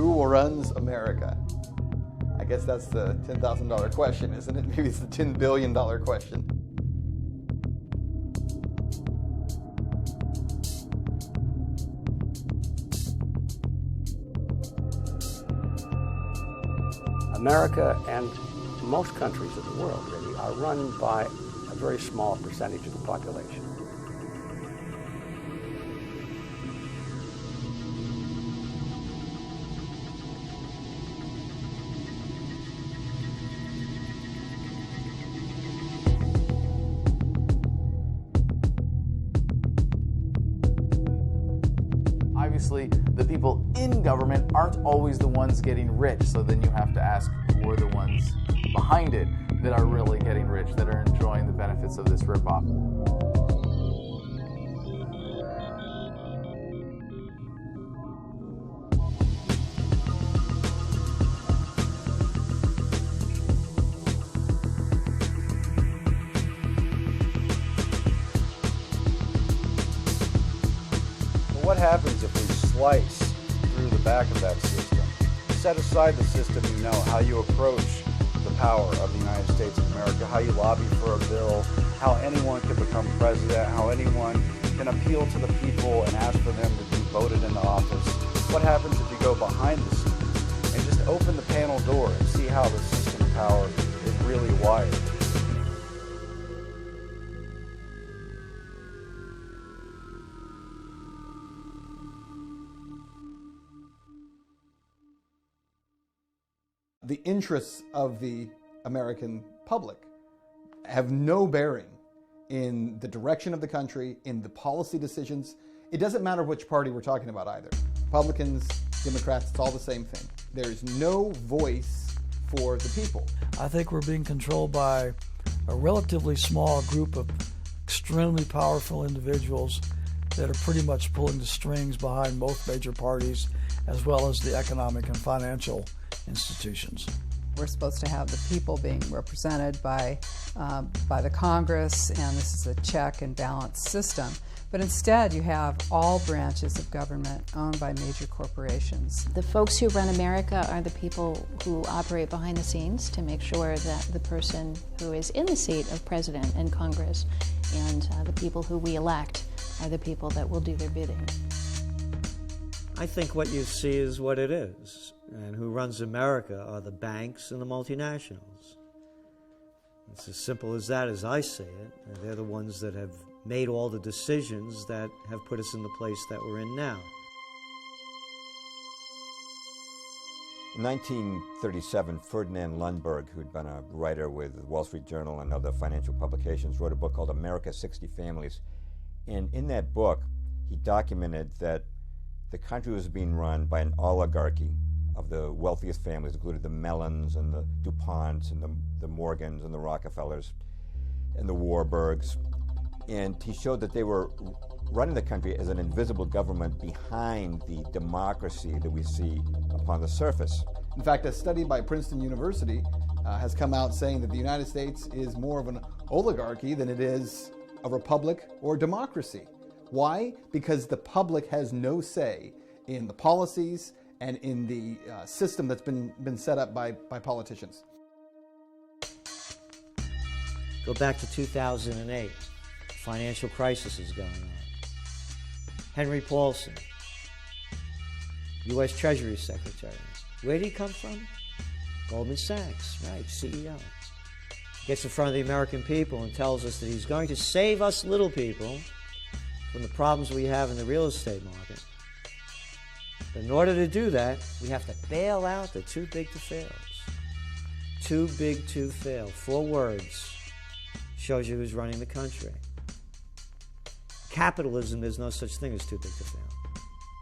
Who runs America? I guess that's the $10,000 question, isn't it? Maybe it's the $10 billion question. America and most countries of the world really are run by a very small percentage of the population. Obviously, the people in government aren't always the ones getting rich, so then you have to ask who are the ones behind it that are really getting rich, that are enjoying the benefits of this ripoff. What happens if we slice through the back of that system? Set aside the system, you know, how you approach the power of the United States of America, how you lobby for a bill, how anyone can become president, how anyone can appeal to the people and ask for them to be voted into office. What happens if you go behind the scenes and just open the panel door and see how the system power is really wired? The interests of the American public have no bearing in the direction of the country, in the policy decisions. It doesn't matter which party we're talking about either. Republicans, Democrats, it's all the same thing. There's no voice for the people. I think we're being controlled by a relatively small group of extremely powerful individuals that are pretty much pulling the strings behind both major parties, as well as the economic and financial institutions. We're supposed to have the people being represented by the Congress, and this is a check and balance system. But instead, you have all branches of government owned by major corporations. The folks who run America are the people who operate behind the scenes to make sure that the person who is in the seat of president and Congress and the people who we elect are the people that will do their bidding. I think what you see is what it is. And who runs America are the banks and the multinationals. It's as simple as that as I see it. And they're the ones that have made all the decisions that have put us in the place that we're in now. In 1937, Ferdinand Lundberg, who'd been a writer with the Wall Street Journal and other financial publications, wrote a book called America's 60 Families. And in that book, he documented that the country was being run by an oligarchy of the wealthiest families, including the Mellons and the DuPonts and the Morgans and the Rockefellers and the Warburgs. And he showed that they were running the country as an invisible government behind the democracy that we see upon the surface. In fact, a study by Princeton University has come out saying that the United States is more of an oligarchy than it is a republic or democracy. Why? Because the public has no say in the policies and in the system that's been set up by politicians. Go back to 2008. Financial crisis is going on. Henry Paulson, U.S. Treasury Secretary. Where did he come from? Goldman Sachs, right, CEO. Gets in front of the American people and tells us that he's going to save us little people from the problems we have in the real estate market. But in order to do that, we have to bail out the too big to fails. Too big to fail. 4 words. Shows you who's running the country. Capitalism, there's no such thing as too big to fail.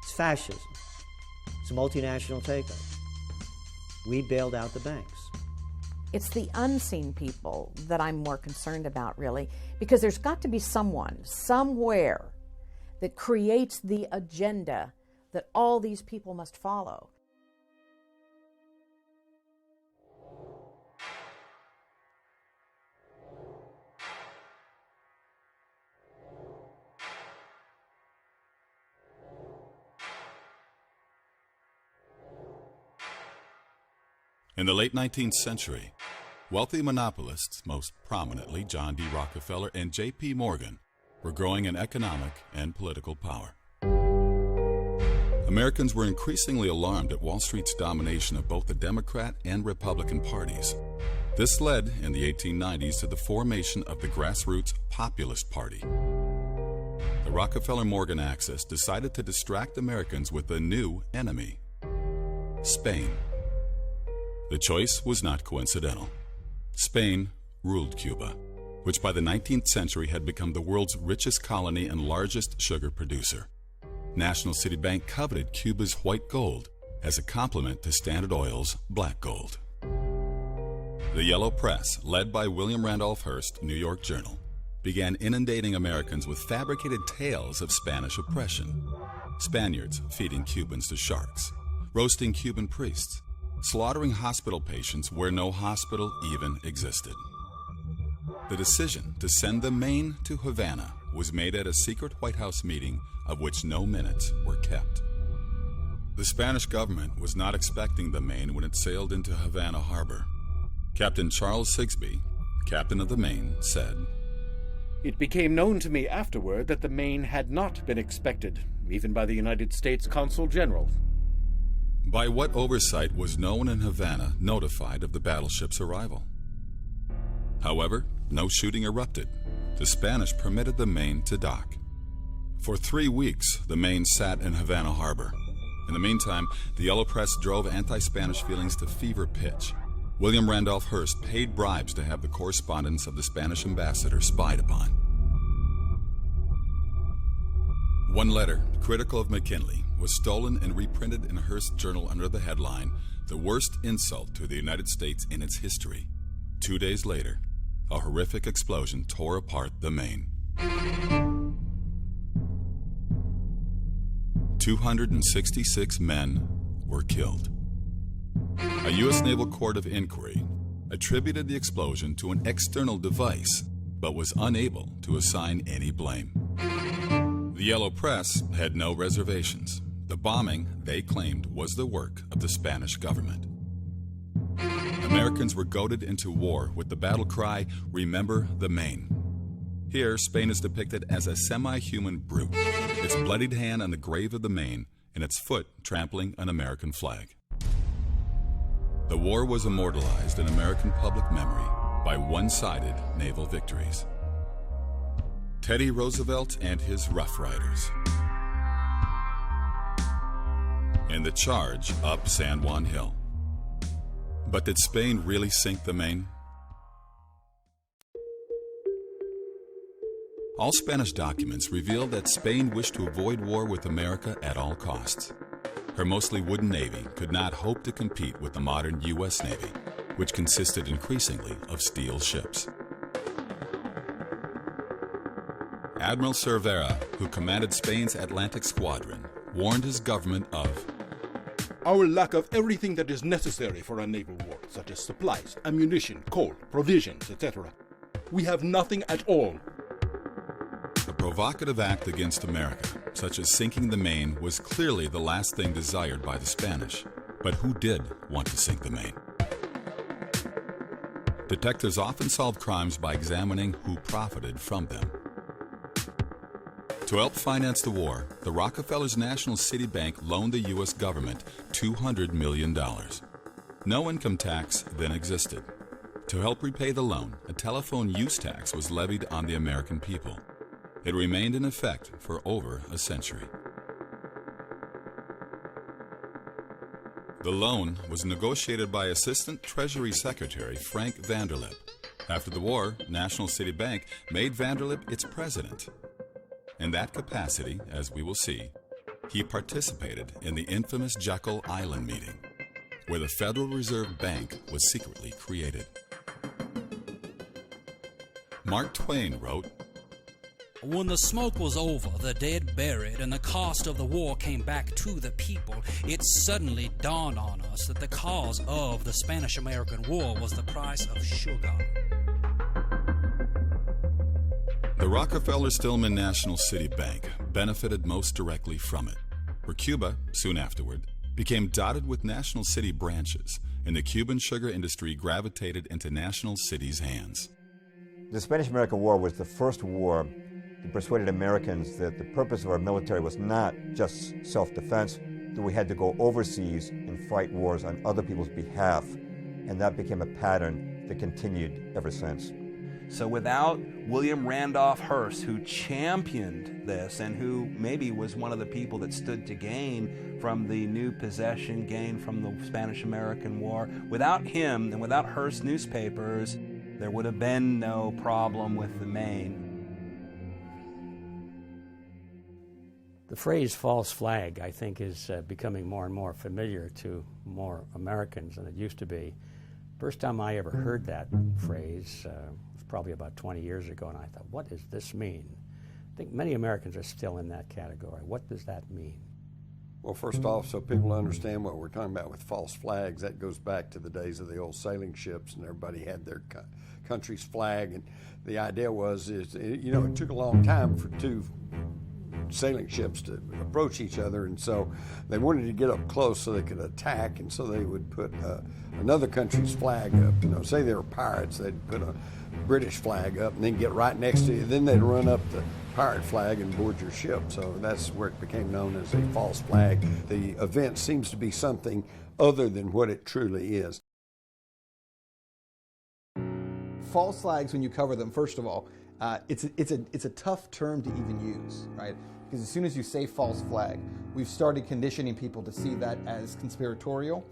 It's fascism. It's a multinational takeover. We bailed out the banks. It's the unseen people that I'm more concerned about, really, because there's got to be someone, somewhere, that creates the agenda that all these people must follow. In the late 19th century, wealthy monopolists, most prominently John D. Rockefeller and J.P. Morgan, were growing in economic and political power. Americans were increasingly alarmed at Wall Street's domination of both the Democrat and Republican parties. This led, in the 1890s, to the formation of the grassroots Populist Party. The Rockefeller-Morgan axis decided to distract Americans with a new enemy: Spain. The choice was not coincidental. Spain ruled Cuba, which by the 19th century had become the world's richest colony and largest sugar producer. National City Bank coveted Cuba's white gold as a complement to Standard Oil's black gold. The Yellow Press, led by William Randolph Hearst, New York Journal, began inundating Americans with fabricated tales of Spanish oppression. Spaniards feeding Cubans to sharks, roasting Cuban priests, slaughtering hospital patients where no hospital even existed. The decision to send the Maine to Havana was made at a secret White House meeting of which no minutes were kept. The Spanish government was not expecting the Maine when it sailed into Havana harbor. Captain Charles Sigsbee, captain of the Maine, said, "It became known to me afterward that the Maine had not been expected, even by the United States Consul General." By what oversight was no one in Havana notified of the battleship's arrival? However, no shooting erupted. The Spanish permitted the Maine to dock. For 3 weeks, the Maine sat in Havana harbor. In the meantime, the Yellow Press drove anti-Spanish feelings to fever pitch. William Randolph Hearst paid bribes to have the correspondence of the Spanish ambassador spied upon. One letter, critical of McKinley, was stolen and reprinted in Hearst's journal under the headline, "The Worst Insult to the United States in Its History." 2 days later, a horrific explosion tore apart the Maine. 266 men were killed. A U.S. Naval Court of Inquiry attributed the explosion to an external device, but was unable to assign any blame. The Yellow Press had no reservations. The bombing, they claimed, was the work of the Spanish government. Americans were goaded into war with the battle cry, "Remember the Maine." Here, Spain is depicted as a semi-human brute, its bloodied hand on the grave of the Maine, and its foot trampling an American flag. The war was immortalized in American public memory by one-sided naval victories. Teddy Roosevelt and his Rough Riders. And the charge up San Juan Hill. But did Spain really sink the Maine? All Spanish documents reveal that Spain wished to avoid war with America at all costs. Her mostly wooden navy could not hope to compete with the modern U.S. Navy, which consisted increasingly of steel ships. Admiral Cervera, who commanded Spain's Atlantic Squadron, warned his government of our lack of everything that is necessary for a naval war, such as supplies, ammunition, coal, provisions, etc. We have nothing at all. A provocative act against America, such as sinking the Maine, was clearly the last thing desired by the Spanish. But who did want to sink the Maine? Detectives often solve crimes by examining who profited from them. To help finance the war, the Rockefellers' National City Bank loaned the U.S. government $200 million. No income tax then existed. To help repay the loan, a telephone use tax was levied on the American people. It remained in effect for over a century. The loan was negotiated by Assistant Treasury Secretary Frank Vanderlip. After the war, National City Bank made Vanderlip its president. In that capacity, as we will see, he participated in the infamous Jekyll Island meeting, where the Federal Reserve Bank was secretly created. Mark Twain wrote, "When the smoke was over, the dead buried, and the cost of the war came back to the people, it suddenly dawned on us that the cause of the Spanish-American War was the price of sugar." The Rockefeller-Stillman National City Bank benefited most directly from it. For Cuba, soon afterward, became dotted with national city branches, and the Cuban sugar industry gravitated into national cities' hands. The Spanish-American War was the first war that persuaded Americans that the purpose of our military was not just self-defense, that we had to go overseas and fight wars on other people's behalf, and that became a pattern that continued ever since. So without William Randolph Hearst, who championed this and who maybe was one of the people that stood to gain from the new possession, gain from the Spanish-American War, without him and without Hearst newspapers, there would have been no problem with the Maine. The phrase false flag, I think, is becoming more and more familiar to more Americans than it used to be. First time I ever heard that phrase was probably about 20 years ago, and I thought, what does this mean? I think many Americans are still in that category. What does that mean? Well, first off, so people understand what we're talking about with false flags, that goes back to the days of the old sailing ships, and everybody had their country's flag. And the idea was, it took a long time for two sailing ships to approach each other, and so they wanted to get up close so they could attack, and so they would put another country's flag up. Say they were pirates, they'd put a British flag up and then get right next to you. Then they'd run up the pirate flag and board your ship. So that's where it became known as a false flag. The event seems to be something other than what it truly is. False flags, when you cover them, first of all, it's a tough term to even use, right? Because as soon as you say false flag, we've started conditioning people to see that as conspiratorial.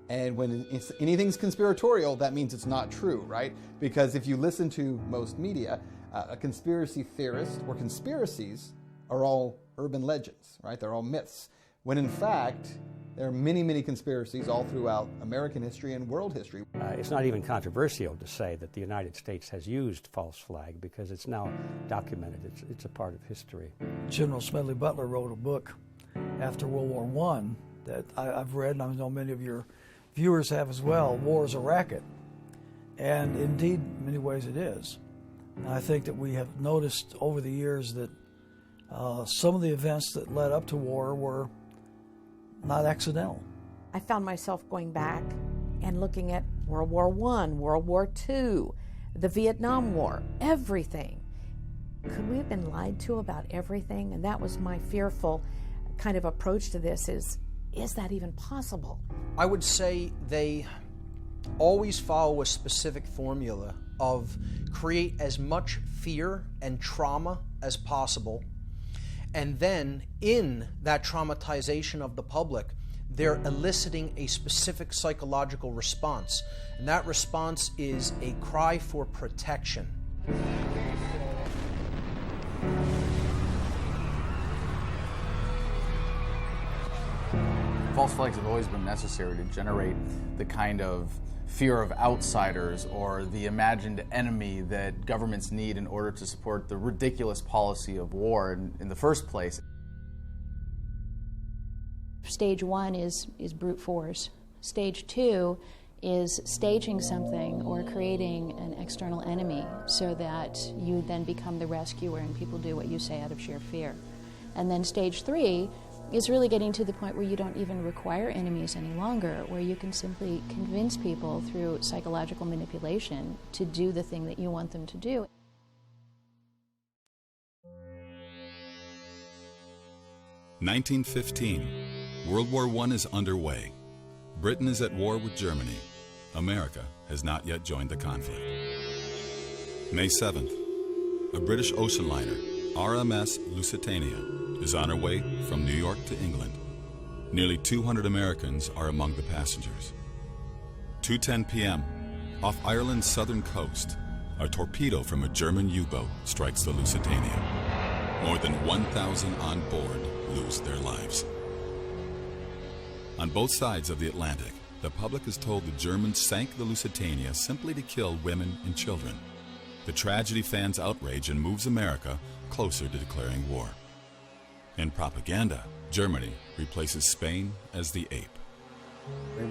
And when anything's conspiratorial, that means it's not true, right? Because if you listen to most media, a conspiracy theorist or conspiracies are all urban legends, right? They're all myths. When in fact, there are many, many conspiracies all throughout American history and world history. It's not even controversial to say that the United States has used false flag because it's now documented. It's a part of history. General Smedley Butler wrote a book after World War I that I've read, and I know many of your viewers have as well. War is a racket. And indeed, in many ways it is. And I think that we have noticed over the years that some of the events that led up to war were not accidental. I found myself going back and looking at World War I, World War II, the Vietnam War, everything. Could we have been lied to about everything? And that was my fearful kind of approach to this is that even possible? I would say they always follow a specific formula of create as much fear and trauma as possible, and then in that traumatization of the public, they're eliciting a specific psychological response, and that response is a cry for protection. False flags have always been necessary to generate the kind of fear of outsiders or the imagined enemy that governments need in order to support the ridiculous policy of war in the first place. Stage one is brute force. Stage two is staging something or creating an external enemy so that you then become the rescuer and people do what you say out of sheer fear. And then stage three is really getting to the point where you don't even require enemies any longer, where you can simply convince people through psychological manipulation to do the thing that you want them to do. (1915). World War I is underway. Britain is at war with Germany. America has not yet joined the conflict. May 7th. A British ocean liner, RMS Lusitania, is on her way from New York to England. Nearly 200 Americans are among the passengers. 2:10 p.m., off Ireland's southern coast, a torpedo from a German U-boat strikes the Lusitania. More than 1,000 on board lose their lives. On both sides of the Atlantic, the public is told the Germans sank the Lusitania simply to kill women and children. The tragedy fans outrage and moves America closer to declaring war. In propaganda, Germany replaces Spain as the ape.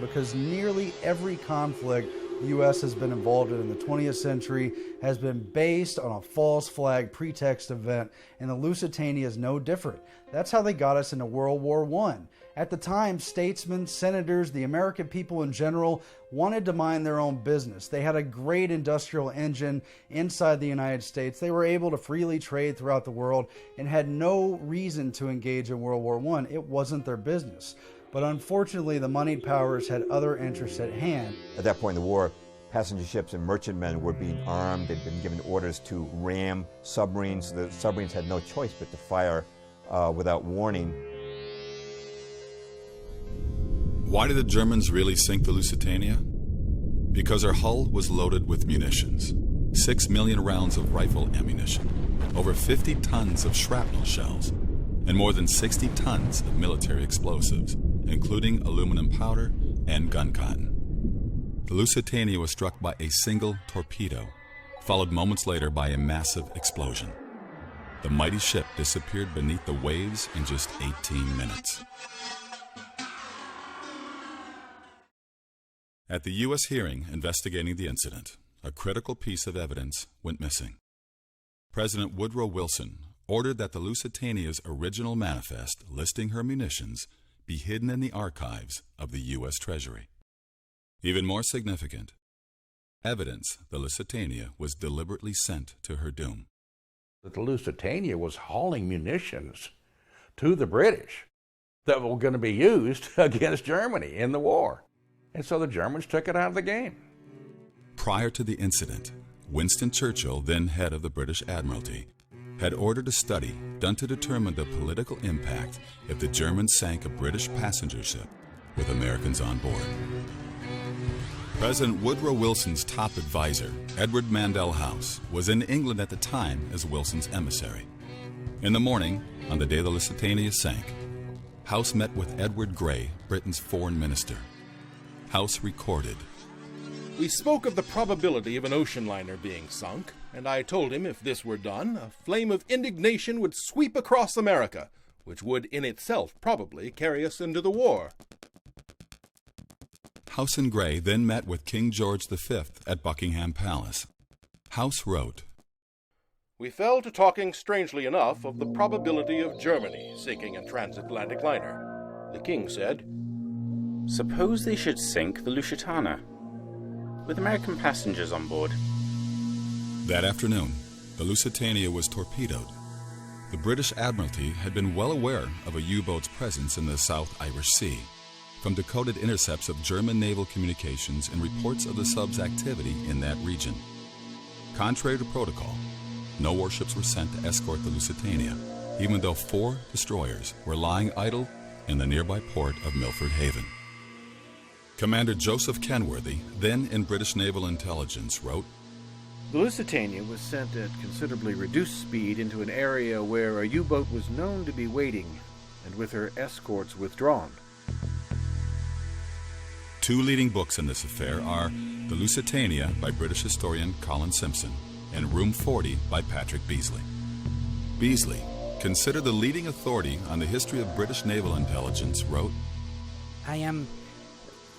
Because nearly every conflict the U.S. has been involved in the 20th century has been based on a false flag pretext event, and the Lusitania is no different. That's how they got us into World War I. At the time, statesmen, senators, the American people in general wanted to mind their own business. They had a great industrial engine inside the United States. They were able to freely trade throughout the world and had no reason to engage in World War I. It wasn't their business. But unfortunately, the moneyed powers had other interests at hand. At that point in the war, passenger ships and merchantmen were being armed. They'd been given orders to ram submarines. The submarines had no choice but to fire without warning. Why did the Germans really sink the Lusitania? Because her hull was loaded with munitions. 6 million rounds of rifle ammunition, over 50 tons of shrapnel shells, and more than 60 tons of military explosives, including aluminum powder and gun cotton. The Lusitania was struck by a single torpedo, followed moments later by a massive explosion. The mighty ship disappeared beneath the waves in just 18 minutes. At the U.S. hearing investigating the incident, a critical piece of evidence went missing. President Woodrow Wilson ordered that the Lusitania's original manifest listing her munitions be hidden in the archives of the U.S. Treasury. Even more significant, evidence the Lusitania was deliberately sent to her doom. The Lusitania was hauling munitions to the British that were going to be used against Germany in the war. And so the Germans took it out of the game. Prior to the incident, Winston Churchill, then head of the British Admiralty, had ordered a study done to determine the political impact if the Germans sank a British passenger ship with Americans on board. President Woodrow Wilson's top advisor, Edward Mandell House, was in England at the time as Wilson's emissary. In the morning, on the day the Lusitania sank, House met with Edward Grey, Britain's foreign minister. House recorded, "We spoke of the probability of an ocean liner being sunk, and I told him if this were done, a flame of indignation would sweep across America, which would in itself probably carry us into the war." House and Grey then met with King George V at Buckingham Palace. House wrote, "We fell to talking strangely enough of the probability of Germany sinking a transatlantic liner. The king said, 'Suppose they should sink the Lusitania, with American passengers on board.' That afternoon, the Lusitania was torpedoed. The British Admiralty had been well aware of a U-boat's presence in the South Irish Sea, from decoded intercepts of German naval communications and reports of the sub's activity in that region. Contrary to protocol, no warships were sent to escort the Lusitania, even though 4 destroyers were lying idle in the nearby port of Milford Haven. Commander Joseph Kenworthy, then in British Naval Intelligence, wrote, "The Lusitania was sent at considerably reduced speed into an area where a U-boat was known to be waiting, and with her escorts withdrawn." 2 leading books in this affair are The Lusitania by British historian Colin Simpson and Room 40 by Patrick Beasley. Beasley, considered the leading authority on the history of British naval intelligence, wrote, "I am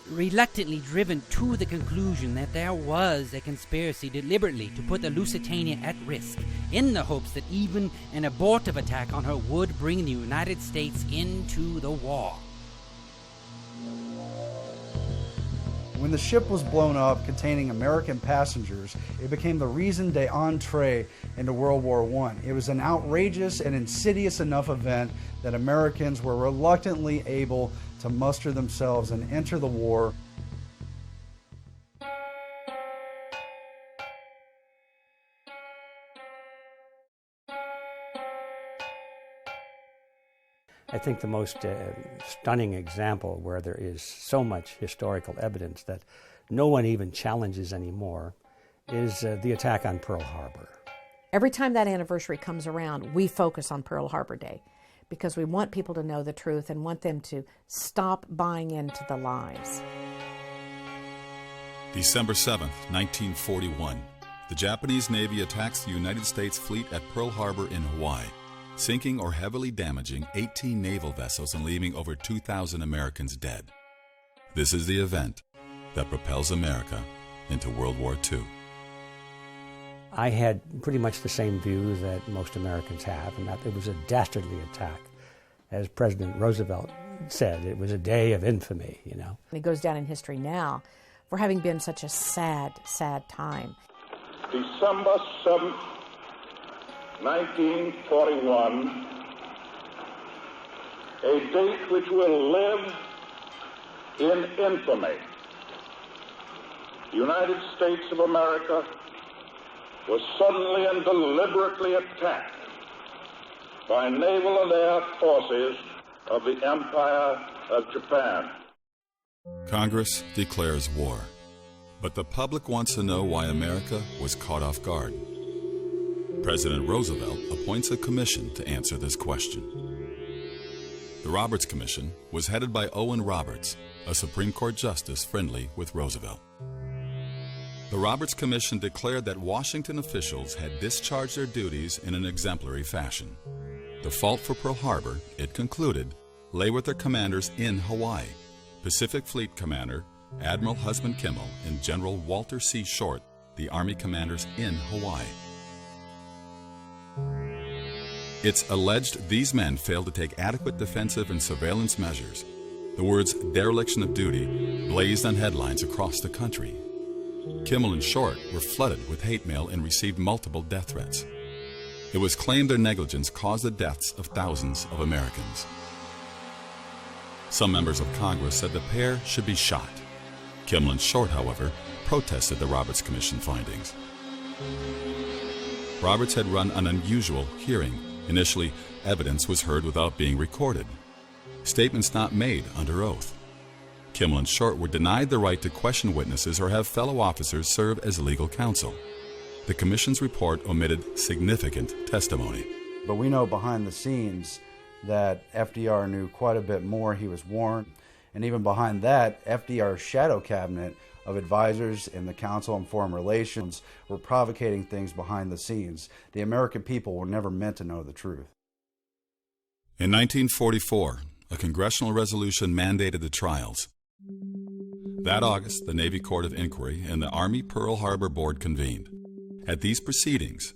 reluctantly driven to the conclusion that there was a conspiracy deliberately to put the Lusitania at risk, in the hopes that even an abortive attack on her would bring the United States into the war." When the ship was blown up containing American passengers, it became the raison d'entrée into World War I. It was an outrageous and insidious enough event that Americans were reluctantly able to muster themselves and enter the war. I think the most stunning example where there is so much historical evidence that no one even challenges anymore is the attack on Pearl Harbor. Every time that anniversary comes around, we focus on Pearl Harbor Day because we want people to know the truth and want them to stop buying into the lies. December 7th, 1941, the Japanese Navy attacks the United States fleet at Pearl Harbor in Hawaii, sinking or heavily damaging 18 naval vessels and leaving over 2,000 Americans dead. This is the event that propels America into World War II. I had pretty much the same view that most Americans have, and that it was a dastardly attack. As President Roosevelt said it was a day of infamy, you know. And it goes down in history now for having been such a sad, sad time. December 7th, 1941, a date which will live in infamy. The United States of America was suddenly and deliberately attacked by naval and air forces of the Empire of Japan. Congress declares war, but the public wants to know why America was caught off guard. President Roosevelt appoints a commission to answer this question. The Roberts Commission was headed by Owen Roberts, a Supreme Court justice friendly with Roosevelt. The Roberts Commission declared that Washington officials had discharged their duties in an exemplary fashion. The fault for Pearl Harbor, it concluded, lay with their commanders in Hawaii, Pacific Fleet Commander Admiral Husband Kimmel and General Walter C. Short, the Army commanders in Hawaii. It's alleged these men failed to take adequate defensive and surveillance measures. The words dereliction of duty blazed on headlines across the country. Kimmel and Short were flooded with hate mail and received multiple death threats. It was claimed their negligence caused the deaths of thousands of Americans. Some members of Congress said the pair should be shot. Kimmel and Short, however, protested the Roberts Commission findings. Roberts had run an unusual hearing. Initially, evidence was heard without being recorded. Statements not made under oath. Kimmel and Short were denied the right to question witnesses or have fellow officers serve as legal counsel. The Commission's report omitted significant testimony. But we know behind the scenes that FDR knew quite a bit more. He was warned. And even behind that, FDR's shadow cabinet of advisors in the Council on Foreign Relations were provocating things behind the scenes. The American people were never meant to know the truth. In 1944, a congressional resolution mandated the trials. That August, the Navy Court of Inquiry and the Army Pearl Harbor Board convened. At these proceedings,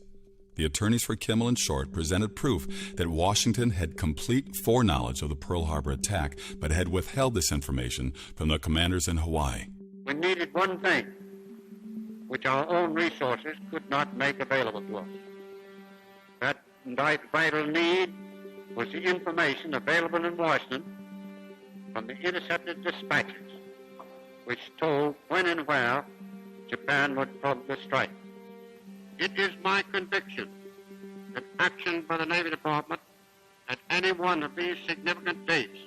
the attorneys for Kimmel and Short presented proof that Washington had complete foreknowledge of the Pearl Harbor attack, but had withheld this information from the commanders in Hawaii. We needed one thing, which our own resources could not make available to us. That vital need was the information available in Washington from the intercepted dispatches, which told when and where Japan would probably strike. It is my conviction that action by the Navy Department at any one of these significant dates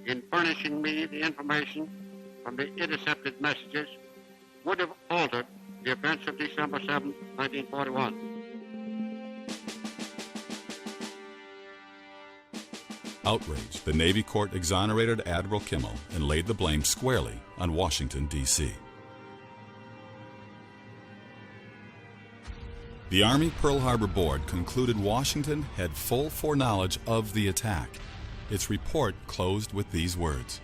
in furnishing me the information from the intercepted messages would have altered the events of December 7, 1941. Outraged, the Navy Court exonerated Admiral Kimmel and laid the blame squarely on Washington, D.C. The Army Pearl Harbor Board concluded Washington had full foreknowledge of the attack. Its report closed with these words.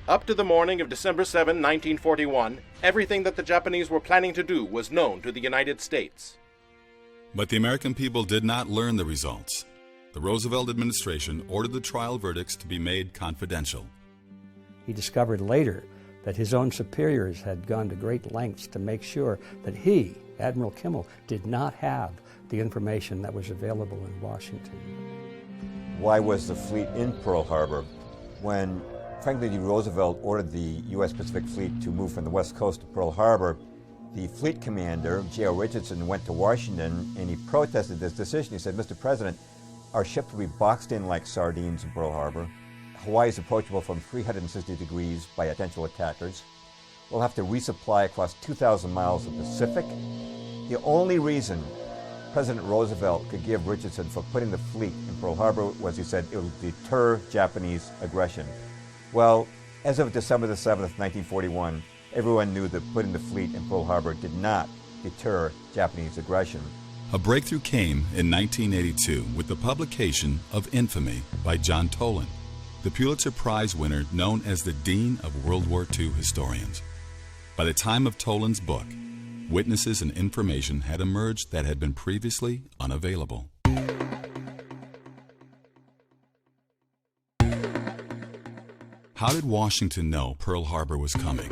Up to the morning of December 7, 1941, everything that the Japanese were planning to do was known to the United States. But the American people did not learn the results. The Roosevelt administration ordered the trial verdicts to be made confidential. He discovered later that his own superiors had gone to great lengths to make sure that he, Admiral Kimmel, did not have the information that was available in Washington. Why was the fleet in Pearl Harbor when Franklin D. Roosevelt ordered the U.S. Pacific Fleet to move from the west coast to Pearl Harbor? The fleet commander, J.O. Richardson, went to Washington and he protested this decision. He said, Mr. President, our ships will be boxed in like sardines in Pearl Harbor. Hawaii is approachable from 360 degrees by potential attackers. We'll have to resupply across 2,000 miles of Pacific. The only reason President Roosevelt could give Richardson for putting the fleet in Pearl Harbor was he said it will deter Japanese aggression. Well, as of December the 7th, 1941, everyone knew that putting the fleet in Pearl Harbor did not deter Japanese aggression. A breakthrough came in 1982 with the publication of Infamy by John Toland, the Pulitzer Prize winner known as the Dean of World War II historians. By the time of Toland's book, witnesses and information had emerged that had been previously unavailable. How did Washington know Pearl Harbor was coming?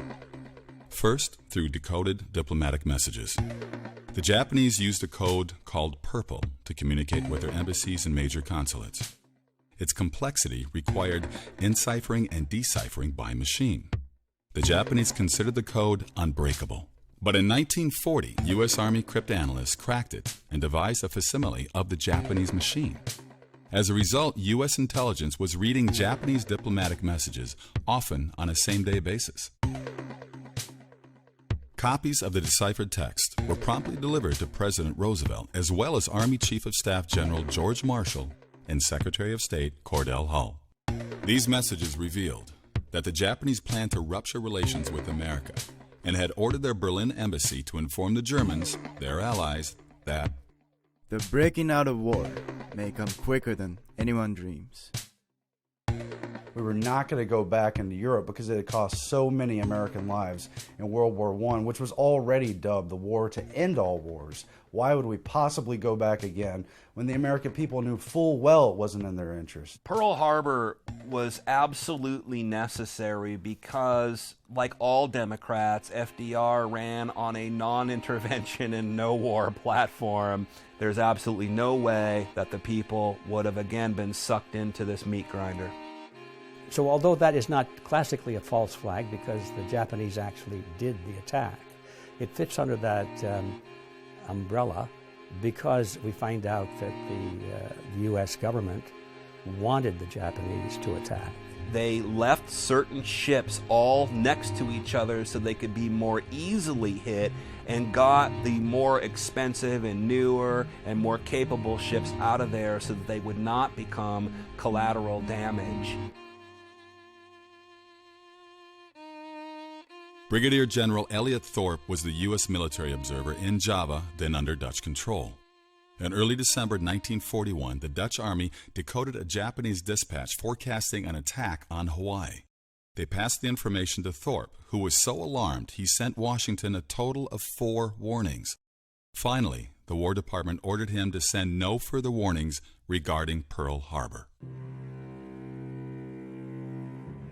First, through decoded diplomatic messages. The Japanese used a code called Purple to communicate with their embassies and major consulates. Its complexity required enciphering and deciphering by machine. The Japanese considered the code unbreakable. But in 1940, U.S. Army cryptanalysts cracked it and devised a facsimile of the Japanese machine. As a result, U.S. intelligence was reading Japanese diplomatic messages, often on a same-day basis. Copies of the deciphered text were promptly delivered to President Roosevelt, as well as Army Chief of Staff General George Marshall and Secretary of State Cordell Hull. These messages revealed that the Japanese planned to rupture relations with America and had ordered their Berlin embassy to inform the Germans, their allies, that the breaking out of war may come quicker than anyone dreams. We were not going to go back into Europe because it had cost so many American lives in World War I, which was already dubbed the war to end all wars. Why would we possibly go back again when the American people knew full well it wasn't in their interest? Pearl Harbor was absolutely necessary because, like all Democrats, FDR ran on a non-intervention and no-war platform. There's absolutely no way that the people would have again been sucked into this meat grinder. So although that is not classically a false flag because the Japanese actually did the attack, it fits under that umbrella because we find out that the U.S. government wanted the Japanese to attack. They left certain ships all next to each other so they could be more easily hit and got the more expensive and newer and more capable ships out of there so that they would not become collateral damage. Brigadier General Elliot Thorpe was the U.S. military observer in Java, then under Dutch control. In early December 1941, the Dutch Army decoded a Japanese dispatch forecasting an attack on Hawaii. They passed the information to Thorpe, who was so alarmed he sent Washington a total of 4 warnings. Finally, the War Department ordered him to send no further warnings regarding Pearl Harbor.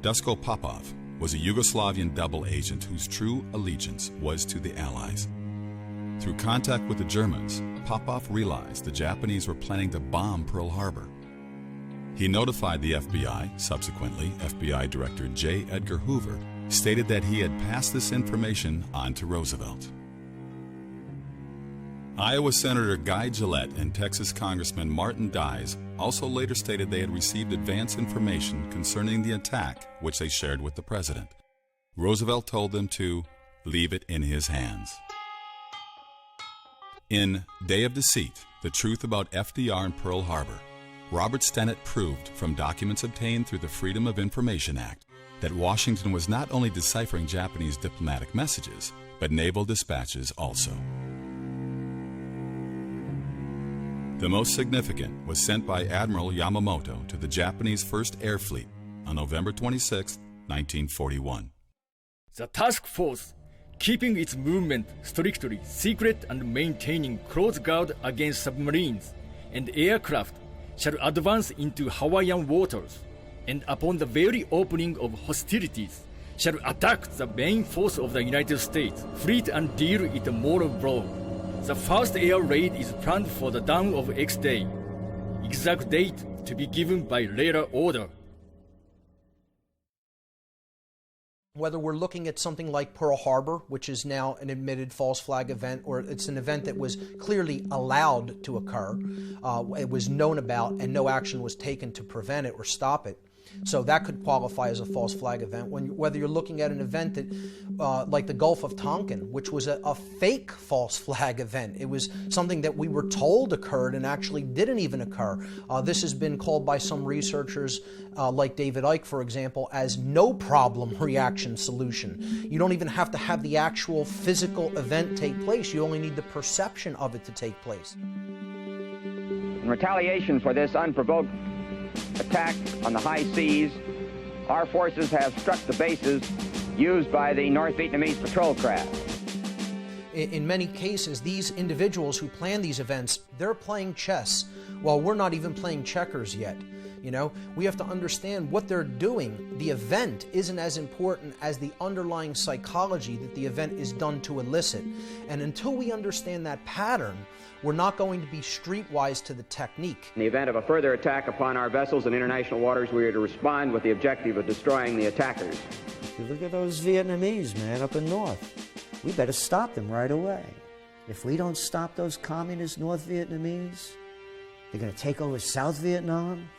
Duško Popov was a Yugoslavian double agent whose true allegiance was to the Allies. Through contact with the Germans, Popov realized the Japanese were planning to bomb Pearl Harbor. He notified the FBI. Subsequently, FBI Director J. Edgar Hoover stated that he had passed this information on to Roosevelt. Iowa Senator Guy Gillette and Texas Congressman Martin Dies also later stated they had received advance information concerning the attack, which they shared with the president. Roosevelt told them to leave it in his hands. In Day of Deceit, The Truth About FDR and Pearl Harbor, Robert Stennett proved from documents obtained through the Freedom of Information Act that Washington was not only deciphering Japanese diplomatic messages, but naval dispatches also. The most significant was sent by Admiral Yamamoto to the Japanese First Air Fleet on November 26, 1941. The task force, keeping its movement strictly secret and maintaining close guard against submarines and aircraft, shall advance into Hawaiian waters, and upon the very opening of hostilities, shall attack the main force of the United States fleet and deal it a mortal blow. The first air raid is planned for the dawn of X day. Exact date to be given by later order. Whether we're looking at something like Pearl Harbor, which is now an admitted false flag event, or it's an event that was clearly allowed to occur, it was known about and no action was taken to prevent it or stop it. So that could qualify as a false flag event. Whether you're looking at an event that, like the Gulf of Tonkin, which was a fake false flag event. It was something that we were told occurred and actually didn't even occur. This has been called by some researchers, like David Icke, for example, as no problem reaction solution. You don't even have to have the actual physical event take place. You only need the perception of it to take place. In retaliation for this unprovoked attack on the high seas, our forces have struck the bases used by the North Vietnamese patrol craft. In many cases, these individuals who plan these events, they're playing chess while we're not even playing checkers yet. You know, we have to understand what they're doing. The event isn't as important as the underlying psychology that the event is done to elicit. And until we understand that pattern, we're not going to be streetwise to the technique. In the event of a further attack upon our vessels in international waters, we are to respond with the objective of destroying the attackers. You look at those Vietnamese, man, up in north. We better stop them right away. If we don't stop those communist North Vietnamese, they're going to take over South Vietnam,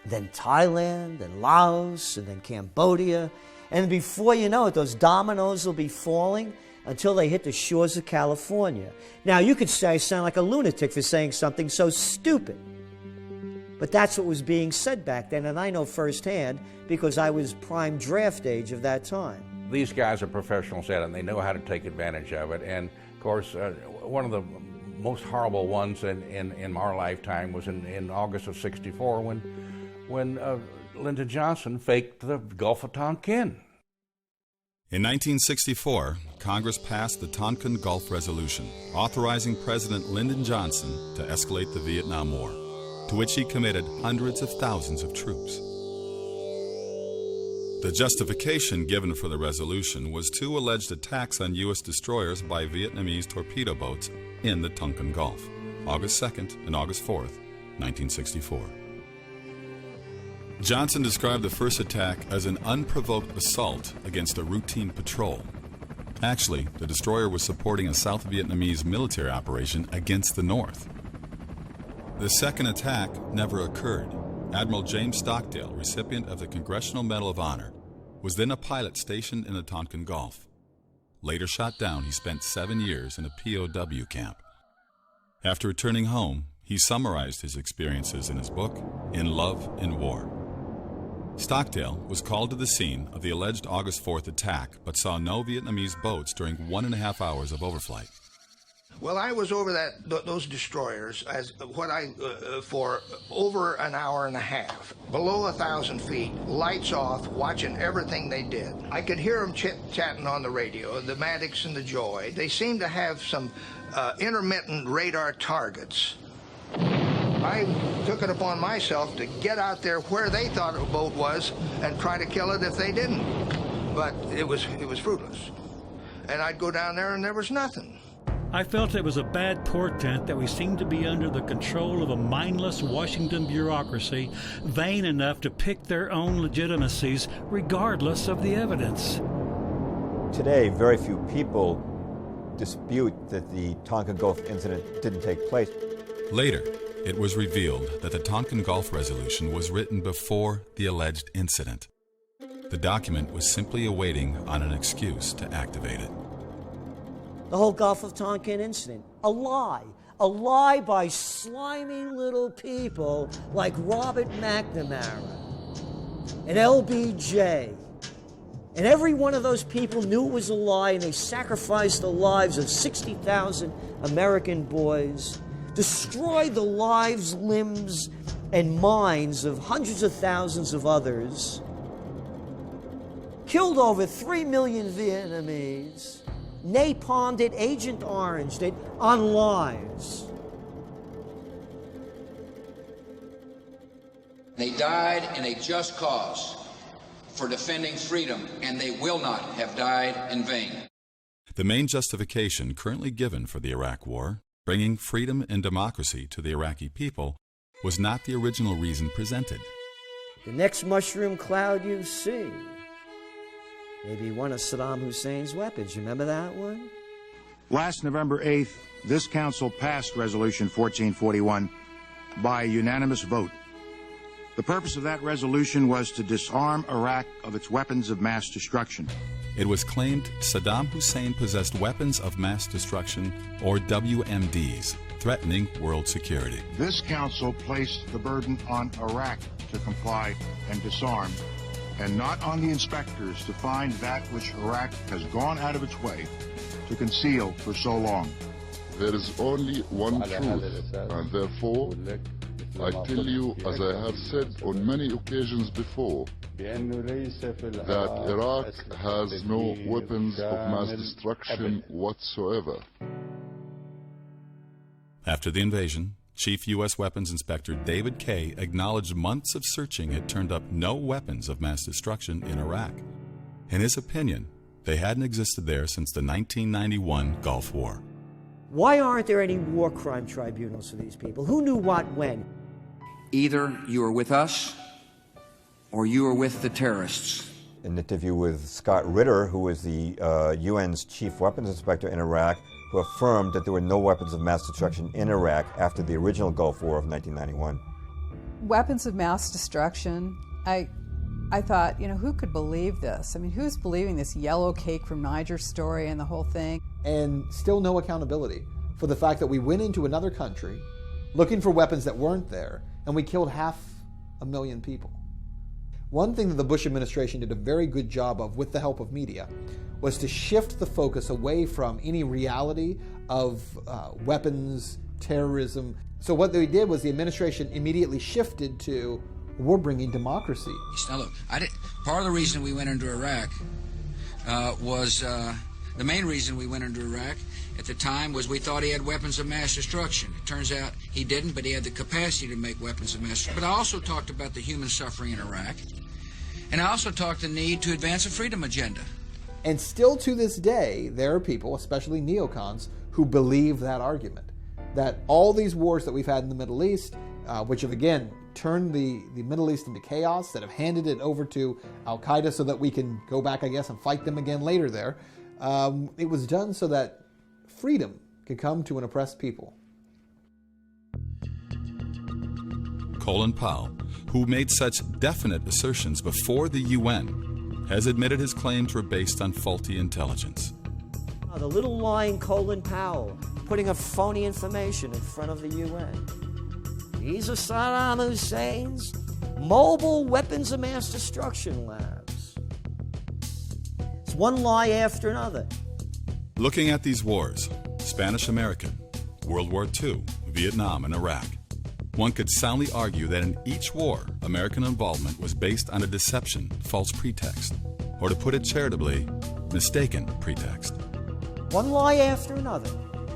then Thailand, then Laos, and then Cambodia. And before you know it, those dominoes will be falling until they hit the shores of California. Now, you could say I sound like a lunatic for saying something so stupid. But that's what was being said back then, and I know firsthand because I was prime draft age of that time. These guys are professionals at it, and they know how to take advantage of it. And, of course, one of the most horrible ones in our lifetime was in August of '64 when Lyndon Johnson faked the Gulf of Tonkin. In 1964, Congress passed the Tonkin Gulf Resolution, authorizing President Lyndon Johnson to escalate the Vietnam War, to which he committed hundreds of thousands of troops. The justification given for the resolution was 2 alleged attacks on U.S. destroyers by Vietnamese torpedo boats in the Tonkin Gulf, August 2nd and August 4th, 1964. Johnson described the first attack as an unprovoked assault against a routine patrol. Actually, the destroyer was supporting a South Vietnamese military operation against the North. The second attack never occurred. Admiral James Stockdale, recipient of the Congressional Medal of Honor, was then a pilot stationed in the Tonkin Gulf. Later shot down, he spent 7 years in a POW camp. After returning home, he summarized his experiences in his book, In Love in War. Stockdale was called to the scene of the alleged August 4th attack, but saw no Vietnamese boats during 1.5 hours of overflight. Well, I was over those destroyers for over an hour and a half, below 1,000 feet, lights off, watching everything they did. I could hear them chit-chatting on the radio, the Maddox and the Joy. They seemed to have some intermittent radar targets. I took it upon myself to get out there where they thought a boat was and try to kill it if they didn't. But it was fruitless. And I'd go down there and there was nothing. I felt it was a bad portent that we seemed to be under the control of a mindless Washington bureaucracy, vain enough to pick their own legitimacies regardless of the evidence. Today, very few people dispute that the Tonkin Gulf incident didn't take place. Later, it was revealed that the Tonkin Gulf Resolution was written before the alleged incident. The document was simply awaiting on an excuse to activate it. The whole Gulf of Tonkin incident, a lie by slimy little people like Robert McNamara and LBJ. And every one of those people knew it was a lie, and they sacrificed the lives of 60,000 American boys, destroyed the lives, limbs, and minds of hundreds of thousands of others, killed over 3 million Vietnamese, napalmed it, Agent Oranged it on lies. They died in a just cause for defending freedom, and they will not have died in vain. The main justification currently given for the Iraq War, bringing freedom and democracy to the Iraqi people, was not the original reason presented. The next mushroom cloud you see, maybe one of Saddam Hussein's weapons. Remember that one? Last November 8th, this council passed Resolution 1441 by a unanimous vote. The purpose of that resolution was to disarm Iraq of its weapons of mass destruction. It was claimed Saddam Hussein possessed weapons of mass destruction, or WMDs, threatening world security. This council placed the burden on Iraq to comply and disarm, and not on the inspectors to find that which Iraq has gone out of its way to conceal for so long. There is only one truth, and therefore I tell you, as I have said on many occasions before, that Iraq has no weapons of mass destruction whatsoever. After the invasion, Chief U.S. Weapons Inspector David Kay acknowledged months of searching had turned up no weapons of mass destruction in Iraq. In his opinion, they hadn't existed there since the 1991 Gulf War. Why aren't there any war crime tribunals for these people? Who knew what when? Either you are with us or you are with the terrorists. An interview with Scott Ritter, who was the UN's chief weapons inspector in Iraq, who affirmed that there were no weapons of mass destruction in Iraq after the original Gulf War of 1991. Weapons of mass destruction, I thought, who could believe this? I mean, who's believing this yellow cake from Niger story and the whole thing? And still no accountability for the fact that we went into another country looking for weapons that weren't there, and we killed 500,000 people. One thing that the Bush administration did a very good job of, with the help of media, was to shift the focus away from any reality of weapons, terrorism. So what they did was the administration immediately shifted to, we're bringing democracy. Now look, part of the reason we went into Iraq was the main reason we went into Iraq at the time was we thought he had weapons of mass destruction. It turns out he didn't, but he had the capacity to make weapons of mass destruction. But I also talked about the human suffering in Iraq. And I also talked the need to advance a freedom agenda. And still to this day, there are people, especially neocons, who believe that argument. That all these wars that we've had in the Middle East, which have again turned the Middle East into chaos, that have handed it over to Al-Qaeda so that we can go back, I guess, and fight them again later there, it was done so that freedom could come to an oppressed people. Colin Powell, who made such definite assertions before the UN, has admitted his claims were based on faulty intelligence. The little lying Colin Powell putting up phony information in front of the UN. These are Saddam Hussein's mobile weapons of mass destruction labs. It's one lie after another. Looking at these wars, Spanish-American, World War II, Vietnam, and Iraq, one could soundly argue that in each war, American involvement was based on a deception, false pretext, or to put it charitably, mistaken pretext. One lie after another.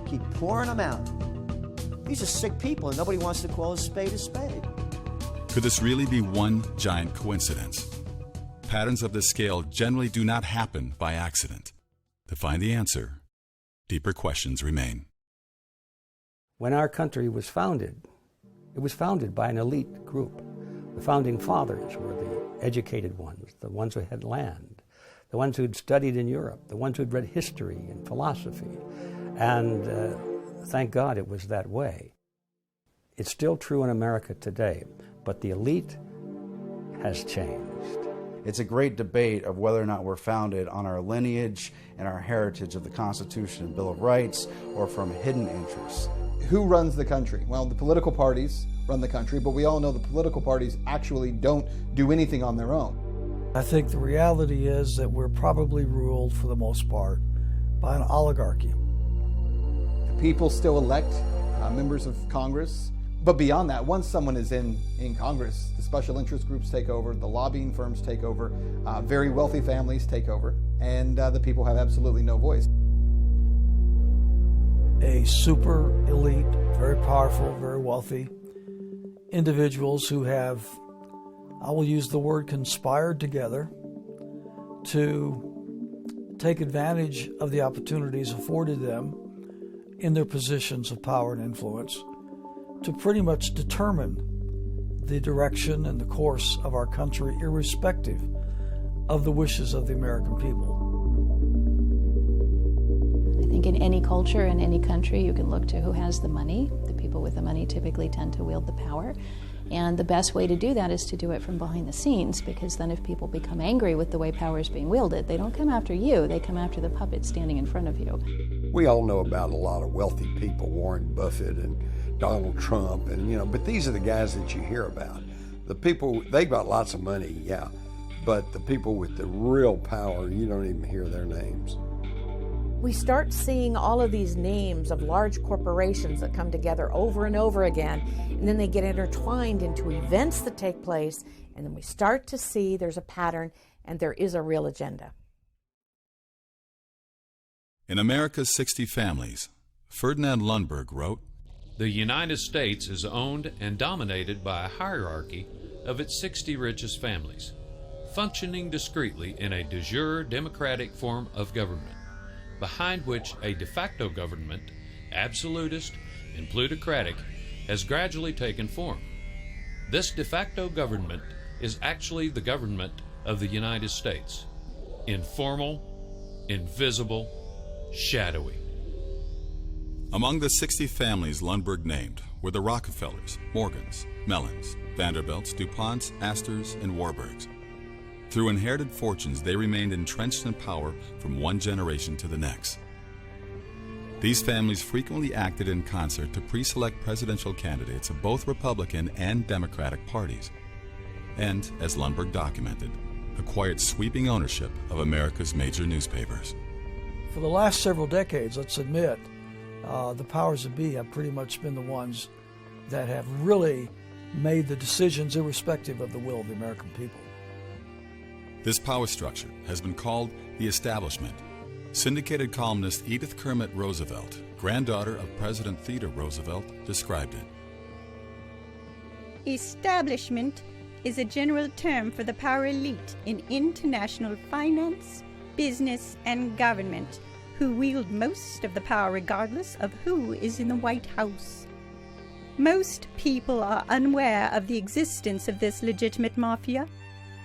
Keep pouring them out. These are sick people and nobody wants to call a spade a spade. Could this really be one giant coincidence? Patterns of this scale generally do not happen by accident. To find the answer, deeper questions remain. When our country was founded, it was founded by an elite group. The founding fathers were the educated ones, the ones who had land, the ones who'd studied in Europe, the ones who'd read history and philosophy. And thank God it was that way. It's still true in America today, but the elite has changed. It's a great debate of whether or not we're founded on our lineage and our heritage of the Constitution and Bill of Rights or from hidden interests. Who runs the country? Well, the political parties run the country, but we all know the political parties actually don't do anything on their own. I think the reality is that we're probably ruled, for the most part, by an oligarchy. The people still elect members of Congress, but beyond that, once someone is in Congress, the special interest groups take over, the lobbying firms take over, very wealthy families take over, and the people have absolutely no voice. A super elite, very powerful, very wealthy individuals who have, I will use the word, conspired together to take advantage of the opportunities afforded them in their positions of power and influence to pretty much determine the direction and the course of our country, irrespective of the wishes of the American people. I think in any culture, in any country, you can look to who has the money. The people with the money typically tend to wield the power. And the best way to do that is to do it from behind the scenes, because then if people become angry with the way power is being wielded, they don't come after you, they come after the puppet standing in front of you. We all know about a lot of wealthy people, Warren Buffett and Donald Trump, and but these are the guys that you hear about. The people, they've got lots of money, yeah, but the people with the real power, you don't even hear their names. We start seeing all of these names of large corporations that come together over and over again, and then they get intertwined into events that take place, and then we start to see there's a pattern and there is a real agenda. In America's 60 Families, Ferdinand Lundberg wrote, The United States is owned and dominated by a hierarchy of its 60 richest families, functioning discreetly in a de jure democratic form of government, behind which a de facto government, absolutist and plutocratic, has gradually taken form. This de facto government is actually the government of the United States. Informal, invisible, shadowy. Among the 60 families Lundberg named were the Rockefellers, Morgans, Mellons, Vanderbilts, DuPonts, Astors, and Warburgs. Through inherited fortunes, they remained entrenched in power from one generation to the next. These families frequently acted in concert to pre-select presidential candidates of both Republican and Democratic parties, and, as Lundberg documented, acquired sweeping ownership of America's major newspapers. For the last several decades, let's admit, the powers that be have pretty much been the ones that have really made the decisions irrespective of the will of the American people. This power structure has been called the establishment. Syndicated columnist Edith Kermit Roosevelt, granddaughter of President Theodore Roosevelt, described it. Establishment is a general term for the power elite in international finance, business, and government, who wield most of the power regardless of who is in the White House. Most people are unaware of the existence of this legitimate mafia,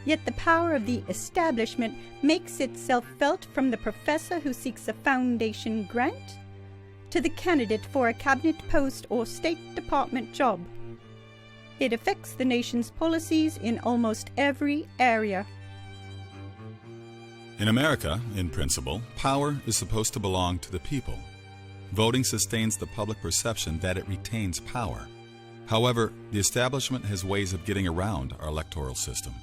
yet the power of the establishment makes itself felt from the professor who seeks a foundation grant to the candidate for a cabinet post or State Department job. It affects the nation's policies in almost every area. In America, in principle, power is supposed to belong to the people. Voting sustains the public perception that it retains power. However, the establishment has ways of getting around our electoral system.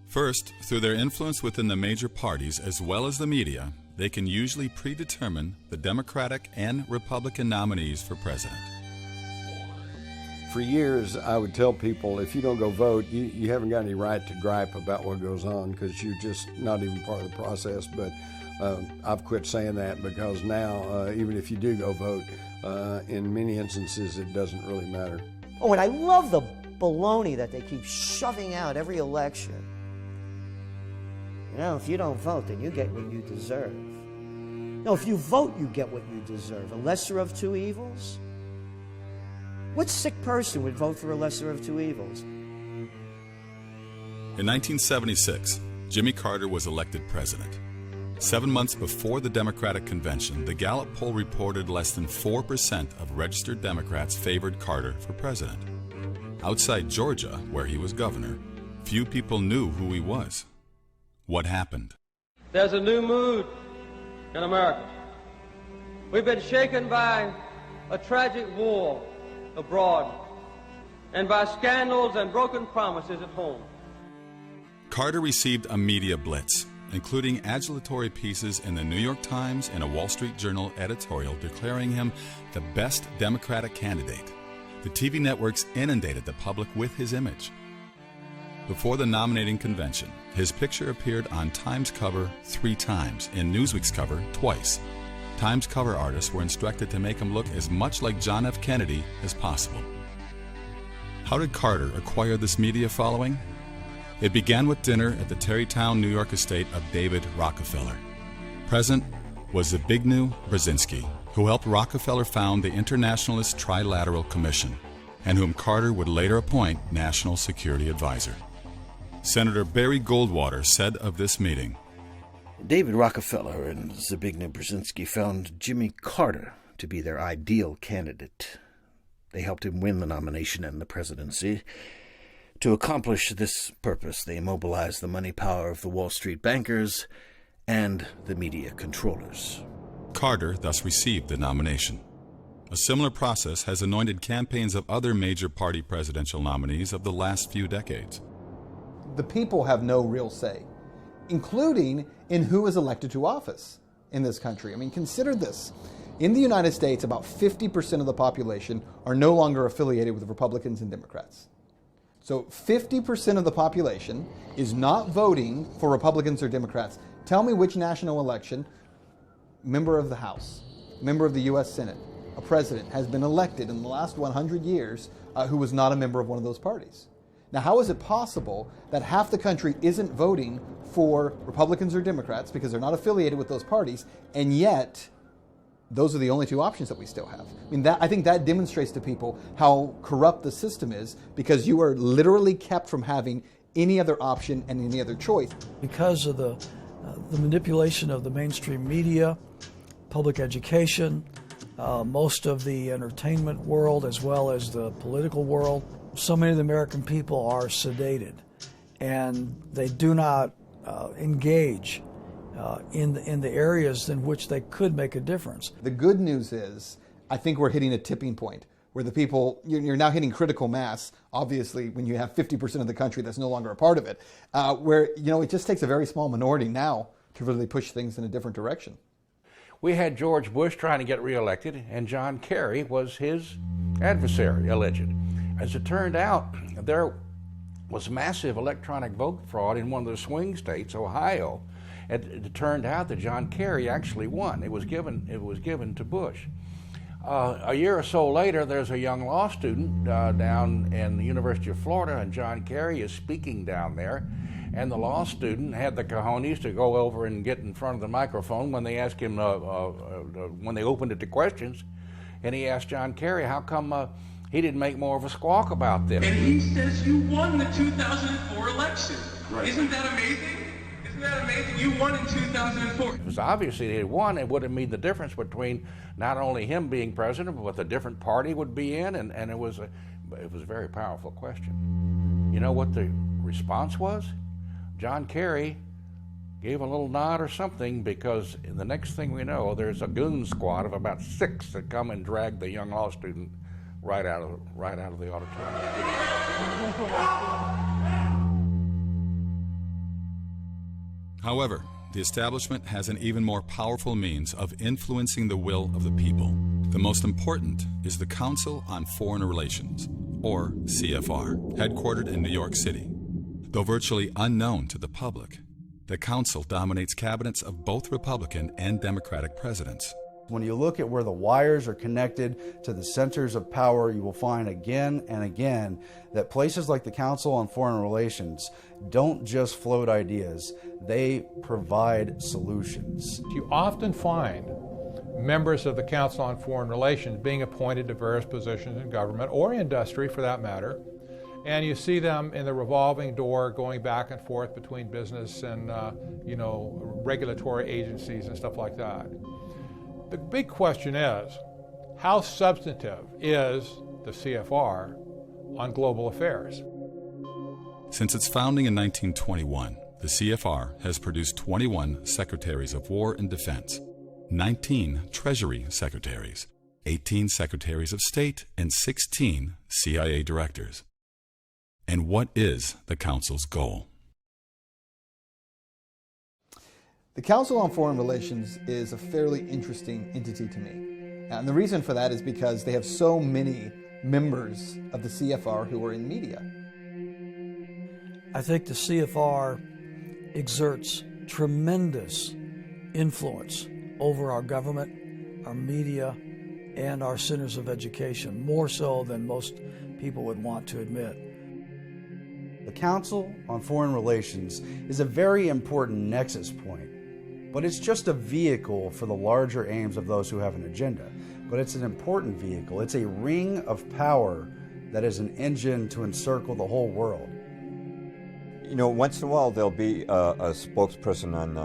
First, through their influence within the major parties as well as the media, they can usually predetermine the Democratic and Republican nominees for president. For years, I would tell people, if you don't go vote, you haven't got any right to gripe about what goes on because you're just not even part of the process. But I've quit saying that because now, even if you do go vote, in many instances, it doesn't really matter. Oh, and I love the baloney that they keep shoving out every election. You know, if you don't vote, then you get what you deserve. No, if you vote, you get what you deserve. A lesser of two evils? What sick person would vote for a lesser of two evils? In 1976, Jimmy Carter was elected president. 7 months before the Democratic convention, the Gallup poll reported less than 4% of registered Democrats favored Carter for president. Outside Georgia, where he was governor, few people knew who he was. What happened? There's a new mood in America. We've been shaken by a tragic war abroad and by scandals and broken promises at home. Carter received a media blitz, including adulatory pieces in the New York Times and a Wall Street Journal editorial declaring him the best Democratic candidate. The TV networks inundated the public with his image. Before the nominating convention, his picture appeared on Times cover 3 times, and Newsweek's cover twice. Times cover artists were instructed to make him look as much like John F. Kennedy as possible. How did Carter acquire this media following? It began with dinner at the Tarrytown, New York estate of David Rockefeller. Present was Zbigniew Brzezinski, who helped Rockefeller found the Internationalist Trilateral Commission, and whom Carter would later appoint National Security Advisor. Senator Barry Goldwater said of this meeting, David Rockefeller and Zbigniew Brzezinski found Jimmy Carter to be their ideal candidate. They helped him win the nomination and the presidency. To accomplish this purpose, they mobilized the money power of the Wall Street bankers and the media controllers. Carter thus received the nomination. A similar process has anointed campaigns of other major party presidential nominees of the last few decades. The people have no real say, including in who is elected to office in this country. I mean, consider this. In the United States, about 50% of the population are no longer affiliated with Republicans and Democrats. So 50% of the population is not voting for Republicans or Democrats. Tell me which national election, member of the House, member of the U.S. Senate, a president has been elected in the last 100 years who was not a member of one of those parties. Now, how is it possible that half the country isn't voting for Republicans or Democrats because they're not affiliated with those parties, and yet those are the only two options that we still have? I mean, I think that demonstrates to people how corrupt the system is, because you are literally kept from having any other option and any other choice. Because of the manipulation of the mainstream media, public education, most of the entertainment world as well as the political world, so many of the American people are sedated, and they do not engage in the areas in which they could make a difference. The good news is, I think we're hitting a tipping point where the people, you're now hitting critical mass, obviously, when you have 50% of the country that's no longer a part of it, where, it just takes a very small minority now to really push things in a different direction. We had George Bush trying to get reelected, and John Kerry was his adversary, alleged. As it turned out, there was massive electronic vote fraud in one of the swing states, Ohio. It turned out that John Kerry actually won. It was given to Bush. A year or so later, there's a young law student down in the University of Florida, and John Kerry is speaking down there. And the law student had the cojones to go over and get in front of the microphone when they asked him, when they opened it to questions. And he asked John Kerry, how come he didn't make more of a squawk about this? And he says you won the 2004 election. Right. Isn't that amazing? Isn't that amazing? You won in 2004. It was obvious he had won. It would have made the difference between not only him being president, but what a different party would be in, and it was a very powerful question. You know what the response was? John Kerry gave a little nod or something, because the next thing we know, there's a goon squad of about 6 that come and drag the young law student right out of the auditorium. However, the establishment has an even more powerful means of influencing the will of the people. The most important is the Council on Foreign Relations, or CFR, headquartered in New York City. Though virtually unknown to the public, the Council dominates cabinets of both Republican and Democratic presidents. When you look at where the wires are connected to the centers of power, you will find again and again that places like the Council on Foreign Relations don't just float ideas, they provide solutions. You often find members of the Council on Foreign Relations being appointed to various positions in government or industry, for that matter, and you see them in the revolving door going back and forth between business and regulatory agencies and stuff like that. The big question is, how substantive is the CFR on global affairs? Since its founding in 1921, the CFR has produced 21 Secretaries of War and Defense, 19 Treasury Secretaries, 18 Secretaries of State, and 16 CIA Directors. And what is the Council's goal? The Council on Foreign Relations is a fairly interesting entity to me. And the reason for that is because they have so many members of the CFR who are in media. I think the CFR exerts tremendous influence over our government, our media, and our centers of education, more so than most people would want to admit. The Council on Foreign Relations is a very important nexus point, but it's just a vehicle for the larger aims of those who have an agenda. But it's an important vehicle. It's a ring of power that is an engine to encircle the whole world. Once in a while there'll be a spokesperson on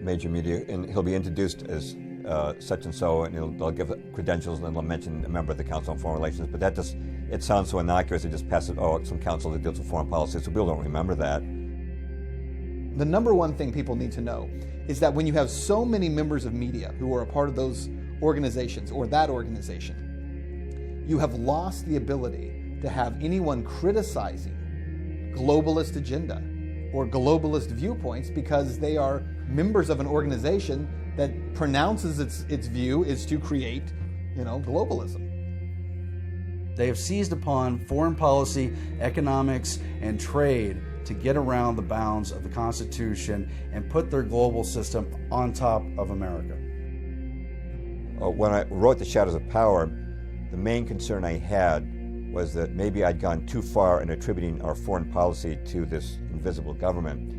major media, and he'll be introduced as such and so, and they'll give credentials, and they'll mention a member of the Council on Foreign Relations. But it sounds so innocuous, they just pass it, some council that deals with foreign policy, so people don't remember that. The number one thing people need to know is that when you have so many members of media who are a part of those organizations or that organization, you have lost the ability to have anyone criticizing globalist agenda or globalist viewpoints, because they are members of an organization that pronounces its view is to create, globalism. They have seized upon foreign policy, economics, and trade to get around the bounds of the Constitution and put their global system on top of America. When I wrote The Shadows of Power, The main concern I had was that maybe I'd gone too far in attributing our foreign policy to this invisible government.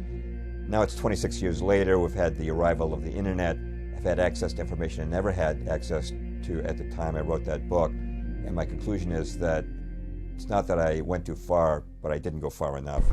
Now it's 26 years later, we've had the arrival of the internet. I've had access to information I never had access to at the time I wrote that book. And my conclusion is that it's not that I went too far, but I didn't go far enough.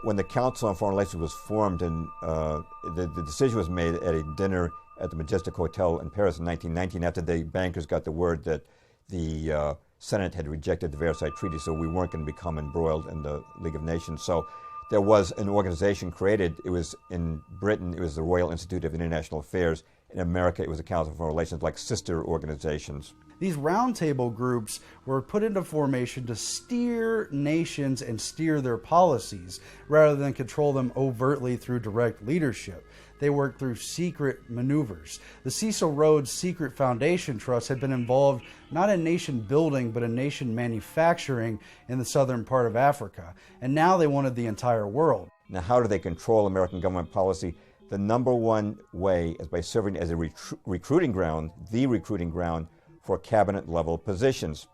When the Council on Foreign Relations was formed and the decision was made at a dinner at the Majestic Hotel in Paris in 1919 after the bankers got the word that the Senate had rejected the Versailles Treaty, so we weren't going to become embroiled in the League of Nations. So there was an organization created. It was in Britain, it was the Royal Institute of International Affairs. In America, it was the Council on Foreign Relations, like sister organizations. These roundtable groups were put into formation to steer nations and steer their policies rather than control them overtly through direct leadership. They worked through secret maneuvers. The Cecil Rhodes Secret Foundation Trust had been involved not in nation building but in nation manufacturing in the southern part of Africa. And now they wanted the entire world. Now, how do they control American government policy? The number one way is by serving as a recruiting ground, the recruiting ground for cabinet-level positions.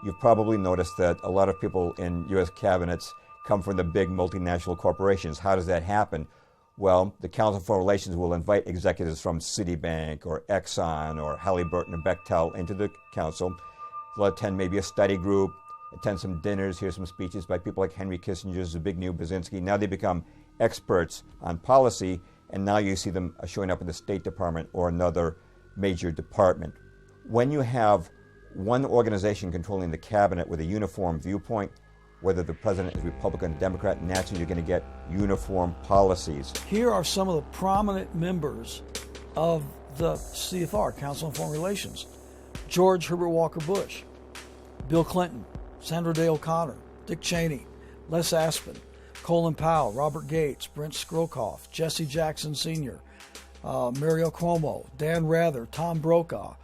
You've probably noticed that a lot of people in U.S. cabinets come from the big multinational corporations. How does that happen? Well, the Council on Foreign Relations will invite executives from Citibank or Exxon or Halliburton or Bechtel into the council. They'll attend maybe a study group, attend some dinners, hear some speeches by people like Henry Kissinger, Zbigniew Brzezinski. Now they become experts on policy, and now you see them showing up in the State Department or another major department. When you have one organization controlling the cabinet with a uniform viewpoint, whether the president is Republican or Democrat, naturally you're going to get uniform policies. Here are some of the prominent members of the CFR, Council on Foreign Relations. George Herbert Walker Bush, Bill Clinton, Sandra Day O'Connor, Dick Cheney, Les Aspin, Colin Powell, Robert Gates, Brent Scowcroft, Jesse Jackson Sr., Mario Cuomo, Dan Rather, Tom Brokaw,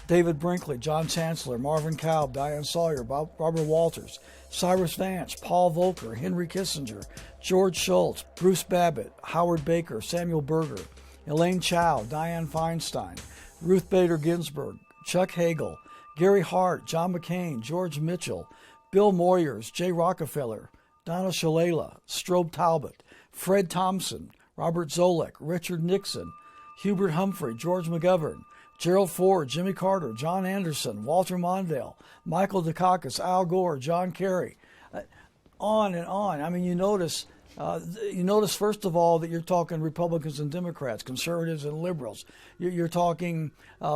David Brinkley, John Chancellor, Marvin Kalb, Diane Sawyer, Barbara Walters, Cyrus Vance, Paul Volcker, Henry Kissinger, George Shultz, Bruce Babbitt, Howard Baker, Samuel Berger, Elaine Chao, Dianne Feinstein, Ruth Bader Ginsburg, Chuck Hagel, Gary Hart, John McCain, George Mitchell, Bill Moyers, Jay Rockefeller, Donna Shalala, Strobe Talbot, Fred Thompson, Robert Zoellick, Richard Nixon, Hubert Humphrey, George McGovern, Gerald Ford, Jimmy Carter, John Anderson, Walter Mondale, Michael Dukakis, Al Gore, John Kerry, on and on. I mean, you notice first of all that you're talking Republicans and Democrats, conservatives and liberals. You're talking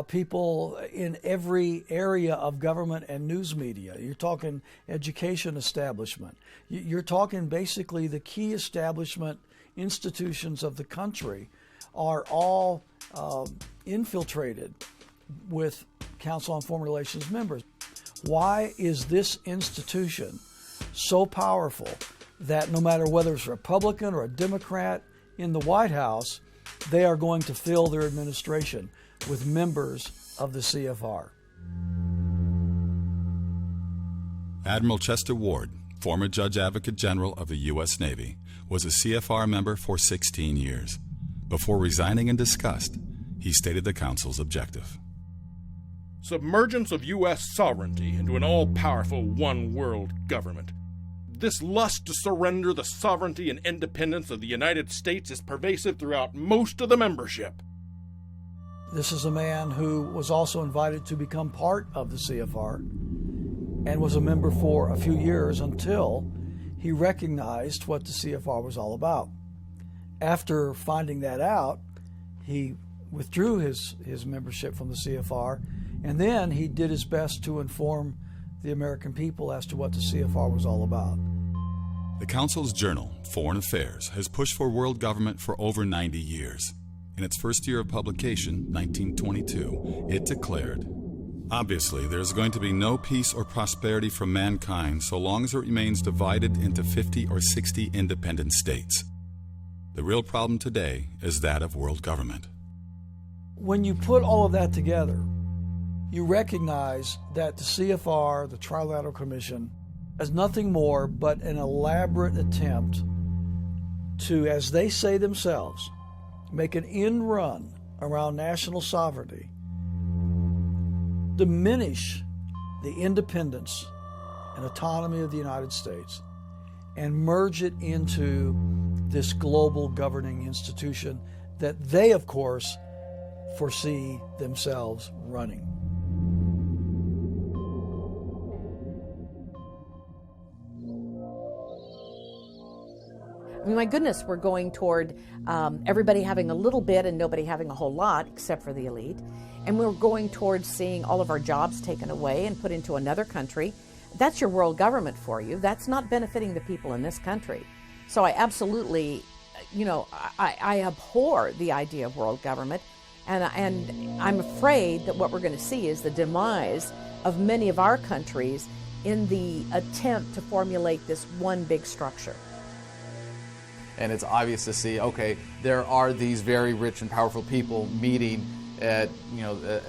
people in every area of government and news media. You're talking education establishment. You're talking basically the key establishment institutions of the country are all infiltrated with Council on Foreign Relations members. Why is this institution so powerful that no matter whether it's a Republican or a Democrat in the White House, they are going to fill their administration with members of the CFR? Admiral Chester Ward, former Judge Advocate General of the U.S. Navy, was a CFR member for 16 years. Before resigning in disgust, he stated the Council's objective. Submergence of U.S. sovereignty into an all-powerful one-world government. This lust to surrender the sovereignty and independence of the United States is pervasive throughout most of the membership. This is a man who was also invited to become part of the CFR and was a member for a few years until he recognized what the CFR was all about. After finding that out, he withdrew his membership from the CFR, and then he did his best to inform the American people as to what the CFR was all about. The Council's journal, Foreign Affairs, has pushed for world government for over 90 years. In its first year of publication, 1922, it declared, "Obviously, there is going to be no peace or prosperity for mankind so long as it remains divided into 50 or 60 independent states. The real problem today is that of world government." When you put all of that together, you recognize that the CFR, the Trilateral Commission, as nothing more but an elaborate attempt to, as they say themselves, make an end run around national sovereignty, diminish the independence and autonomy of the United States, and merge it into this global governing institution that they, of course, foresee themselves running. I mean, my goodness, we're going toward everybody having a little bit and nobody having a whole lot, except for the elite. And we're going towards seeing all of our jobs taken away and put into another country. That's your world government for you. That's not benefiting the people in this country. So I absolutely, I abhor the idea of world government. And I'm afraid that what we're going to see is the demise of many of our countries in the attempt to formulate this one big structure. And it's obvious to see, okay, there are these very rich and powerful people meeting at,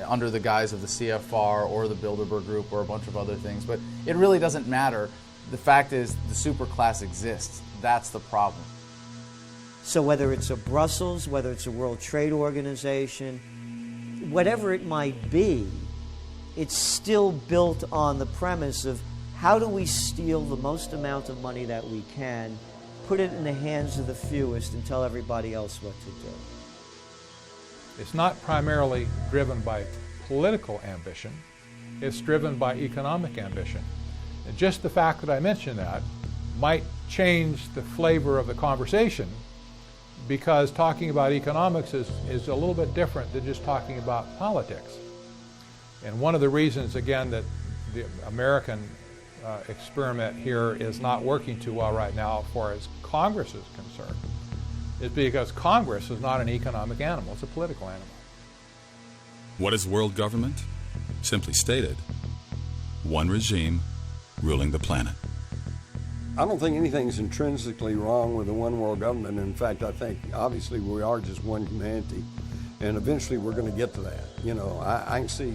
under the guise of the CFR or the Bilderberg Group or a bunch of other things. But it really doesn't matter. The fact is the superclass exists. That's the problem. So whether it's a Brussels, whether it's a World Trade Organization, whatever it might be, it's still built on the premise of how do we steal the most amount of money that we can, put it in the hands of the fewest, and tell everybody else what to do. It's not primarily driven by political ambition. It's driven by economic ambition. And just the fact that I mentioned that might change the flavor of the conversation, because talking about economics is a little bit different than just talking about politics. And one of the reasons, again, that the American experiment here is not working too well right now as far as Congress is concerned is because Congress is not an economic animal, it's a political animal. What is world government? Simply stated, one regime ruling the planet. I don't think anything's intrinsically wrong with the one world government. In fact, I think obviously we are just one humanity, and eventually we're going to get to that. I can see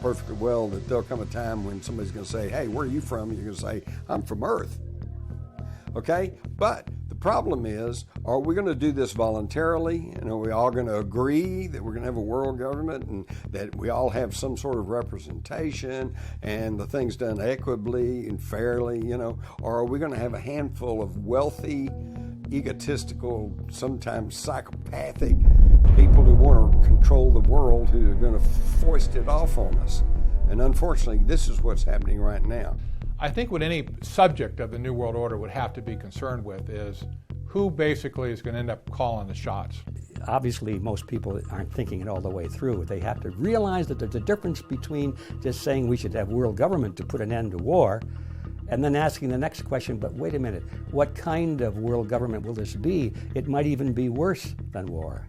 perfectly well that there'll come a time when somebody's going to say, hey, where are you from? You're going to say, I'm from Earth. Okay? But the problem is, are we going to do this voluntarily? And are we all going to agree that we're going to have a world government and that we all have some sort of representation and the thing's done equitably and fairly, Or are we going to have a handful of wealthy, egotistical, sometimes psychopathic people who want to control the world who are going to foist it off on us? And unfortunately, this is what's happening right now. I think what any subject of the New World Order would have to be concerned with is who basically is going to end up calling the shots. Obviously, most people aren't thinking it all the way through. They have to realize that there's a difference between just saying we should have world government to put an end to war and then asking the next question, but wait a minute, what kind of world government will this be? It might even be worse than war.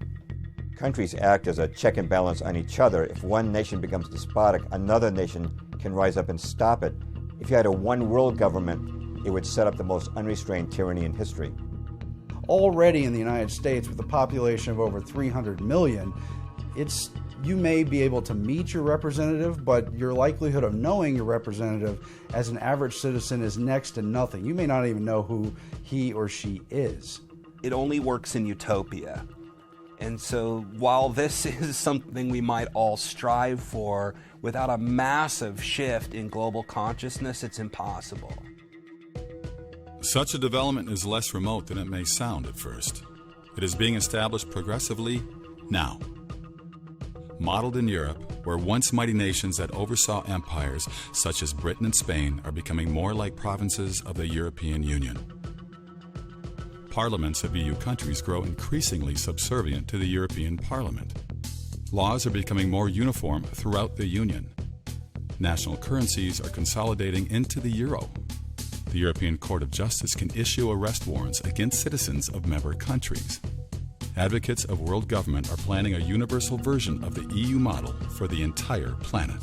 Countries act as a check and balance on each other. If one nation becomes despotic, another nation can rise up and stop it. If you had a one world government, it would set up the most unrestrained tyranny in history. Already in the United States, with a population of over 300 million, you may be able to meet your representative, but your likelihood of knowing your representative as an average citizen is next to nothing. You may not even know who he or she is. It only works in utopia. And so while this is something we might all strive for, without a massive shift in global consciousness, it's impossible. Such a development is less remote than it may sound at first. It is being established progressively now. Modeled in Europe, where once mighty nations that oversaw empires such as Britain and Spain are becoming more like provinces of the European Union. Parliaments of EU countries grow increasingly subservient to the European Parliament. Laws are becoming more uniform throughout the Union. National currencies are consolidating into the euro. The European Court of Justice can issue arrest warrants against citizens of member countries. Advocates of world government are planning a universal version of the EU model for the entire planet.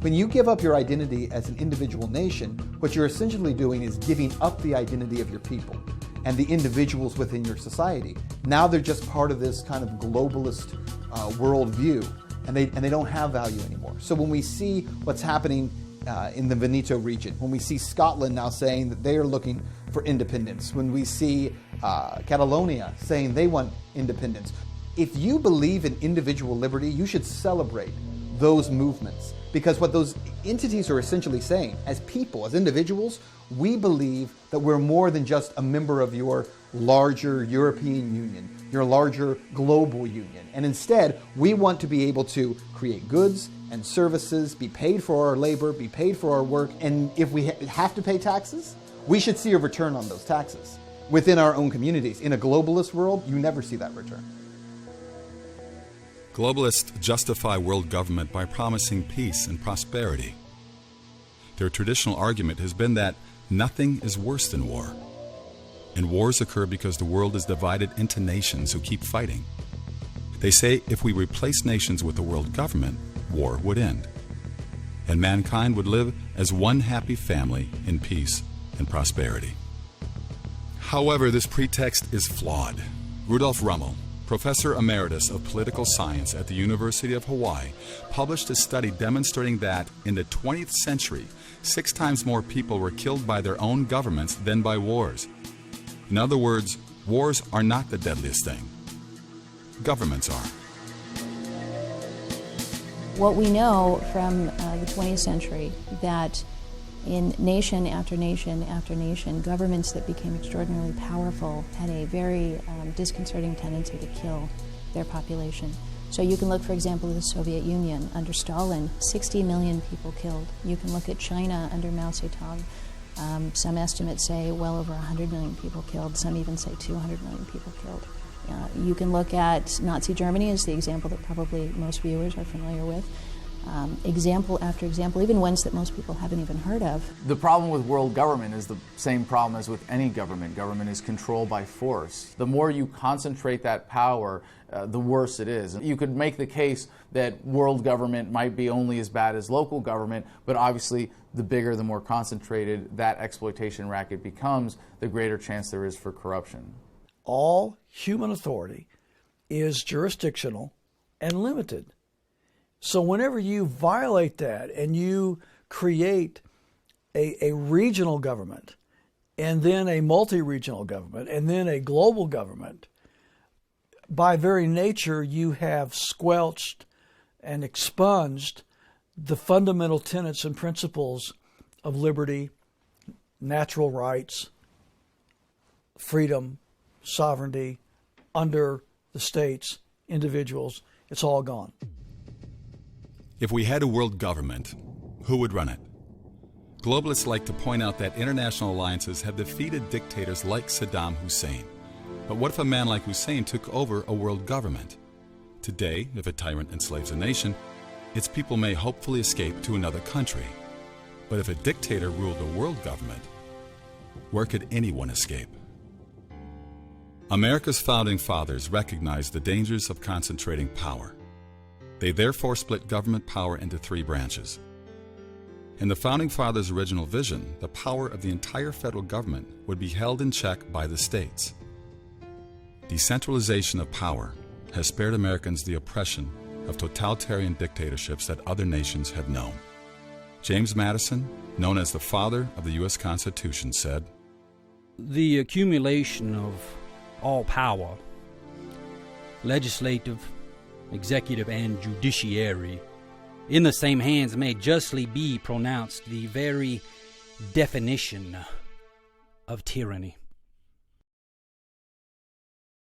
When you give up your identity as an individual nation, what you're essentially doing is giving up the identity of your people and the individuals within your society. Now they're just part of this kind of globalist worldview, and they don't have value anymore. So when we see what's happening in the Veneto region, when we see Scotland now saying that they are looking for independence, when we see Catalonia saying they want independence. If you believe in individual liberty, you should celebrate those movements, because what those entities are essentially saying, as people, as individuals, we believe that we're more than just a member of your larger European Union, your larger global union. And instead, we want to be able to create goods and services, be paid for our labor, be paid for our work, and if we have to pay taxes, we should see a return on those taxes within our own communities. In a globalist world, you never see that return. Globalists justify world government by promising peace and prosperity. Their traditional argument has been that nothing is worse than war. And wars occur because the world is divided into nations who keep fighting. They say if we replace nations with a world government, war would end. And mankind would live as one happy family in peace and prosperity. However, this pretext is flawed. Rudolf Rummel, Professor Emeritus of Political Science at the University of Hawaii, published a study demonstrating that in the 20th century, 6 times more people were killed by their own governments than by wars. In other words, wars are not the deadliest thing. Governments are. What we know from the 20th century, that in nation after nation after nation, governments that became extraordinarily powerful had a very disconcerting tendency to kill their population. So you can look, for example, at the Soviet Union. Under Stalin, 60 million people killed. You can look at China under Mao Zedong. Some estimates say well over 100 million people killed. Some even say 200 million people killed. You can look at Nazi Germany as the example that probably most viewers are familiar with. Example after example, even ones that most people haven't even heard of. The problem with world government is the same problem as with any government. Government is control by force. The more you concentrate that power, the worse it is. You could make the case that world government might be only as bad as local government, but obviously the bigger, the more concentrated that exploitation racket becomes, the greater chance there is for corruption. All human authority is jurisdictional and limited. So whenever you violate that and you create a regional government and then a multi-regional government and then a global government, by very nature you have squelched and expunged the fundamental tenets and principles of liberty, natural rights, freedom, sovereignty under the states, individuals. It's all gone. If we had a world government, who would run it? Globalists like to point out that international alliances have defeated dictators like Saddam Hussein. But what if a man like Hussein took over a world government? Today, if a tyrant enslaves a nation, its people may hopefully escape to another country. But if a dictator ruled a world government, where could anyone escape? America's founding fathers recognized the dangers of concentrating power. They therefore split government power into 3 branches. In the Founding Fathers' original vision, the power of the entire federal government would be held in check by the states. Decentralization of power has spared Americans the oppression of totalitarian dictatorships that other nations have known. James Madison, known as the father of the U.S. Constitution, said, "The accumulation of all power, legislative, executive, and judiciary, in the same hands may justly be pronounced the very definition of tyranny."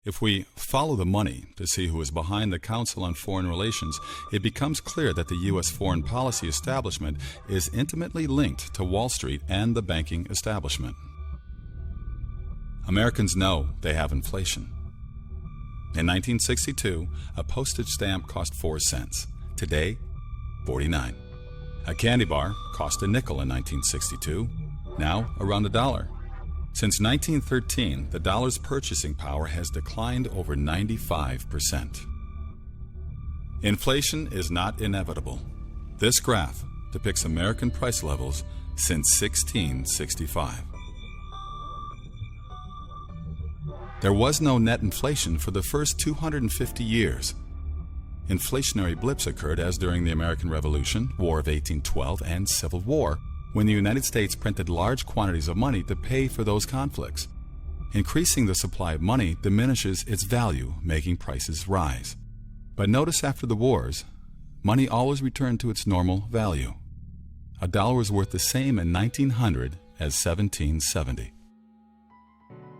If we follow the money to see who is behind the Council on Foreign Relations, it becomes clear that the U.S. foreign policy establishment is intimately linked to Wall Street and the banking establishment. Americans know they have inflation. In 1962, a postage stamp cost 4 cents. Today, 49. A candy bar cost a nickel in 1962, now around $1. Since 1913, the dollar's purchasing power has declined over 95%. Inflation is not inevitable. This graph depicts American price levels since 1665. There was no net inflation for the first 250 years. Inflationary blips occurred as during the American Revolution, War of 1812, and Civil War, when the United States printed large quantities of money to pay for those conflicts. Increasing the supply of money diminishes its value, making prices rise. But notice after the wars, money always returned to its normal value. A dollar was worth the same in 1900 as 1770.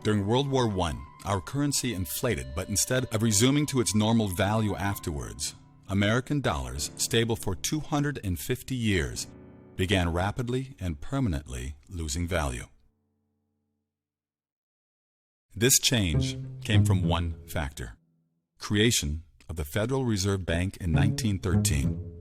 During World War I, our currency inflated, but instead of resuming to its normal value afterwards, American dollars, stable for 250 years, began rapidly and permanently losing value. This change came from one factor: creation of the Federal Reserve Bank in 1913.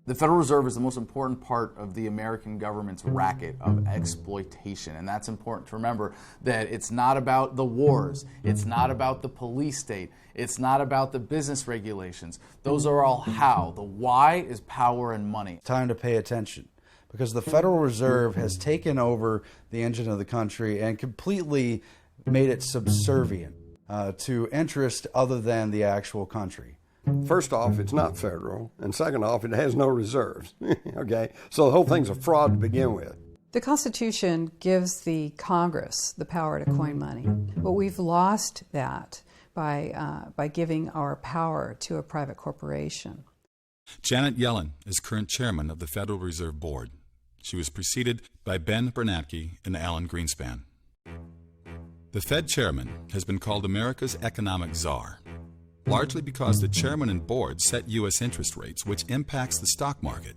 The Federal Reserve is the most important part of the American government's racket of exploitation, and that's important to remember, that it's not about the wars, it's not about the police state, it's not about the business regulations. Those are all how. The why is power and money. Time to pay attention, because the Federal Reserve has taken over the engine of the country and completely made it subservient to interest other than the actual country. First off, it's not federal, and second off, it has no reserves. Okay, so the whole thing's a fraud to begin with. The Constitution gives the Congress the power to coin money, but we've lost that by giving our power to a private corporation. Janet Yellen is current chairman of the Federal Reserve Board. She was preceded by Ben Bernanke and Alan Greenspan. The Fed chairman has been called America's economic czar, largely because the chairman and board set U.S. interest rates, which impacts the stock market.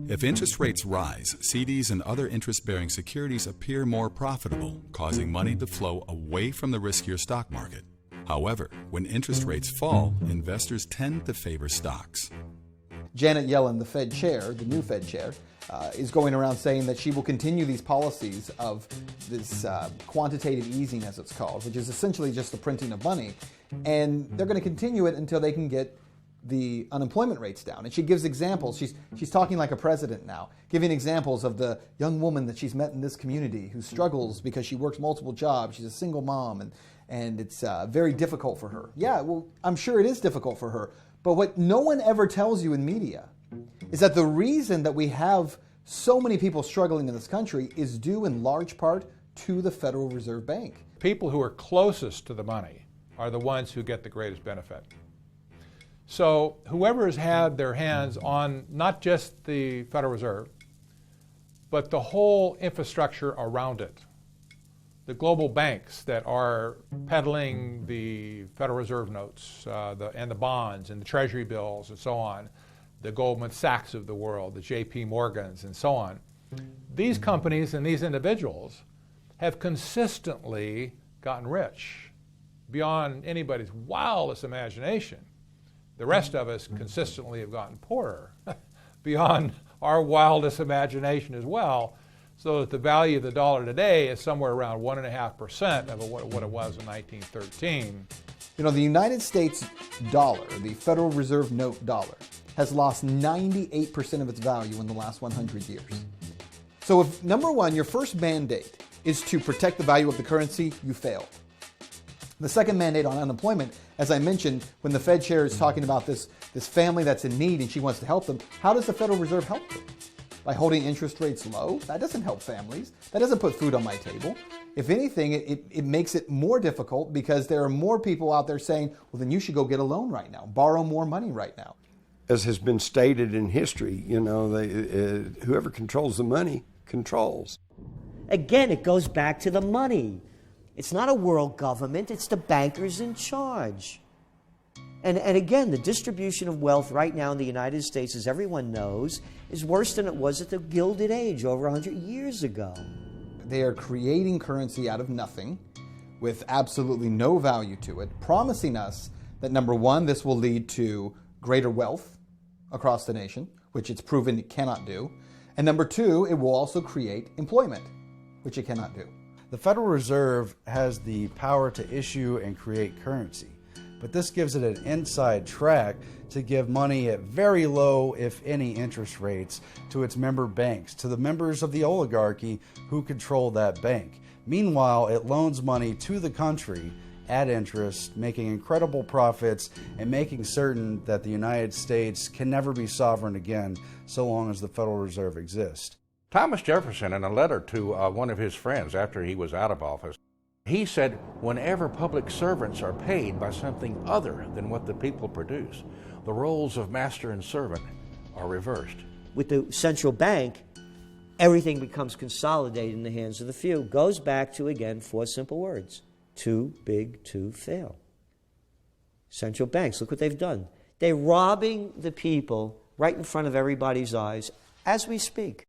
If interest rates rise, CDs and other interest-bearing securities appear more profitable, causing money to flow away from the riskier stock market. However, when interest rates fall, investors tend to favor stocks. Janet Yellen, the Fed chair, the new Fed chair, is going around saying that she will continue these policies of this quantitative easing, as it's called, which is essentially just the printing of money. And they're going to continue it until they can get the unemployment rates down. And she gives examples. She's talking like a president now, giving examples of the young woman that she's met in this community who struggles because she works multiple jobs. She's a single mom, and it's very difficult for her. Yeah, well, I'm sure it is difficult for her. But what no one ever tells you in media is that the reason that we have so many people struggling in this country is due in large part to the Federal Reserve Bank. People who are closest to the money are the ones who get the greatest benefit. So whoever has had their hands on not just the Federal Reserve, but the whole infrastructure around it, the global banks that are peddling the Federal Reserve notes and the bonds and the Treasury bills and so on, the Goldman Sachs of the world, the JP Morgans and so on, these companies and these individuals have consistently gotten rich beyond anybody's wildest imagination. The rest of us consistently have gotten poorer beyond our wildest imagination as well, so that the value of the dollar today is somewhere around 1.5% of what it was in 1913. You know, the United States dollar, the Federal Reserve note dollar, has lost 98% of its value in the last 100 years. So if, number one, your first mandate is to protect the value of the currency, you fail. The second mandate on unemployment, as I mentioned, when the Fed chair is talking about this family that's in need and she wants to help them, how does the Federal Reserve help them? By holding interest rates low? That doesn't help families. That doesn't put food on my table. If anything, it makes it more difficult because there are more people out there saying, well, then you should go get a loan right now, borrow more money right now. As has been stated in history, you know, whoever controls the money controls. Again, it goes back to the money. It's not a world government, it's the bankers in charge. And again, the distribution of wealth right now in the United States, as everyone knows, is worse than it was at the Gilded Age over 100 years ago. They are creating currency out of nothing with absolutely no value to it, promising us that, number one, this will lead to greater wealth across the nation, which it's proven it cannot do. And number two, it will also create employment, which it cannot do. The Federal Reserve has the power to issue and create currency, but this gives it an inside track to give money at very low, if any, interest rates to its member banks, to the members of the oligarchy who control that bank. Meanwhile, it loans money to the country at interest, making incredible profits, and making certain that the United States can never be sovereign again so long as the Federal Reserve exists. Thomas Jefferson, in a letter to one of his friends after he was out of office, he said, whenever public servants are paid by something other than what the people produce, the roles of master and servant are reversed. With the central bank, everything becomes consolidated in the hands of the few. Goes back to, again, 4 simple words. Too big to fail. Central banks, look what they've done. They're robbing the people right in front of everybody's eyes as we speak.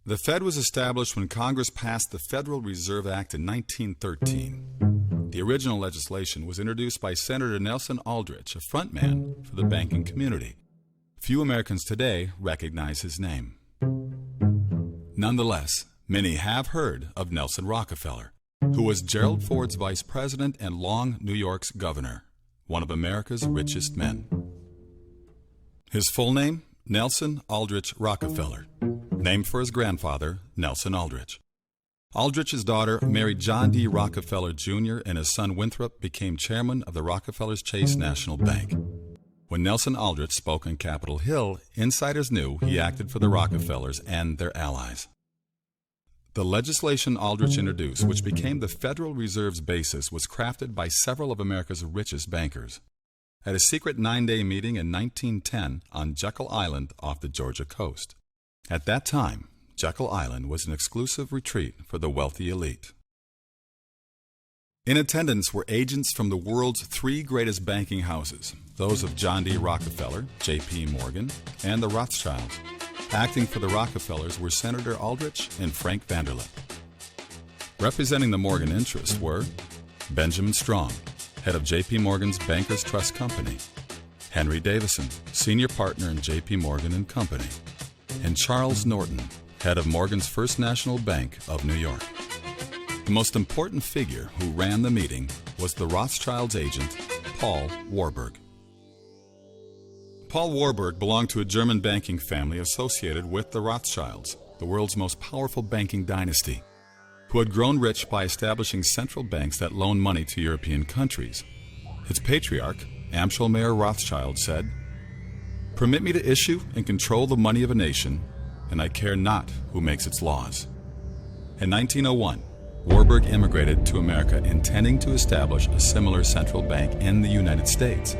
The Fed was established when Congress passed the Federal Reserve Act in 1913. The original legislation was introduced by Senator Nelson Aldrich, a frontman for the banking community. Few Americans today recognize his name. Nonetheless, many have heard of Nelson Rockefeller, who was Gerald Ford's vice president and long New York's governor, one of America's richest men. His full name, Nelson Aldrich Rockefeller, named for his grandfather, Nelson Aldrich. Aldrich's daughter married John D. Rockefeller Jr., and his son Winthrop became chairman of the Rockefeller's Chase National Bank. When Nelson Aldrich spoke on Capitol Hill, insiders knew he acted for the Rockefellers and their allies. The legislation Aldrich introduced, which became the Federal Reserve's basis, was crafted by several of America's richest bankers. At a secret 9-day meeting in 1910 on Jekyll Island off the Georgia coast. At that time, Jekyll Island was an exclusive retreat for the wealthy elite. In attendance were agents from the world's 3 greatest banking houses, those of John D. Rockefeller, J.P. Morgan, and the Rothschilds. Acting for the Rockefellers were Senator Aldrich and Frank Vanderlip. Representing the Morgan interests were Benjamin Strong, head of J.P. Morgan's Bankers Trust Company, Henry Davison, senior partner in J.P. Morgan & Company, and Charles Norton, head of Morgan's First National Bank of New York. The most important figure who ran the meeting was the Rothschilds' agent, Paul Warburg. Paul Warburg belonged to a German banking family associated with the Rothschilds, the world's most powerful banking dynasty, who had grown rich by establishing central banks that loaned money to European countries. Its patriarch, Amschel Mayer Rothschild, said, "Permit me to issue and control the money of a nation, and I care not who makes its laws." In 1901, Warburg immigrated to America intending to establish a similar central bank in the United States.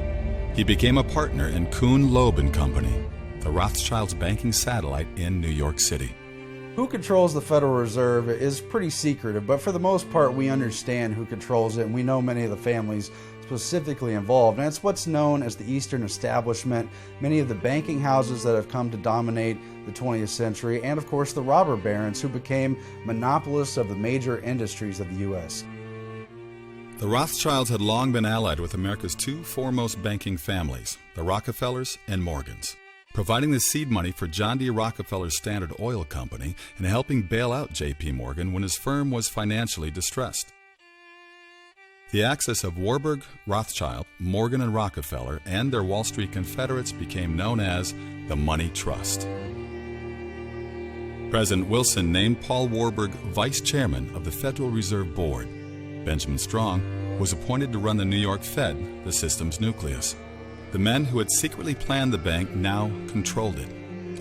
He became a partner in Kuhn, Loeb & Company, the Rothschilds' banking satellite in New York City. Who controls the Federal Reserve is pretty secretive, but for the most part we understand who controls it, and we know many of the families specifically involved, and it's what's known as the Eastern Establishment, many of the banking houses that have come to dominate the 20th century, and of course the robber barons who became monopolists of the major industries of the U.S. The Rothschilds had long been allied with America's 2 foremost banking families, the Rockefellers and Morgans, providing the seed money for John D. Rockefeller's Standard Oil Company and helping bail out J.P. Morgan when his firm was financially distressed. The axis of Warburg, Rothschild, Morgan, and Rockefeller and their Wall Street confederates became known as the Money Trust. President Wilson named Paul Warburg vice chairman of the Federal Reserve Board. Benjamin Strong was appointed to run the New York Fed, the system's nucleus. The men who had secretly planned the bank now controlled it.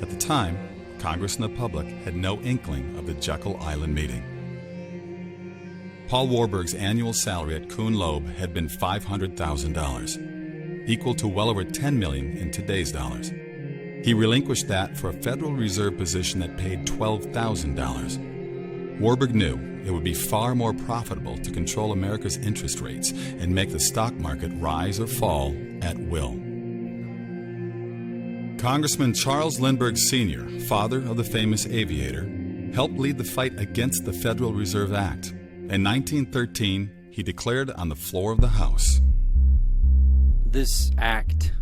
At the time, Congress and the public had no inkling of the Jekyll Island meeting. Paul Warburg's annual salary at Kuhn Loeb had been $500,000, equal to well over $10 million in today's dollars. He relinquished that for a Federal Reserve position that paid $12,000. Warburg knew it would be far more profitable to control America's interest rates and make the stock market rise or fall at will. Congressman Charles Lindbergh Sr., father of the famous aviator, helped lead the fight against the Federal Reserve Act. In 1913, he declared on the floor of the House, "This act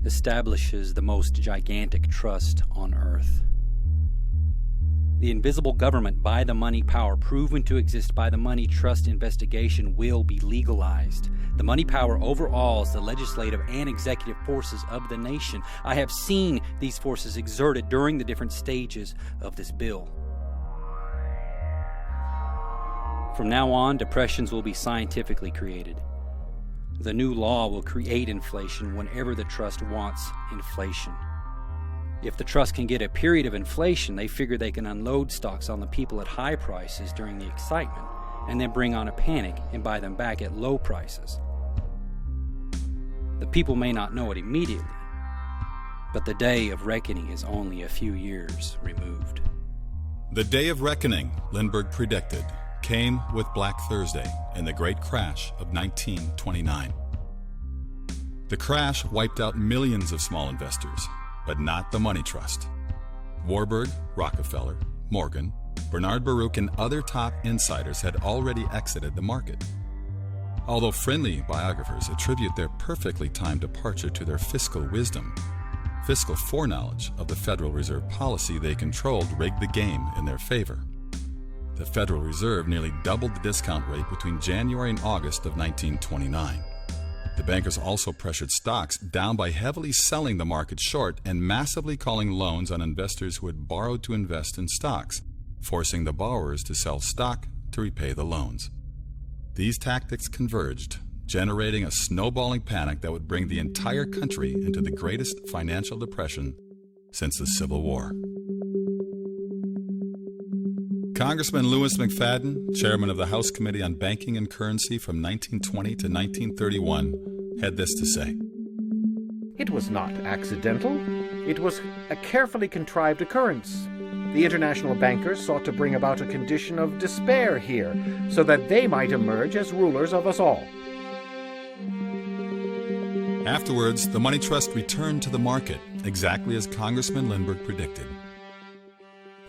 establishes the most gigantic trust on earth. The invisible government by the money power proven to exist by the money trust investigation will be legalized. The money power overawes the legislative and executive forces of the nation. I have seen these forces exerted during the different stages of this bill. From now on, depressions will be scientifically created. The new law will create inflation whenever the trust wants inflation. If the trust can get a period of inflation, they figure they can unload stocks on the people at high prices during the excitement, and then bring on a panic and buy them back at low prices. The people may not know it immediately, but the day of reckoning is only a few years removed. The day of reckoning, Lindbergh predicted, came with Black Thursday and the great crash of 1929. The crash wiped out millions of small investors, but not the money trust. Warburg, Rockefeller, Morgan, Bernard Baruch, and other top insiders had already exited the market. Although friendly biographers attribute their perfectly timed departure to their fiscal wisdom, fiscal foreknowledge of the Federal Reserve policy they controlled rigged the game in their favor. The Federal Reserve nearly doubled the discount rate between January and August of 1929. The bankers also pressured stocks down by heavily selling the market short and massively calling loans on investors who had borrowed to invest in stocks, forcing the borrowers to sell stock to repay the loans. These tactics converged, generating a snowballing panic that would bring the entire country into the greatest financial depression since the Civil War. Congressman Louis McFadden, chairman of the House Committee on Banking and Currency from 1920 to 1931, had this to say. It was not accidental. It was a carefully contrived occurrence. The international bankers sought to bring about a condition of despair here, so that they might emerge as rulers of us all. Afterwards, the money trust returned to the market, exactly as Congressman Lindbergh predicted.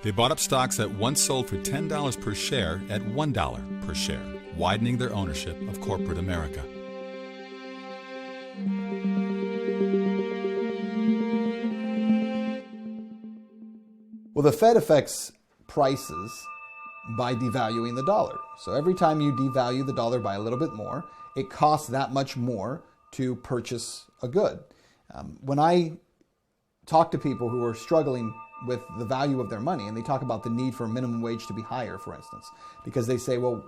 They bought up stocks that once sold for $10 per share at $1 per share, widening their ownership of corporate America. Well, the Fed affects prices by devaluing the dollar. So every time you devalue the dollar by a little bit more, it costs that much more to purchase a good. When I talk to people who are struggling with the value of their money, and they talk about the need for a minimum wage to be higher, for instance, because they say, well,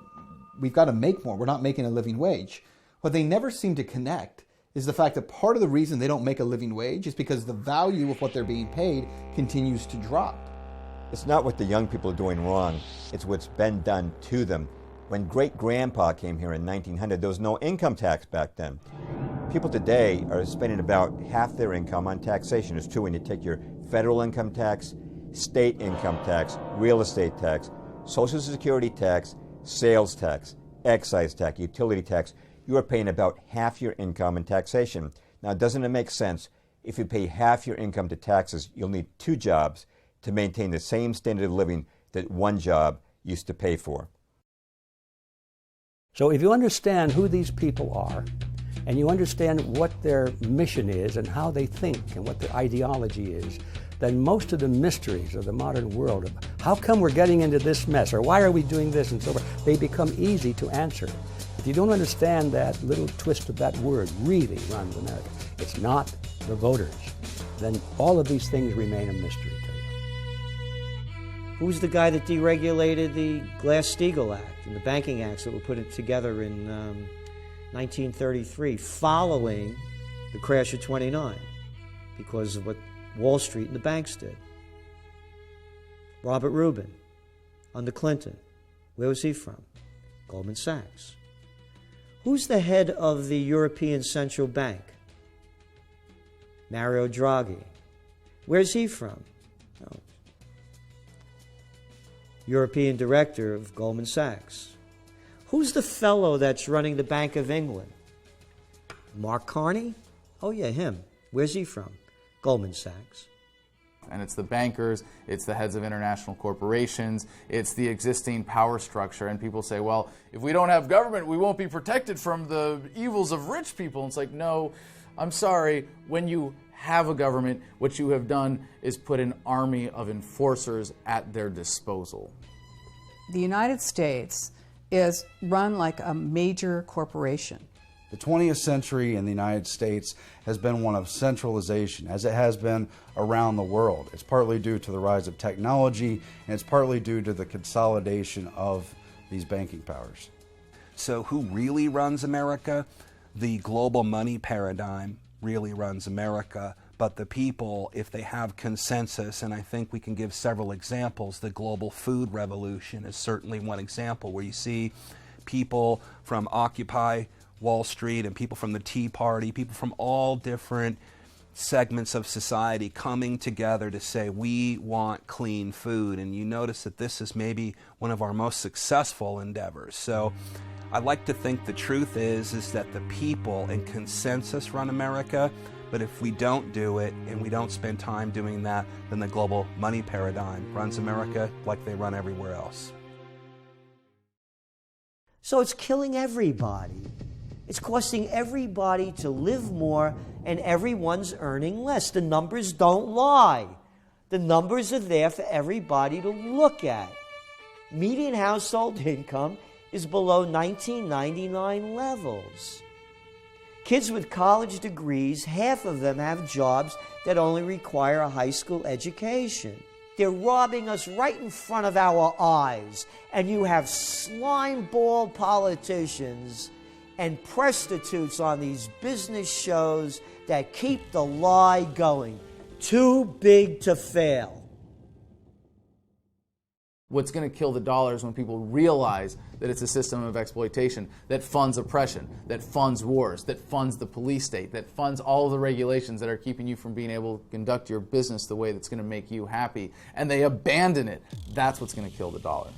we've got to make more. We're not making a living wage. What they never seem to connect is the fact that part of the reason they don't make a living wage is because the value of what they're being paid continues to drop. It's not what the young people are doing wrong. It's what's been done to them. When great-grandpa came here in 1900, there was no income tax back then. People today are spending about half their income on taxation. It's true when you take your federal income tax, state income tax, real estate tax, Social Security tax, sales tax, excise tax, utility tax, you are paying about half your income in taxation. Now, doesn't it make sense? If you pay half your income to taxes, you'll need 2 jobs to maintain the same standard of living that 1 job used to pay for. So if you understand who these people are, and you understand what their mission is and how they think and what their ideology is, then most of the mysteries of the modern world, of how come we're getting into this mess, or why are we doing this and so forth, they become easy to answer. If you don't understand that little twist of that word really runs America, it's not the voters, then all of these things remain a mystery to you. Who's the guy that deregulated the Glass-Steagall Act and the banking acts that were put together in 1933, following the crash of '29, because of what Wall Street and the banks did? Robert Rubin, under Clinton. Where was he from? Goldman Sachs. Who's the head of the European Central Bank? Mario Draghi. Where's he from? Oh. European director of Goldman Sachs. Who's the fellow that's running the Bank of England? Mark Carney? Oh yeah, him. Where's he from? Goldman Sachs. And it's the bankers, it's the heads of international corporations, it's the existing power structure. And people say, well, if we don't have government, we won't be protected from the evils of rich people. And it's like, no, I'm sorry. When you have a government, what you have done is put an army of enforcers at their disposal. The United States is run like a major corporation. The 20th century in the United States has been one of centralization, as it has been around the world. It's partly due to the rise of technology, and it's partly due to the consolidation of these banking powers. So who really runs America? The global money paradigm really runs America, but the people, if they have consensus, and I think we can give several examples, the global food revolution is certainly one example where you see people from Occupy Wall Street and people from the Tea Party, people from all different segments of society coming together to say we want clean food. And you notice that this is maybe one of our most successful endeavors. So I like to think the truth is that the people and consensus run America, but if we don't do it and we don't spend time doing that, then the global money paradigm runs America like they run everywhere else. So it's killing everybody. It's costing everybody to live more, and everyone's earning less. The numbers don't lie. The numbers are there for everybody to look at. Median household income is below 1999 levels. Kids with college degrees, half of them have jobs that only require a high school education. They're robbing us right in front of our eyes, and you have slime-ball politicians and prostitutes on these business shows that keep the lie going. Too big to fail. What's going to kill the dollar is when people realize that it's a system of exploitation that funds oppression, that funds wars, that funds the police state, that funds all of the regulations that are keeping you from being able to conduct your business the way that's going to make you happy, and they abandon it. That's what's going to kill the dollar.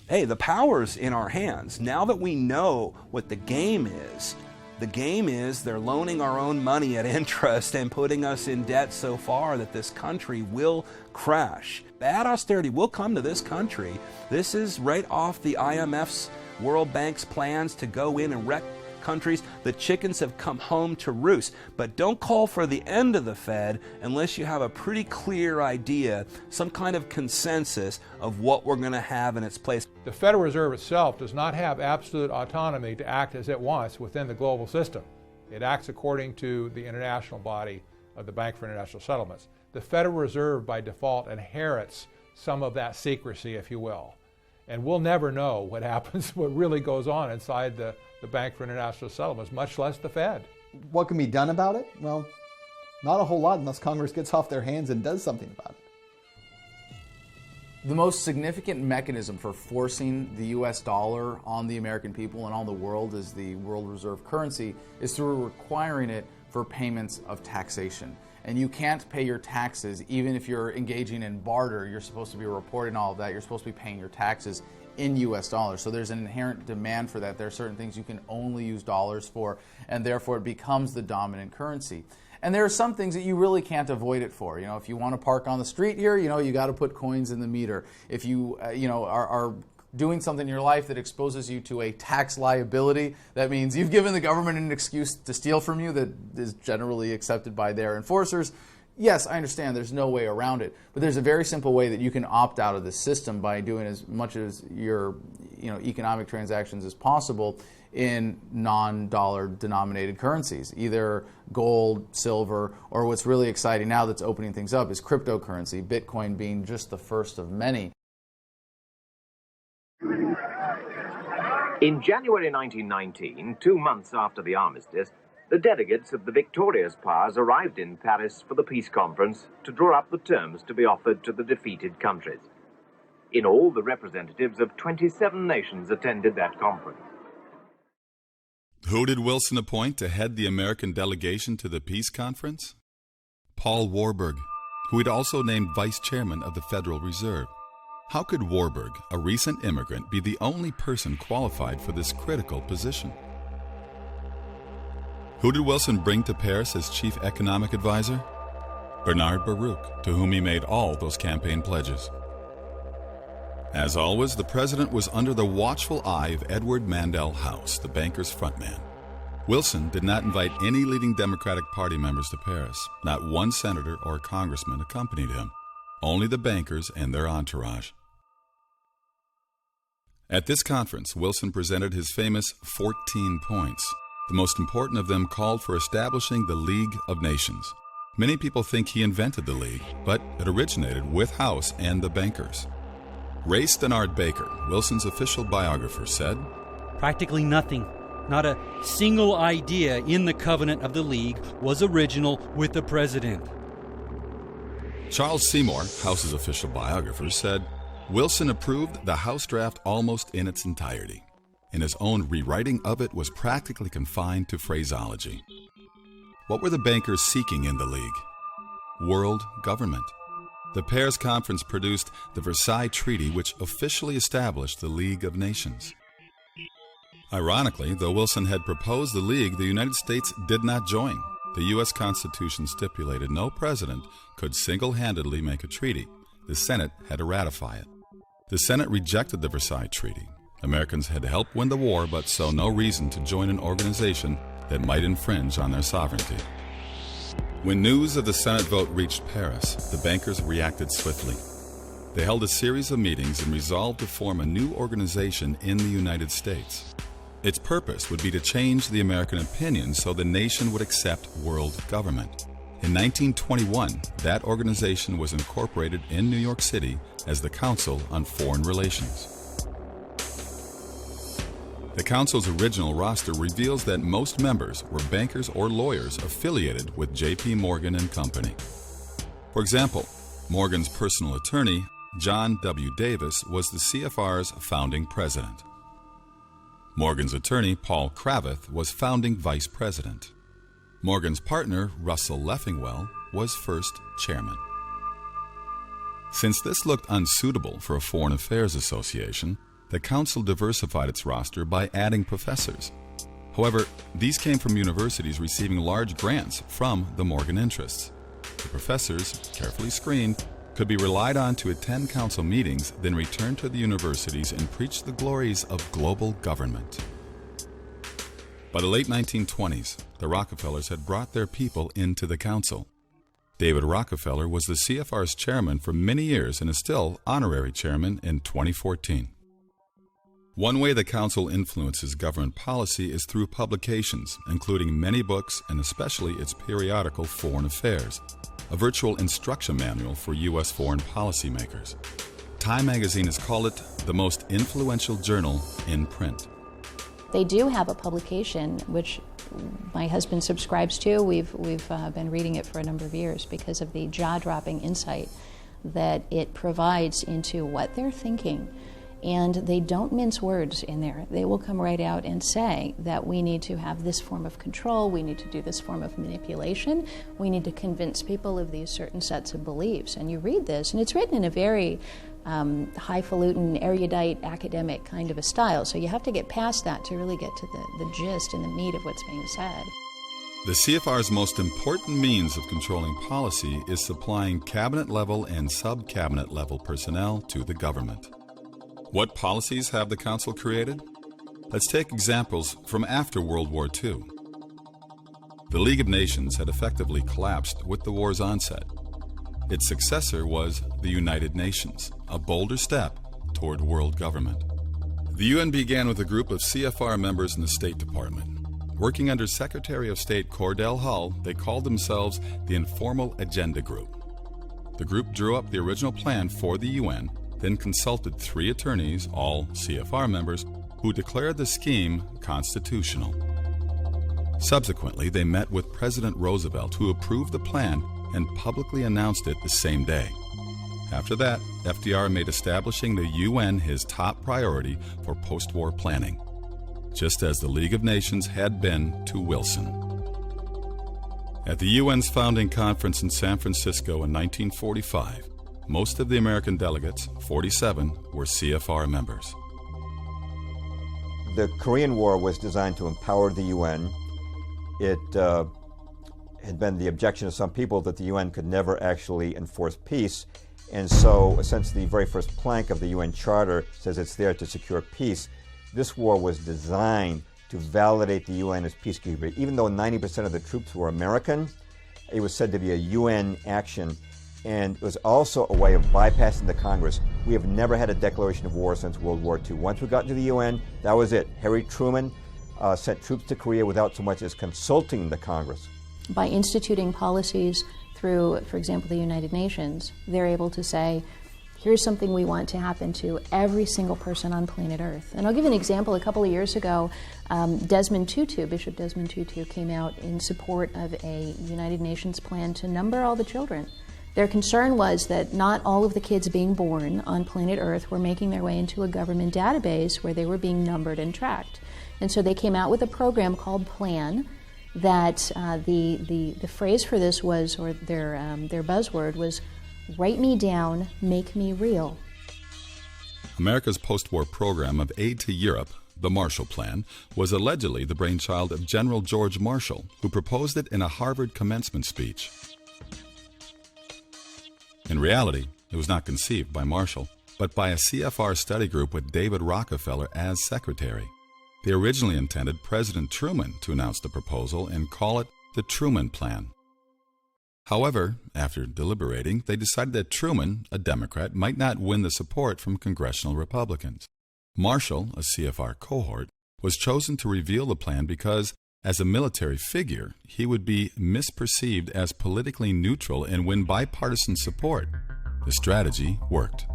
Hey, the power's in our hands. Now that we know what the game is they're loaning our own money at interest and putting us in debt so far that this country will crash. Bad austerity will come to this country. This is right off the IMF's, World Bank's plans to go in and wreck countries. The chickens have come home to roost. But don't call for the end of the Fed unless you have a pretty clear idea, some kind of consensus of what we're going to have in its place. The Federal Reserve itself does not have absolute autonomy to act as it wants within the global system. It acts according to the international body of the Bank for International Settlements. The Federal Reserve, by default, inherits some of that secrecy, if you will. And we'll never know what happens, what really goes on inside the Bank for International Settlements, much less the Fed. What can be done about it? Well, not a whole lot unless Congress gets off their hands and does something about it. The most significant mechanism for forcing the US dollar on the American people and on the world as the world reserve currency is through requiring it for payments of taxation. And you can't pay your taxes even if you're engaging in barter. You're supposed to be reporting all of that. You're supposed to be paying your taxes in US dollars. So there's an inherent demand for that. There are certain things you can only use dollars for, and therefore it becomes the dominant currency. And there are some things that you really can't avoid it for. You know, if you want to park on the street here, you got to put coins in the meter. If you, are doing something in your life that exposes you to a tax liability, that means you've given the government an excuse to steal from you that is generally accepted by their enforcers. Yes, I understand there's no way around it, but there's a very simple way that you can opt out of the system by doing as much as your economic transactions as possible in non-dollar denominated currencies, either gold, silver, or what's really exciting now that's opening things up is cryptocurrency, Bitcoin being just the first of many. In January 1919, 2 months after the armistice, the delegates of the victorious powers arrived in Paris for the peace conference to draw up the terms to be offered to the defeated countries. In all, the representatives of 27 nations attended that conference. Who did Wilson appoint to head the American delegation to the peace conference? Paul Warburg, who had also named vice chairman of the Federal Reserve. How could Warburg, a recent immigrant, be the only person qualified for this critical position? Who did Wilson bring to Paris as chief economic advisor? Bernard Baruch, to whom he made all those campaign pledges. As always, the president was under the watchful eye of Edward Mandell House, the banker's frontman. Wilson did not invite any leading Democratic Party members to Paris. Not one senator or congressman accompanied him. Only the bankers and their entourage. At this conference, Wilson presented his famous 14 points. The most important of them called for establishing the League of Nations. Many people think he invented the League, but it originated with House and the bankers. Ray Stannard Baker, Wilson's official biographer, said, "Practically nothing, not a single idea in the covenant of the League was original with the president." Charles Seymour, House's official biographer, said, Wilson approved the House draft almost in its entirety, and his own rewriting of it was practically confined to phraseology. What were the bankers seeking in the League? World government. The Paris Conference produced the Versailles Treaty, which officially established the League of Nations. Ironically, though Wilson had proposed the League, the United States did not join. The U.S. Constitution stipulated no president could single-handedly make a treaty. The Senate had to ratify it. The Senate rejected the Versailles Treaty. Americans had helped win the war, but saw no reason to join an organization that might infringe on their sovereignty. When news of the Senate vote reached Paris, the bankers reacted swiftly. They held a series of meetings and resolved to form a new organization in the United States. Its purpose would be to change the American opinion so the nation would accept world government. In 1921, that organization was incorporated in New York City as the Council on Foreign Relations. The Council's original roster reveals that most members were bankers or lawyers affiliated with J.P. Morgan and Company. For example, Morgan's personal attorney, John W. Davis, was the CFR's founding president. Morgan's attorney, Paul Cravath, was founding vice president. Morgan's partner, Russell Leffingwell, was first chairman. Since this looked unsuitable for a Foreign Affairs Association, the Council diversified its roster by adding professors. However, these came from universities receiving large grants from the Morgan interests. The professors, carefully screened, could be relied on to attend Council meetings, then return to the universities and preach the glories of global government. By the late 1920s, the Rockefellers had brought their people into the Council. David Rockefeller was the CFR's chairman for many years and is still honorary chairman in 2014. One way the Council influences government policy is through publications, including many books and especially its periodical Foreign Affairs, a virtual instruction manual for U.S. foreign policymakers. Time magazine has called it the most influential journal in print. They do have a publication which my husband subscribes to. We've been reading it for a number of years because of the jaw-dropping insight that it provides into what they're thinking. And they don't mince words in there. They will come right out and say that we need to have this form of control, we need to do this form of manipulation, we need to convince people of these certain sets of beliefs. And you read this, and it's written in a very highfalutin, erudite, academic kind of a style. So you have to get past that to really get to the gist and the meat of what's being said. The CFR's most important means of controlling policy is supplying cabinet-level and sub-cabinet-level personnel to the government. What policies have the Council created? Let's take examples from after World War II. The League of Nations had effectively collapsed with the war's onset. Its successor was the United Nations, a bolder step toward world government. The UN began with a group of CFR members in the State Department. Working under Secretary of State Cordell Hull, they called themselves the Informal Agenda Group. The group drew up the original plan for the UN, then consulted 3 attorneys, all CFR members, who declared the scheme constitutional. Subsequently, they met with President Roosevelt, who approved the plan and publicly announced it the same day. After that, FDR made establishing the UN his top priority for post-war planning, just as the League of Nations had been to Wilson. At the UN's founding conference in San Francisco in 1945, most of the American delegates, 47, were CFR members. The Korean War was designed to empower the UN. It had been the objection of some people that the UN could never actually enforce peace. And so, essentially, the very first plank of the UN Charter says it's there to secure peace. This war was designed to validate the UN as peacekeeper. Even though 90% of the troops were American, it was said to be a UN action. And it was also a way of bypassing the Congress. We have never had a declaration of war since World War II. Once we got into the UN, that was it. Harry Truman sent troops to Korea without so much as consulting the Congress. By instituting policies through, for example, the United Nations, they're able to say, here's something we want to happen to every single person on planet Earth. And I'll give you an example. A couple of years ago, Desmond Tutu, Bishop Desmond Tutu, came out in support of a United Nations plan to number all the children. Their concern was that not all of the kids being born on planet Earth were making their way into a government database where they were being numbered and tracked. And so they came out with a program called PLAN that the phrase for this was, or their buzzword was, write me down, make me real. America's post-war program of aid to Europe, the Marshall Plan, was allegedly the brainchild of General George Marshall, who proposed it in a Harvard commencement speech. In reality, it was not conceived by Marshall, but by a CFR study group with David Rockefeller as secretary. They originally intended President Truman to announce the proposal and call it the Truman Plan. However, after deliberating, they decided that Truman, a Democrat, might not win the support from congressional Republicans. Marshall, a CFR cohort, was chosen to reveal the plan because, as a military figure, he would be misperceived as politically neutral and win bipartisan support. The strategy worked.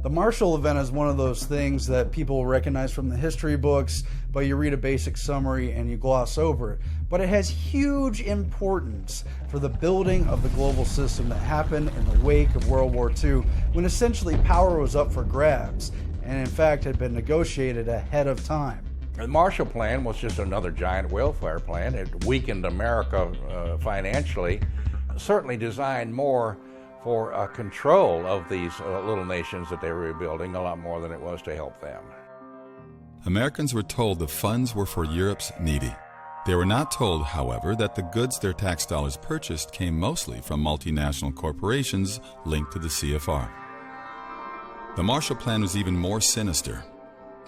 The Marshall Event is one of those things that people recognize from the history books, but you read a basic summary and you gloss over it. But it has huge importance for the building of the global system that happened in the wake of World War II, when essentially power was up for grabs, and in fact had been negotiated ahead of time. The Marshall Plan was just another giant welfare plan. It weakened America financially, certainly designed more for control of these little nations that they were rebuilding, a lot more than it was to help them. Americans were told the funds were for Europe's needy. They were not told, however, that the goods their tax dollars purchased came mostly from multinational corporations linked to the CFR. The Marshall Plan was even more sinister.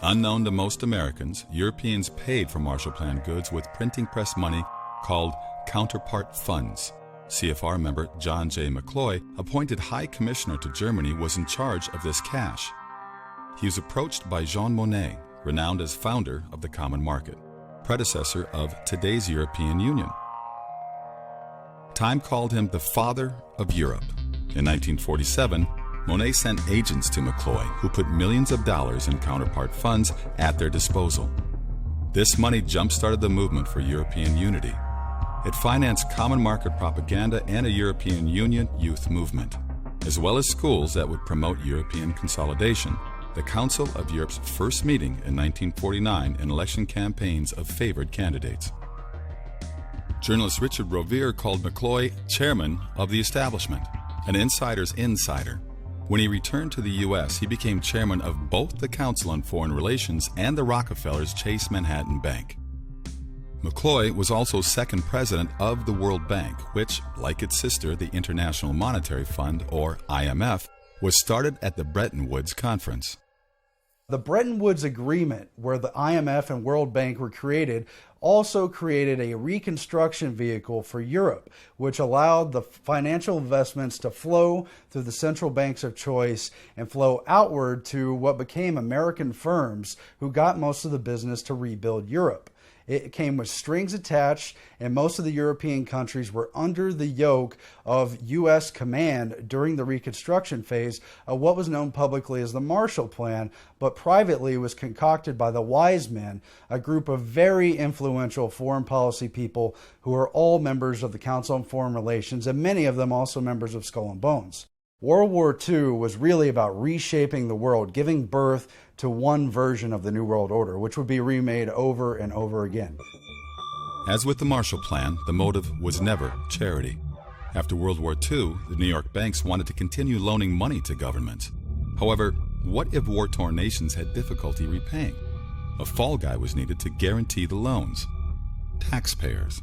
Unknown to most Americans, Europeans paid for Marshall Plan goods with printing press money called counterpart funds. CFR member John J. McCloy, appointed High Commissioner to Germany, was in charge of this cash. He was approached by Jean Monnet, renowned as founder of the Common Market, predecessor of today's European Union. Time called him the father of Europe. In 1947, Monnet sent agents to McCloy, who put millions of dollars in counterpart funds at their disposal. This money jump-started the movement for European unity. It financed common market propaganda and a European Union youth movement, as well as schools that would promote European consolidation, the Council of Europe's first meeting in 1949 and election campaigns of favored candidates. Journalist Richard Rovere called McCloy chairman of the establishment, an insider's insider. When he returned to the U.S., he became chairman of both the Council on Foreign Relations and the Rockefellers' Chase Manhattan Bank. McCloy was also second president of the World Bank, which, like its sister, the International Monetary Fund, or IMF, was started at the Bretton Woods Conference. The Bretton Woods Agreement, where the IMF and World Bank were created, also created a reconstruction vehicle for Europe, which allowed the financial investments to flow through the central banks of choice and flow outward to what became American firms who got most of the business to rebuild Europe. It came with strings attached, and most of the European countries were under the yoke of U.S. command during the Reconstruction phase of what was known publicly as the Marshall Plan, but privately was concocted by the Wise Men, a group of very influential foreign policy people who are all members of the Council on Foreign Relations, and many of them also members of Skull and Bones. World War II was really about reshaping the world, giving birth to one version of the New World Order, which would be remade over and over again. As with the Marshall Plan, the motive was never charity. After World War II, the New York banks wanted to continue loaning money to governments. However, what if war-torn nations had difficulty repaying? A fall guy was needed to guarantee the loans: taxpayers.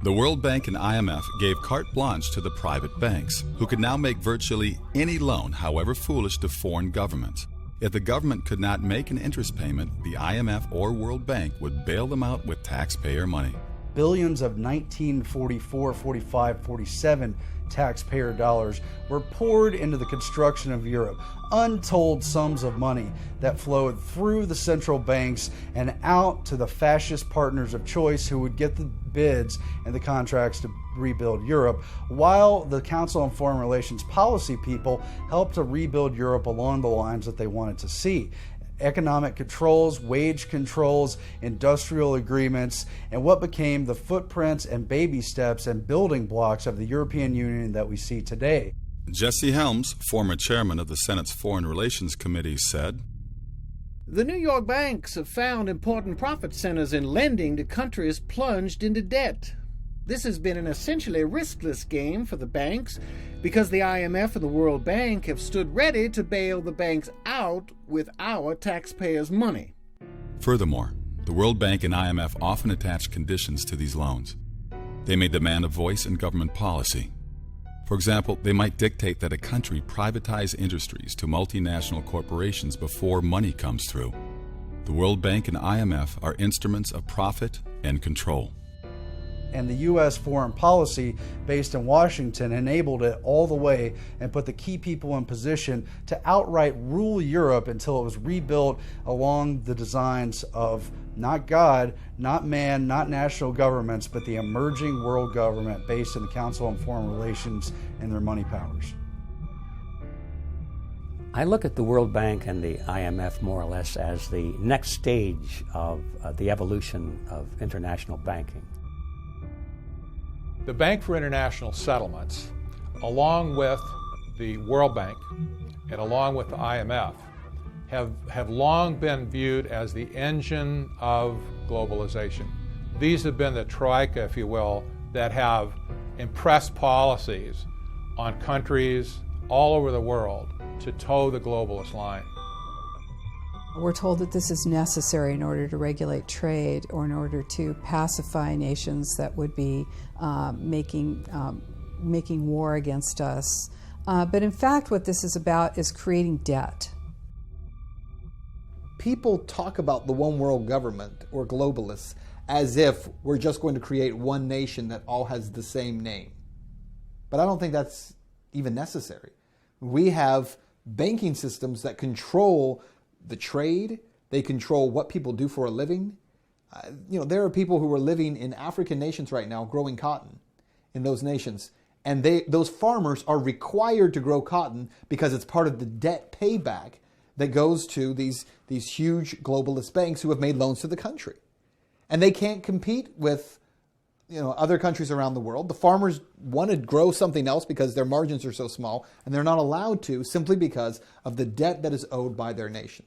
The World Bank and IMF gave carte blanche to the private banks, who could now make virtually any loan, however foolish, to foreign governments. If the government could not make an interest payment, the IMF or World Bank would bail them out with taxpayer money. billions of 1944, 45, 47 taxpayer dollars were poured into the construction of Europe. Untold sums of money that flowed through the central banks and out to the fascist partners of choice who would get the bids and the contracts to rebuild Europe, while the Council on Foreign Relations policy people helped to rebuild Europe along the lines that they wanted to see. Economic controls, wage controls, industrial agreements, and what became the footprints and baby steps and building blocks of the European Union that we see today. Jesse Helms, former chairman of the Senate's Foreign Relations Committee, said, "The New York banks have found important profit centers in lending to countries plunged into debt. This has been an essentially riskless game for the banks because the IMF and the World Bank have stood ready to bail the banks out with our taxpayers' money." Furthermore, the World Bank and IMF often attached conditions to these loans. They may demand a voice in government policy. For example, they might dictate that a country privatize industries to multinational corporations before money comes through. The World Bank and IMF are instruments of profit and control. And the U.S. foreign policy based in Washington enabled it all the way and put the key people in position to outright rule Europe until it was rebuilt along the designs of not God, not man, not national governments, but the emerging world government based in the Council on Foreign Relations and their money powers. I look at the World Bank and the IMF more or less as the next stage of the evolution of international banking. The Bank for International Settlements, along with the World Bank and along with the IMF, have long been viewed as the engine of globalization. These have been the troika, if you will, that have impressed policies on countries all over the world to toe the globalist line. We're told that this is necessary in order to regulate trade or in order to pacify nations that would be making war against us. But in fact, what this is about is creating debt. People talk about the one world government or globalists as if we're just going to create one nation that all has the same name. But I don't think that's even necessary. We have banking systems that control the trade, they control what people do for a living. There are people who are living in African nations right now growing cotton in those nations. And those farmers are required to grow cotton because it's part of the debt payback that goes to these huge globalist banks who have made loans to the country. And they can't compete with other countries around the world. The farmers want to grow something else because their margins are so small, and they're not allowed to simply because of the debt that is owed by their nation.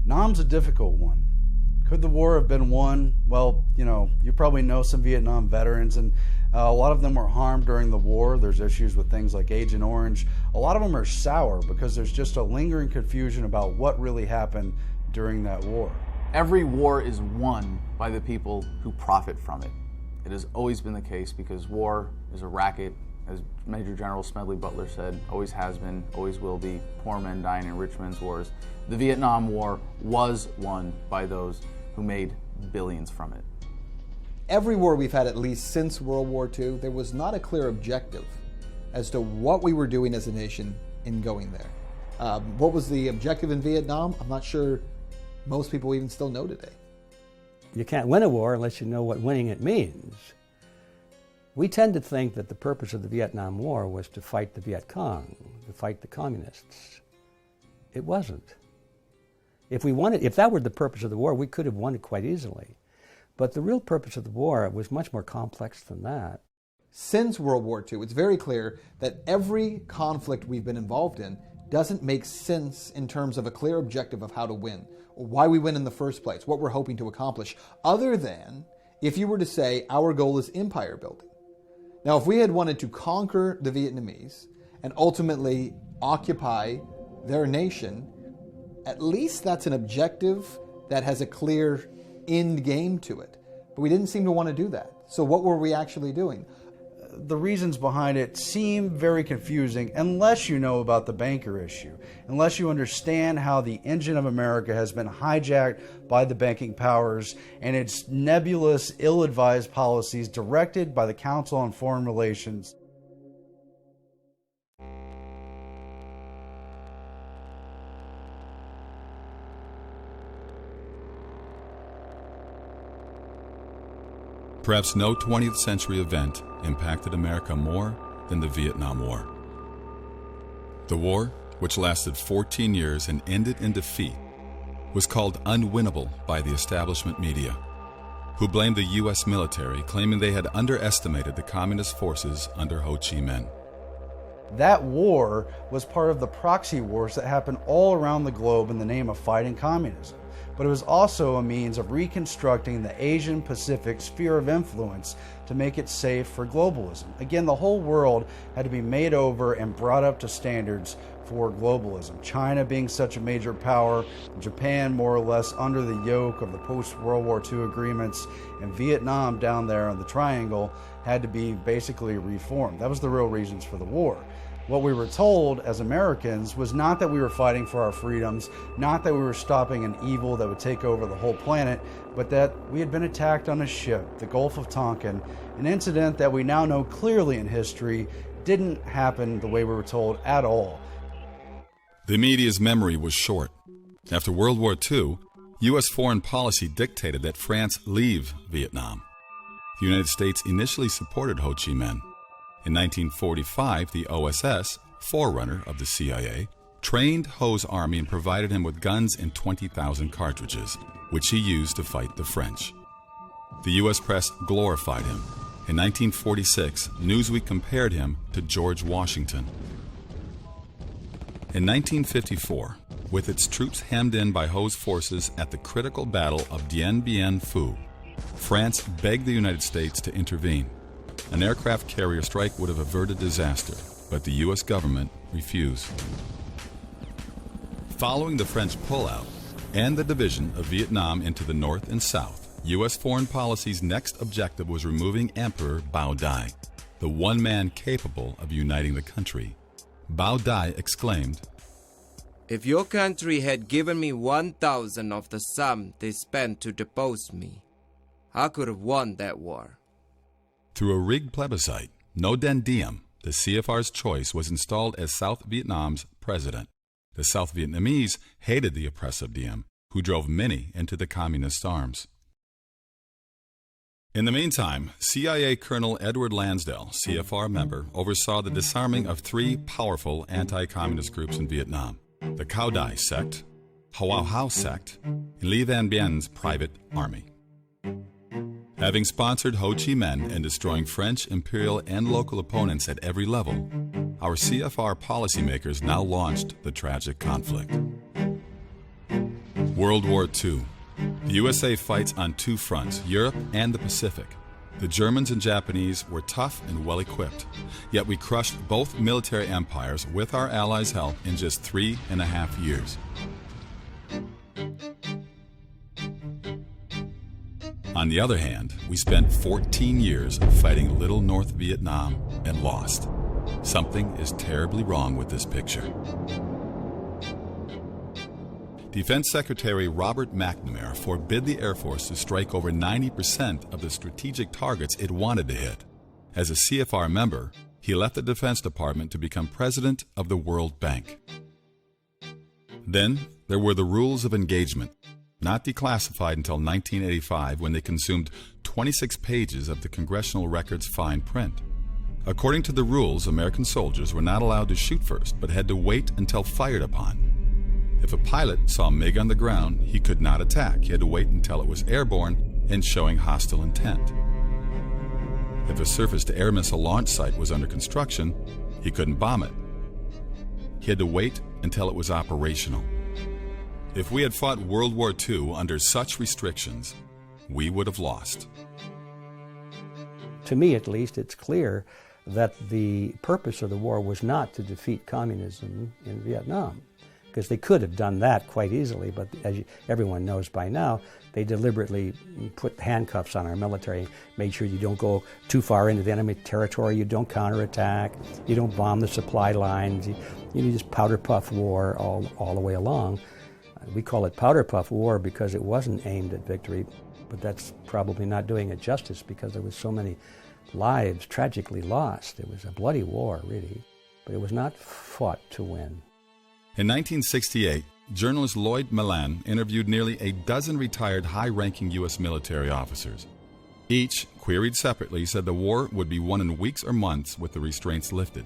Nam's a difficult one. Could the war have been won? Well, you probably know some Vietnam veterans, and a lot of them were harmed during the war. There's issues with things like Agent Orange. A lot of them are sour because there's just a lingering confusion about what really happened during that war. Every war is won by the people who profit from it. It has always been the case because war is a racket, as Major General Smedley Butler said, always has been, always will be, poor men dying in rich men's wars. The Vietnam War was won by those who made billions from it. Every war we've had, at least since World War II, there was not a clear objective as to what we were doing as a nation in going there. What was the objective in Vietnam? I'm not sure most people even still know today. You can't win a war unless you know what winning it means. We tend to think that the purpose of the Vietnam War was to fight the Viet Cong, to fight the communists. It wasn't. If that were the purpose of the war, we could have won it quite easily. But the real purpose of the war was much more complex than that. Since World War II, it's very clear that every conflict we've been involved in doesn't make sense in terms of a clear objective of how to win, or why we win in the first place, what we're hoping to accomplish, other than if you were to say our goal is empire building. Now, if we had wanted to conquer the Vietnamese and ultimately occupy their nation, at least that's an objective that has a clear end game to it. But we didn't seem to want to do that. So what were we actually doing? the reasons behind it seem very confusing unless you know about the banker issue, unless you understand how the engine of America has been hijacked by the banking powers and its nebulous, ill-advised policies directed by the Council on Foreign Relations. Perhaps no 20th century event impacted America more than the Vietnam War. The war, which lasted 14 years and ended in defeat, was called unwinnable by the establishment media, who blamed the U.S. military, claiming they had underestimated the communist forces under Ho Chi Minh. That war was part of the proxy wars that happened all around the globe in the name of fighting communism. But it was also a means of reconstructing the Asian Pacific sphere of influence to make it safe for globalism. Again, the whole world had to be made over and brought up to standards for globalism. China being such a major power, Japan more or less under the yoke of the post-World War II agreements, and Vietnam down there on the triangle had to be basically reformed. That was the real reasons for the war. What we were told as Americans was not that we were fighting for our freedoms, not that we were stopping an evil that would take over the whole planet, but that we had been attacked on a ship, the Gulf of Tonkin, an incident that we now know clearly in history didn't happen the way we were told at all. The media's memory was short. After World War II, U.S. foreign policy dictated that France leave Vietnam. The United States initially supported Ho Chi Minh. In 1945, the OSS, forerunner of the CIA, trained Ho's army and provided him with guns and 20,000 cartridges, which he used to fight the French. The U.S. press glorified him. In 1946, Newsweek compared him to George Washington. In 1954, with its troops hemmed in by Ho's forces at the critical battle of Dien Bien Phu, France begged the United States to intervene. An aircraft carrier strike would have averted disaster, but the U.S. government refused. Following the French pullout and the division of Vietnam into the North and South, U.S. foreign policy's next objective was removing Emperor Bao Dai, the one man capable of uniting the country. Bao Dai exclaimed, "If your country had given me 1,000 of the sum they spent to depose me, I could have won that war." Through a rigged plebiscite, Ngo Dinh Diem, the CFR's choice, was installed as South Vietnam's president. The South Vietnamese hated the oppressive Diem, who drove many into the communist arms. In the meantime, CIA Colonel Edward Lansdale, CFR member, oversaw the disarming of three powerful anti-communist groups in Vietnam: the Cao Dai sect, Hua Hao sect, and Le Van Bien's private army. Having sponsored Ho Chi Minh and destroying French, imperial, and local opponents at every level, our CFR policymakers now launched the tragic conflict. World War II. The USA fights on two fronts, Europe and the Pacific. The Germans and Japanese were tough and well-equipped, yet we crushed both military empires with our allies' help in just 3.5 years. On the other hand, we spent 14 years fighting Little North Vietnam and lost. Something is terribly wrong with this picture. Defense Secretary Robert McNamara forbid the Air Force to strike over 90% of the strategic targets it wanted to hit. As a CFR member, he left the Defense Department to become president of the World Bank. Then there were the rules of engagement, not declassified until 1985, when they consumed 26 pages of the congressional record's fine print. According to the rules, American soldiers were not allowed to shoot first, but had to wait until fired upon. If a pilot saw a MiG on the ground, he could not attack. He had to wait until it was airborne and showing hostile intent. If a surface-to-air missile launch site was under construction, he couldn't bomb it. He had to wait until it was operational. If we had fought World War II under such restrictions, we would have lost. To me, at least, it's clear that the purpose of the war was not to defeat communism in Vietnam. because they could have done that quite easily, but as everyone knows by now, they deliberately put handcuffs on our military, made sure you don't go too far into the enemy territory, you don't counterattack, you don't bomb the supply lines, you just powder puff war all the way along. We call it powder puff war because it wasn't aimed at victory, but that's probably not doing it justice because there was so many lives tragically lost. It was a bloody war, really, but it was not fought to win. In 1968, journalist Lloyd Millan interviewed nearly a dozen retired high-ranking U.S. military officers. Each, queried separately, said the war would be won in weeks or months with the restraints lifted.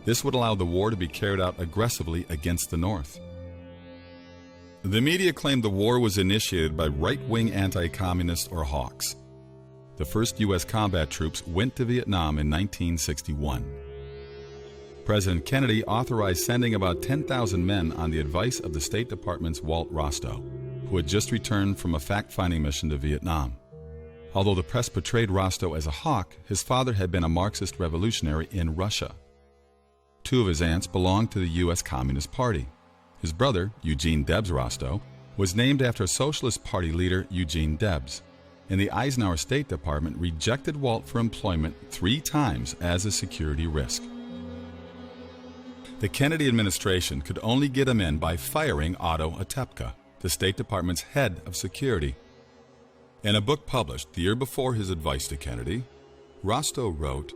This would allow the war to be carried out aggressively against the North. The media claimed the war was initiated by right-wing anti-communists or hawks. The first U.S. combat troops went to Vietnam in 1961. President Kennedy authorized sending about 10,000 men on the advice of the State Department's Walt Rostow, who had just returned from a fact-finding mission to Vietnam. Although the press portrayed Rostow as a hawk, his father had been a Marxist revolutionary in Russia. Two of his aunts belonged to the U.S. Communist Party. His brother, Eugene Debs Rostow, was named after Socialist Party leader Eugene Debs, and the Eisenhower State Department rejected Walt for employment 3 times as a security risk. The Kennedy administration could only get him in by firing Otto Otepka, the State Department's head of security. In a book published the year before his advice to Kennedy, Rostow wrote,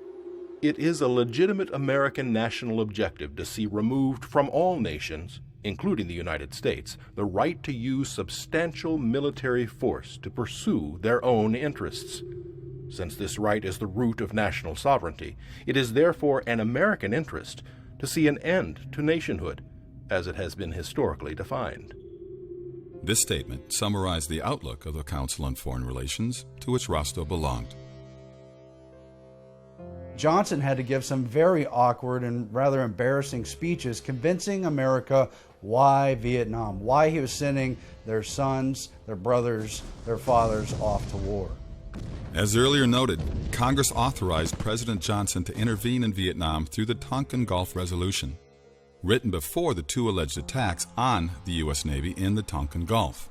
"It is a legitimate American national objective to see removed from all nations, including the United States, the right to use substantial military force to pursue their own interests. Since this right is the root of national sovereignty, it is therefore an American interest to see an end to nationhood, as it has been historically defined." This statement summarized the outlook of the Council on Foreign Relations, to which Rostow belonged. Johnson had to give some very awkward and rather embarrassing speeches convincing America why Vietnam, why he was sending their sons, their brothers, their fathers off to war. As earlier noted, Congress authorized President Johnson to intervene in Vietnam through the Tonkin Gulf Resolution, written before the 2 alleged attacks on the U.S. Navy in the Tonkin Gulf.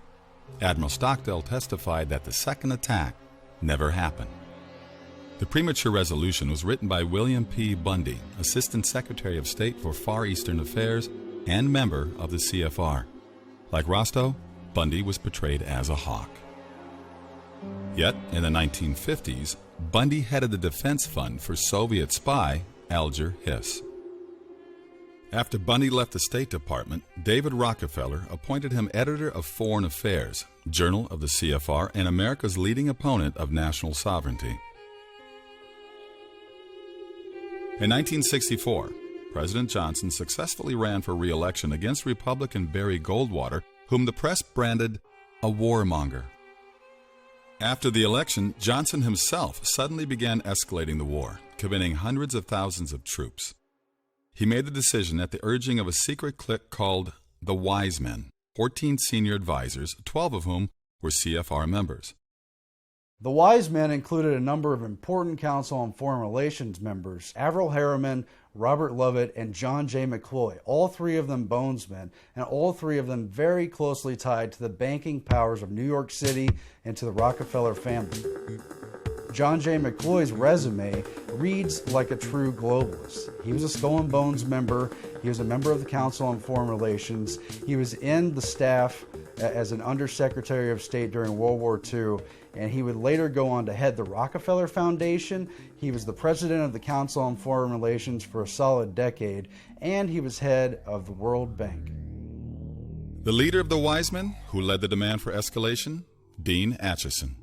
Admiral Stockdale testified that the second attack never happened. The premature resolution was written by William P. Bundy, Assistant Secretary of State for Far Eastern Affairs and member of the CFR. Like Rostow, Bundy was portrayed as a hawk. Yet, in the 1950s, Bundy headed the defense fund for Soviet spy Alger Hiss. After Bundy left the State Department, David Rockefeller appointed him editor of Foreign Affairs, Journal of the CFR, and America's leading opponent of national sovereignty. In 1964, President Johnson successfully ran for re-election against Republican Barry Goldwater, whom the press branded a warmonger. After the election, Johnson himself suddenly began escalating the war, committing hundreds of thousands of troops. He made the decision at the urging of a secret clique called the Wise Men, 14 senior advisors, 12 of whom were CFR members. The Wise Men included a number of important Council on Foreign Relations members: Averell Harriman, Robert Lovett, and John J. McCloy, all 3 of them bonesmen, and all 3 of them very closely tied to the banking powers of New York City and to the Rockefeller family. John J. McCloy's resume reads like a true globalist. He was a Skull and Bones member. He was a member of the Council on Foreign Relations. He was in the staff as an Undersecretary of State during World War II, and he would later go on to head the Rockefeller Foundation. He was the president of the Council on Foreign Relations for a solid decade, and he was head of the World Bank. The leader of the Wise Men, who led the demand for escalation, Dean Acheson.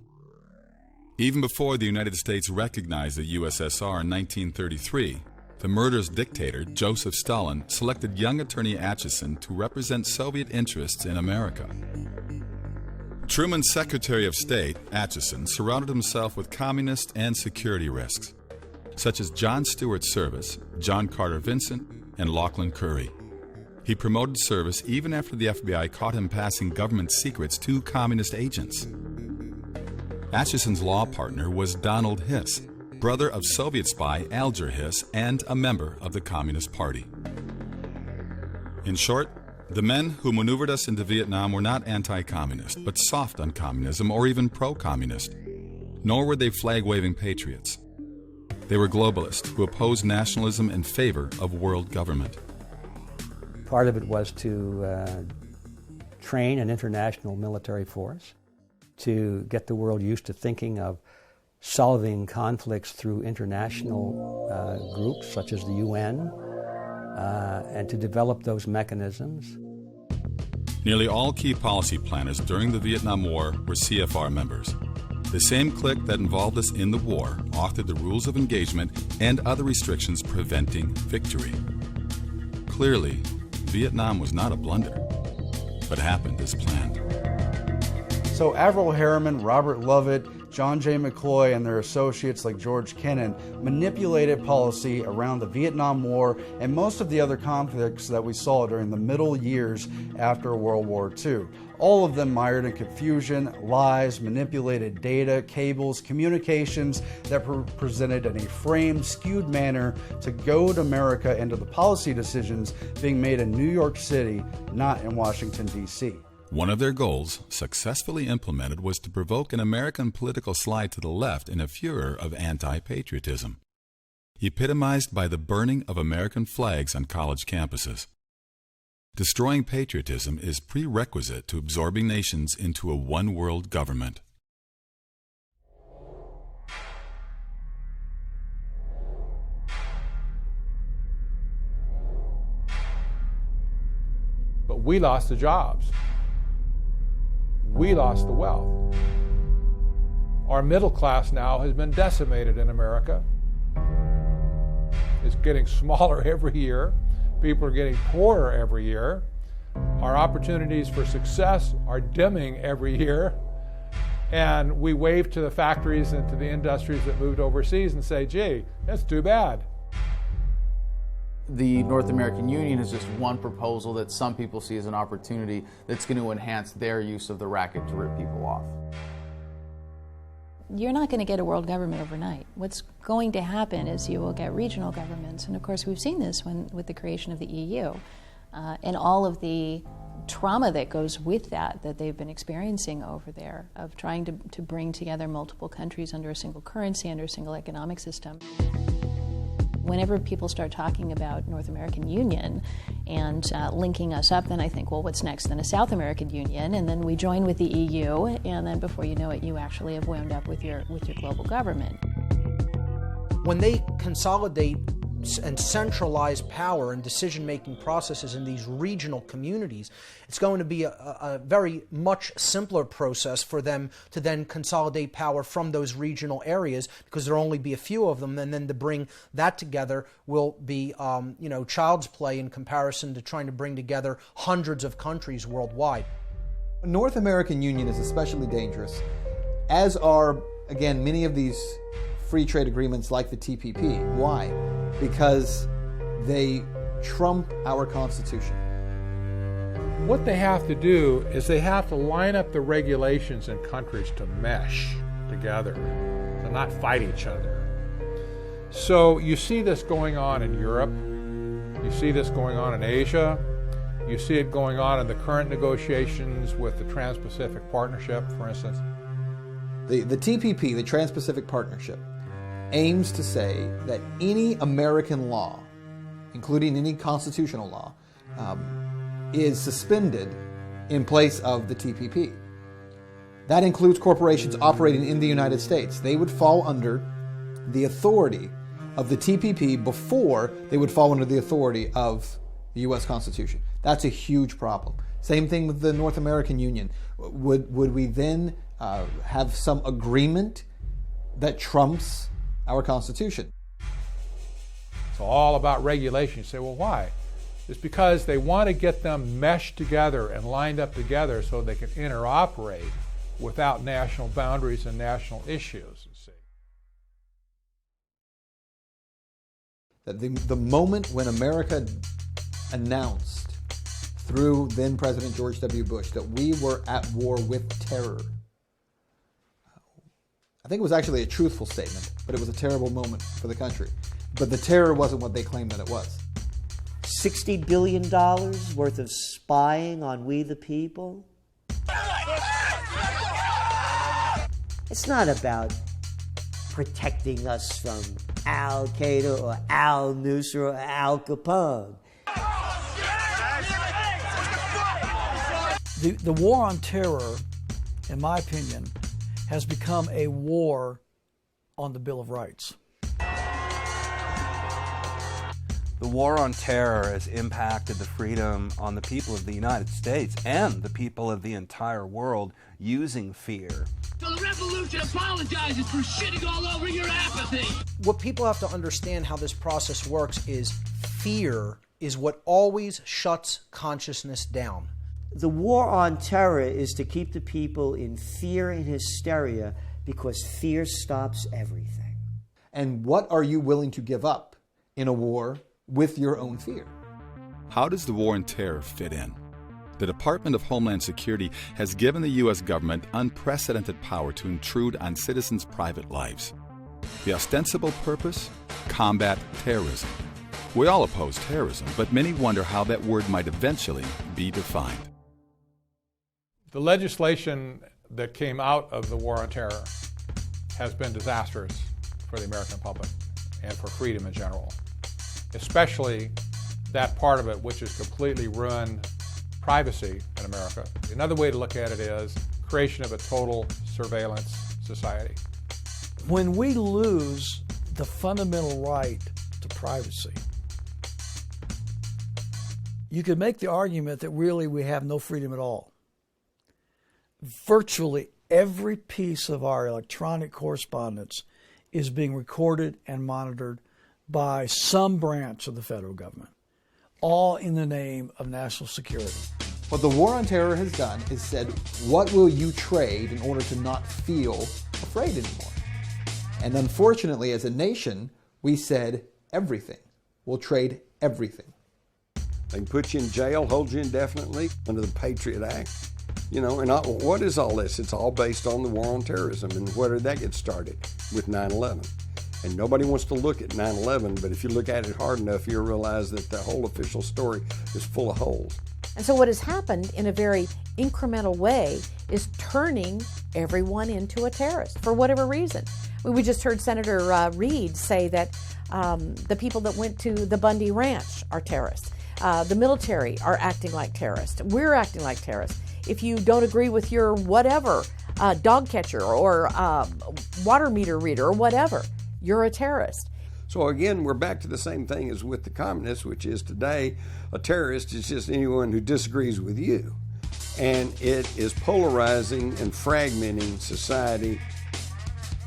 Even before the United States recognized the USSR in 1933, the murderous dictator Joseph Stalin selected young attorney Acheson to represent Soviet interests in America. Truman's Secretary of State, Acheson, surrounded himself with communist and security risks, such as John Stewart Service, John Carter Vincent, and Lachlan Curry. He promoted service even after the FBI caught him passing government secrets to communist agents. Acheson's law partner was Donald Hiss, brother of Soviet spy Alger Hiss and a member of the Communist Party. In short, The men who maneuvered us into Vietnam were not anti-communist, but soft on communism or even pro-communist. Nor were they flag-waving patriots. They were globalists who opposed nationalism in favor of world government. Part of it was to train an international military force, to get the world used to thinking of solving conflicts through international groups such as the UN, and to develop those mechanisms. Nearly all key policy planners during the Vietnam War were CFR members. The same clique that involved us in the war authored the rules of engagement and other restrictions preventing victory. Clearly, Vietnam was not a blunder, but happened as planned. So Averell Harriman, Robert Lovett, John J. McCloy, and their associates like George Kennan manipulated policy around the Vietnam War and most of the other conflicts that we saw during the middle years after World War II. All of them mired in confusion, lies, manipulated data, cables, communications that were presented in a framed, skewed manner to goad America into the policy decisions being made in New York City, not in Washington, D.C. One of their goals, successfully implemented, was to provoke an American political slide to the left in a furor of anti-patriotism, epitomized by the burning of American flags on college campuses. Destroying patriotism is prerequisite to absorbing nations into a one-world government. But we lost the jobs. We lost the wealth. Our middle class now has been decimated in America. It's getting smaller every year. People are getting poorer every year. Our opportunities for success are dimming every year. And we wave to the factories and to the industries that moved overseas and say, gee, that's too bad. The North American Union is just one proposal that some people see as an opportunity that's going to enhance their use of the racket to rip people off. You're not going to get a world government overnight. What's going to happen is you will get regional governments, and of course we've seen this with the creation of the EU and all of the trauma that goes with that they've been experiencing over there, of trying to bring together multiple countries under a single currency, under a single economic system. Whenever people start talking about North American Union and linking us up, then I think, well, what's next? Then a South American Union, and then we join with the EU, and then before you know it, you actually have wound up with your global government. When they consolidate and centralize power and decision-making processes in these regional communities, it's going to be a very much simpler process for them to then consolidate power from those regional areas, because there'll only be a few of them, and then to bring that together will be child's play in comparison to trying to bring together hundreds of countries worldwide. A North American Union is especially dangerous, as are, again, many of these free trade agreements like the TPP. Why? Because they trump our Constitution. What they have to do is they have to line up the regulations in countries to mesh together, to not fight each other. So you see this going on in Europe, you see this going on in Asia, you see it going on in the current negotiations with the Trans-Pacific Partnership, for instance. The TPP, the Trans-Pacific Partnership, aims to say that any American law, including any constitutional law, is suspended in place of the TPP. That includes corporations operating in the United States. They would fall under the authority of the TPP before they would fall under the authority of the U.S. Constitution. That's a huge problem. Same thing with the North American Union. Would we then have some agreement that trumps our Constitution? It's all about regulation. You say, well, why? It's because they want to get them meshed together and lined up together so they can interoperate without national boundaries and national issues. You see. That the moment when America announced through then President George W. Bush that we were at war with terror, I think it was actually a truthful statement, but it was a terrible moment for the country. But the terror wasn't what they claimed that it was. $60 billion worth of spying on we the people? It's not about protecting us from Al-Qaeda or Al-Nusra or Al Capone. The war on terror, in my opinion, has become a war on the Bill of Rights. The war on terror has impacted the freedom on the people of the United States and the people of the entire world using fear. So the revolution apologizes for shitting all over your apathy. What people have to understand how this process works is fear is what always shuts consciousness down. The war on terror is to keep the people in fear and hysteria because fear stops everything. And what are you willing to give up in a war with your own fear? How does the war on terror fit in? The Department of Homeland Security has given the U.S. government unprecedented power to intrude on citizens' private lives. The ostensible purpose? Combat terrorism. We all oppose terrorism, but many wonder how that word might eventually be defined. The legislation that came out of the war on terror has been disastrous for the American public and for freedom in general, especially that part of it which has completely ruined privacy in America. Another way to look at it is creation of a total surveillance society. When we lose the fundamental right to privacy, you could make the argument that really we have no freedom at all. Virtually every piece of our electronic correspondence is being recorded and monitored by some branch of the federal government, all in the name of national security. What the war on terror has done is said, what will you trade in order to not feel afraid anymore? And unfortunately, as a nation, we said everything. We'll trade everything. They can put you in jail, hold you indefinitely under the Patriot Act. You know, and what is all this? It's all based on the war on terrorism. And where did that get started? With 9/11. And nobody wants to look at 9/11, but if you look at it hard enough, you'll realize that the whole official story is full of holes. And so what has happened in a very incremental way is turning everyone into a terrorist for whatever reason. We just heard Senator Reid say that the people that went to the Bundy Ranch are terrorists. The military are acting like terrorists. We're acting like terrorists. If you don't agree with your whatever, dog catcher or water meter reader or whatever, you're a terrorist. So again, we're back to the same thing as with the communists, which is today a terrorist is just anyone who disagrees with you. And it is polarizing and fragmenting society.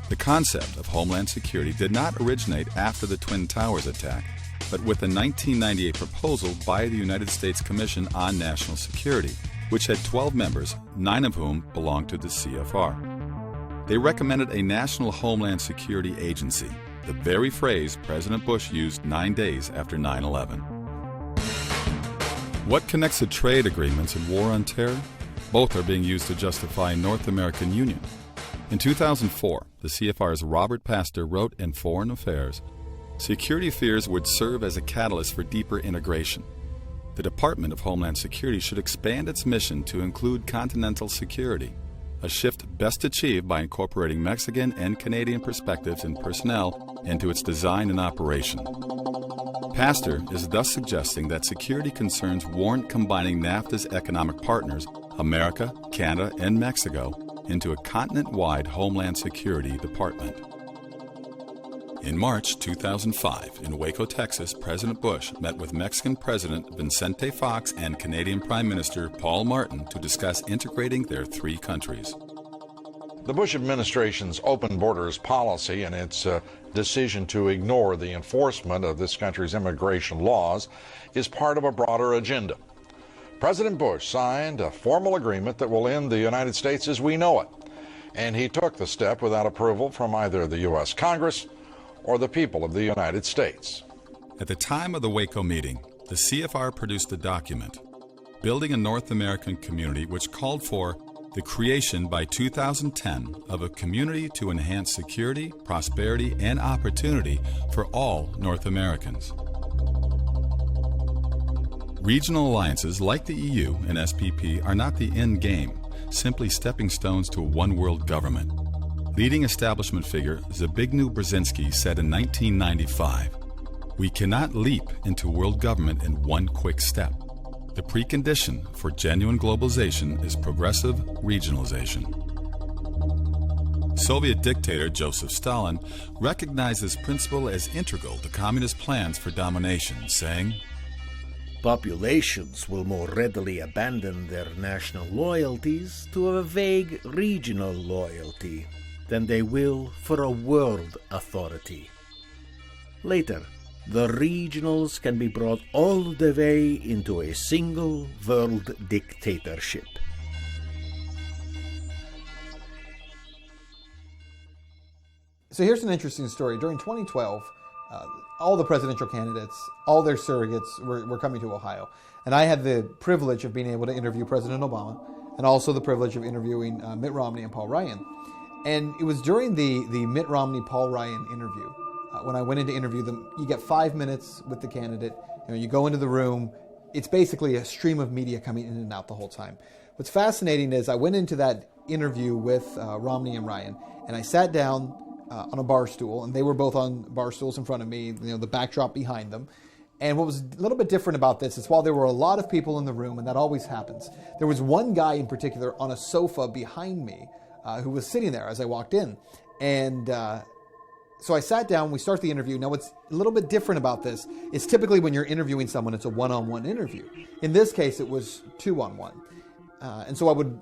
The concept of Homeland Security did not originate after the Twin Towers attack, but with the 1998 proposal by the United States Commission on National Security, which had 12 members, 9 of whom belonged to the CFR. They recommended a National Homeland Security Agency, the very phrase President Bush used 9 days after 9/11. What connects the trade agreements and war on terror? Both are being used to justify North American Union. In 2004, the CFR's Robert Pastor wrote in Foreign Affairs, security fears would serve as a catalyst for deeper integration. The Department of Homeland Security should expand its mission to include continental security, a shift best achieved by incorporating Mexican and Canadian perspectives and personnel into its design and operation. Pastor is thus suggesting that security concerns warrant combining NAFTA's economic partners, America, Canada, and Mexico, into a continent-wide Homeland Security Department. In March 2005, in Waco, Texas, President Bush met with Mexican President Vicente Fox and Canadian Prime Minister Paul Martin to discuss integrating their 3 countries. The Bush administration's open borders policy and its decision to ignore the enforcement of this country's immigration laws is part of a broader agenda. President Bush signed a formal agreement that will end the United States as we know it, and he took the step without approval from either the U.S. Congress or the people of the United States. At the time of the Waco meeting, the CFR produced a document, Building a North American Community, which called for the creation by 2010 of a community to enhance security, prosperity, and opportunity for all North Americans. Regional alliances like the EU and SPP are not the end game, simply stepping stones to a one-world government. Leading establishment figure Zbigniew Brzezinski said in 1995, "We cannot leap into world government in one quick step. The precondition for genuine globalization is progressive regionalization." Soviet dictator Joseph Stalin recognized this principle as integral to communist plans for domination, saying, "Populations will more readily abandon their national loyalties to a vague regional loyalty than they will for a world authority. Later, the regionals can be brought all the way into a single world dictatorship." So here's an interesting story. During 2012, all the presidential candidates, all their surrogates were coming to Ohio. And I had the privilege of being able to interview President Obama and also the privilege of interviewing Mitt Romney and Paul Ryan. And it was during the Mitt Romney-Paul Ryan interview, when I went in to interview them, you get 5 minutes with the candidate. You go into the room. It's basically a stream of media coming in and out the whole time. What's fascinating is I went into that interview with Romney and Ryan, and I sat down on a bar stool, and they were both on bar stools in front of me, the backdrop behind them. And what was a little bit different about this is while there were a lot of people in the room, and that always happens, there was one guy in particular on a sofa behind me who was sitting there as I walked in. And so I sat down, we start the interview. Now what's a little bit different about this is typically when you're interviewing someone, it's a one-on-one interview. In this case, it was two-on-one. And so I would,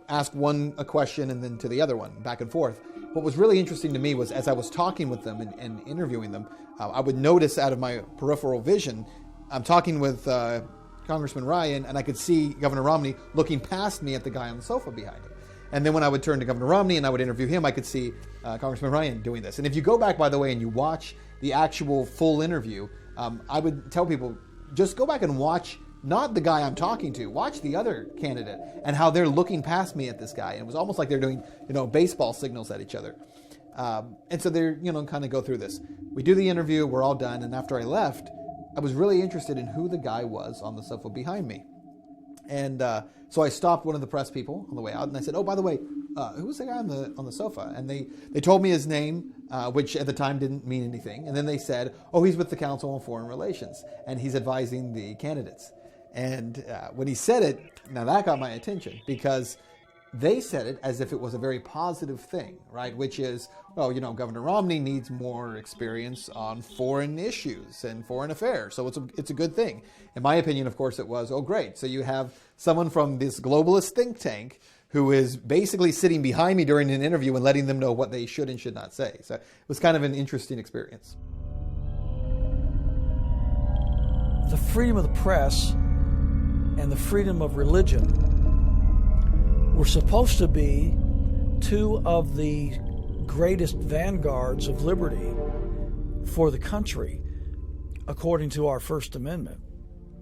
ask one a question and then to the other one, back and forth. What was really interesting to me was as I was talking with them and interviewing them, I would notice out of my peripheral vision, I'm talking with Congressman Ryan, and I could see Governor Romney looking past me at the guy on the sofa behind him. And then when I would turn to Governor Romney and I would interview him, I could see Congressman Ryan doing this. And if you go back, by the way, and you watch the actual full interview, I would tell people, just go back and watch not the guy I'm talking to, watch the other candidate and how they're looking past me at this guy. And it was almost like they're doing, baseball signals at each other. And so they're, kind of go through this. We do the interview, we're all done. And after I left, I was really interested in who the guy was on the sofa behind me. And so I stopped one of the press people on the way out and I said, "Oh, by the way, who was the guy on the sofa?" And they told me his name, which at the time didn't mean anything. And then they said, "Oh, he's with the Council on Foreign Relations and he's advising the candidates." And when he said it, now that got my attention because they said it as if it was a very positive thing, right? Which is, well, Governor Romney needs more experience on foreign issues and foreign affairs. So it's a good thing. In my opinion, of course, it was, oh, great. So you have someone from this globalist think tank who is basically sitting behind me during an interview and letting them know what they should and should not say. So it was kind of an interesting experience. The freedom of the press and the freedom of religion were supposed to be two of the greatest vanguards of liberty for the country, according to our First Amendment.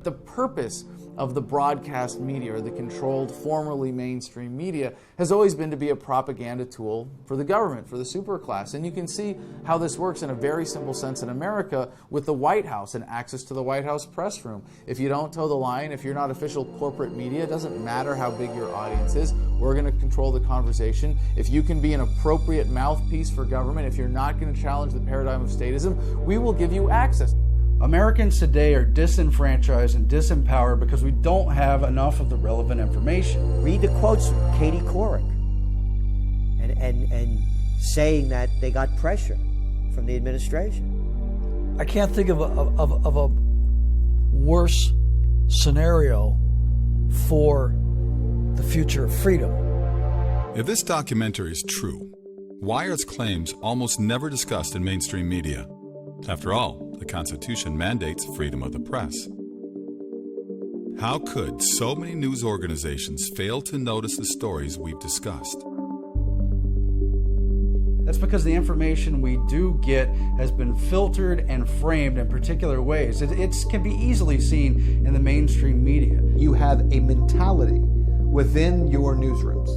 The purpose of the broadcast media, or the controlled, formerly mainstream media, has always been to be a propaganda tool for the government, for the superclass. And you can see how this works in a very simple sense in America with the White House and access to the White House press room. If you don't toe the line, if you're not official corporate media, it doesn't matter how big your audience is, we're going to control the conversation. If you can be an appropriate mouthpiece for government, if you're not going to challenge the paradigm of statism, we will give you access. Americans today are disenfranchised and disempowered because we don't have enough of the relevant information. Read the quotes from Katie Couric and saying that they got pressure from the administration. I can't think of a worse scenario for the future of freedom. If this documentary is true, why are its claims almost never discussed in mainstream media? After all, the Constitution mandates freedom of the press. How could so many news organizations fail to notice the stories we've discussed? That's because the information we do get has been filtered and framed in particular ways. It can be easily seen in the mainstream media. You have a mentality within your newsrooms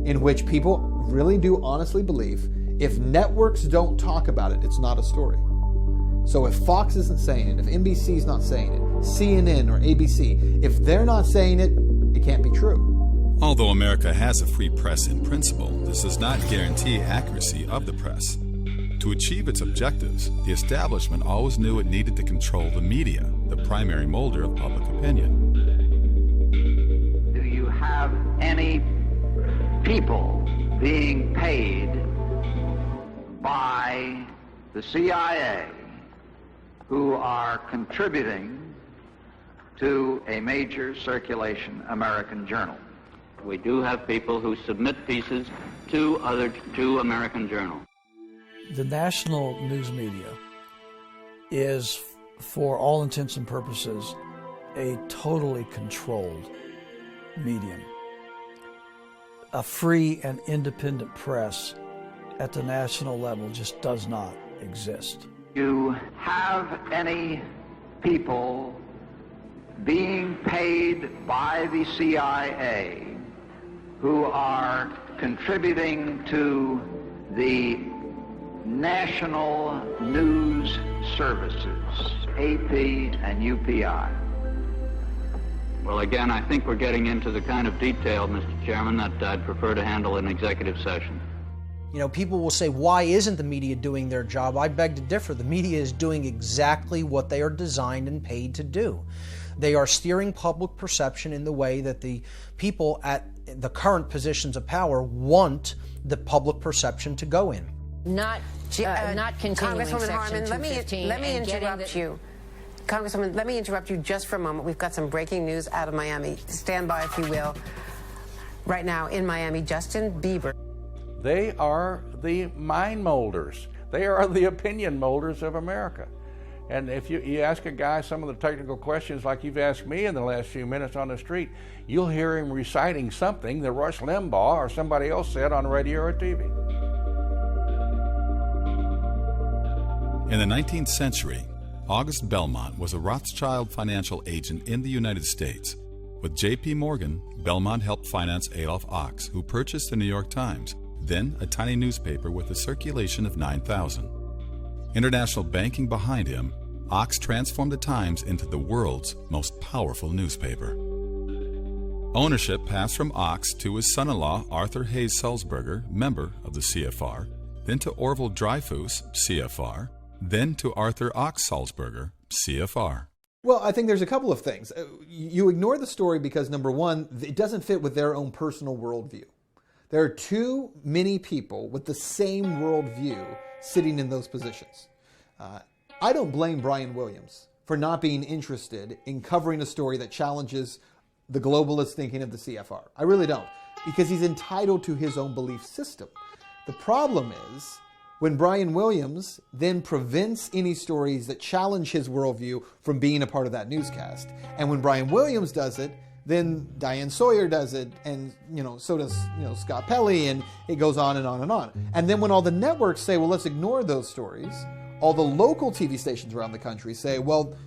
in which people really do honestly believe if networks don't talk about it, it's not a story. So if Fox isn't saying it, if NBC's not saying it, CNN or ABC, if they're not saying it, it can't be true. Although America has a free press in principle, this does not guarantee accuracy of the press. To achieve its objectives, the establishment always knew it needed to control the media, the primary molder of public opinion. Do you have any people being paid by the CIA who are contributing to a major circulation American journal? We do have people who submit pieces to American journals. The national news media is, for all intents and purposes, a totally controlled medium. A free and independent press at the national level just does not exist. Do you have any people being paid by the CIA who are contributing to the national news services, AP and UPI? Well, again, I think we're getting into the kind of detail, Mr. Chairman, that I'd prefer to handle in executive session. You know, people will say, why isn't the media doing their job? I beg to differ. The media is doing exactly what they are designed and paid to do. They are steering public perception in the way that the people at the current positions of power want the public perception to go in. Not continuing Congresswoman Section Harman, 215 let me interrupt you. Congresswoman, let me interrupt you just for a moment. We've got some breaking news out of Miami. Stand by, if you will. Right now in Miami, Justin Bieber. They are the mind molders. They are the opinion molders of America. And if you ask a guy some of the technical questions like you've asked me in the last few minutes on the street, you'll hear him reciting something that Rush Limbaugh or somebody else said on radio or TV. In the 19th century, August Belmont was a Rothschild financial agent in the United States. With J.P. Morgan, Belmont helped finance Adolph Ochs, who purchased the New York Times, then a tiny newspaper with a circulation of 9,000. International banking behind him, Ochs transformed the Times into the world's most powerful newspaper. Ownership passed from Ochs to his son-in-law Arthur Hayes Sulzberger, member of the CFR, then to Orville Dreyfus, CFR, then to Arthur Ochs Sulzberger, CFR. Well, I think there's a couple of things. You ignore the story because, number one, it doesn't fit with their own personal worldview. There are too many people with the same worldview sitting in those positions. I don't blame Brian Williams for not being interested in covering a story that challenges the globalist thinking of the CFR. I really don't, because he's entitled to his own belief system. The problem is when Brian Williams then prevents any stories that challenge his worldview from being a part of that newscast. And when Brian Williams does it, then Diane Sawyer does it, and so does Scott Pelley, and it goes on and on and on. And then when all the networks say, well, let's ignore those stories, all the local TV stations around the country say, well,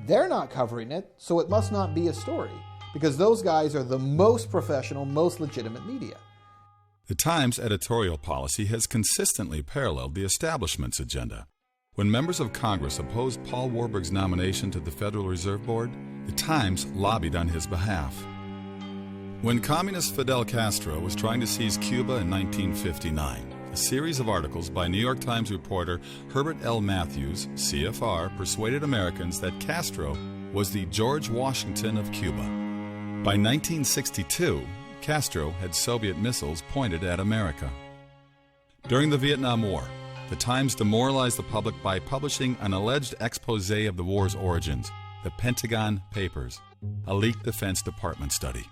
they're not covering it, so it must not be a story, because those guys are the most professional, most legitimate media. The Times' editorial policy has consistently paralleled the establishment's agenda. When members of Congress opposed Paul Warburg's nomination to the Federal Reserve Board, the Times lobbied on his behalf. When communist Fidel Castro was trying to seize Cuba in 1959, a series of articles by New York Times reporter Herbert L. Matthews, CFR, persuaded Americans that Castro was the George Washington of Cuba. By 1962, Castro had Soviet missiles pointed at America. During the Vietnam War, the Times demoralized the public by publishing an alleged expose of the war's origins, the Pentagon Papers, a leaked Defense Department study.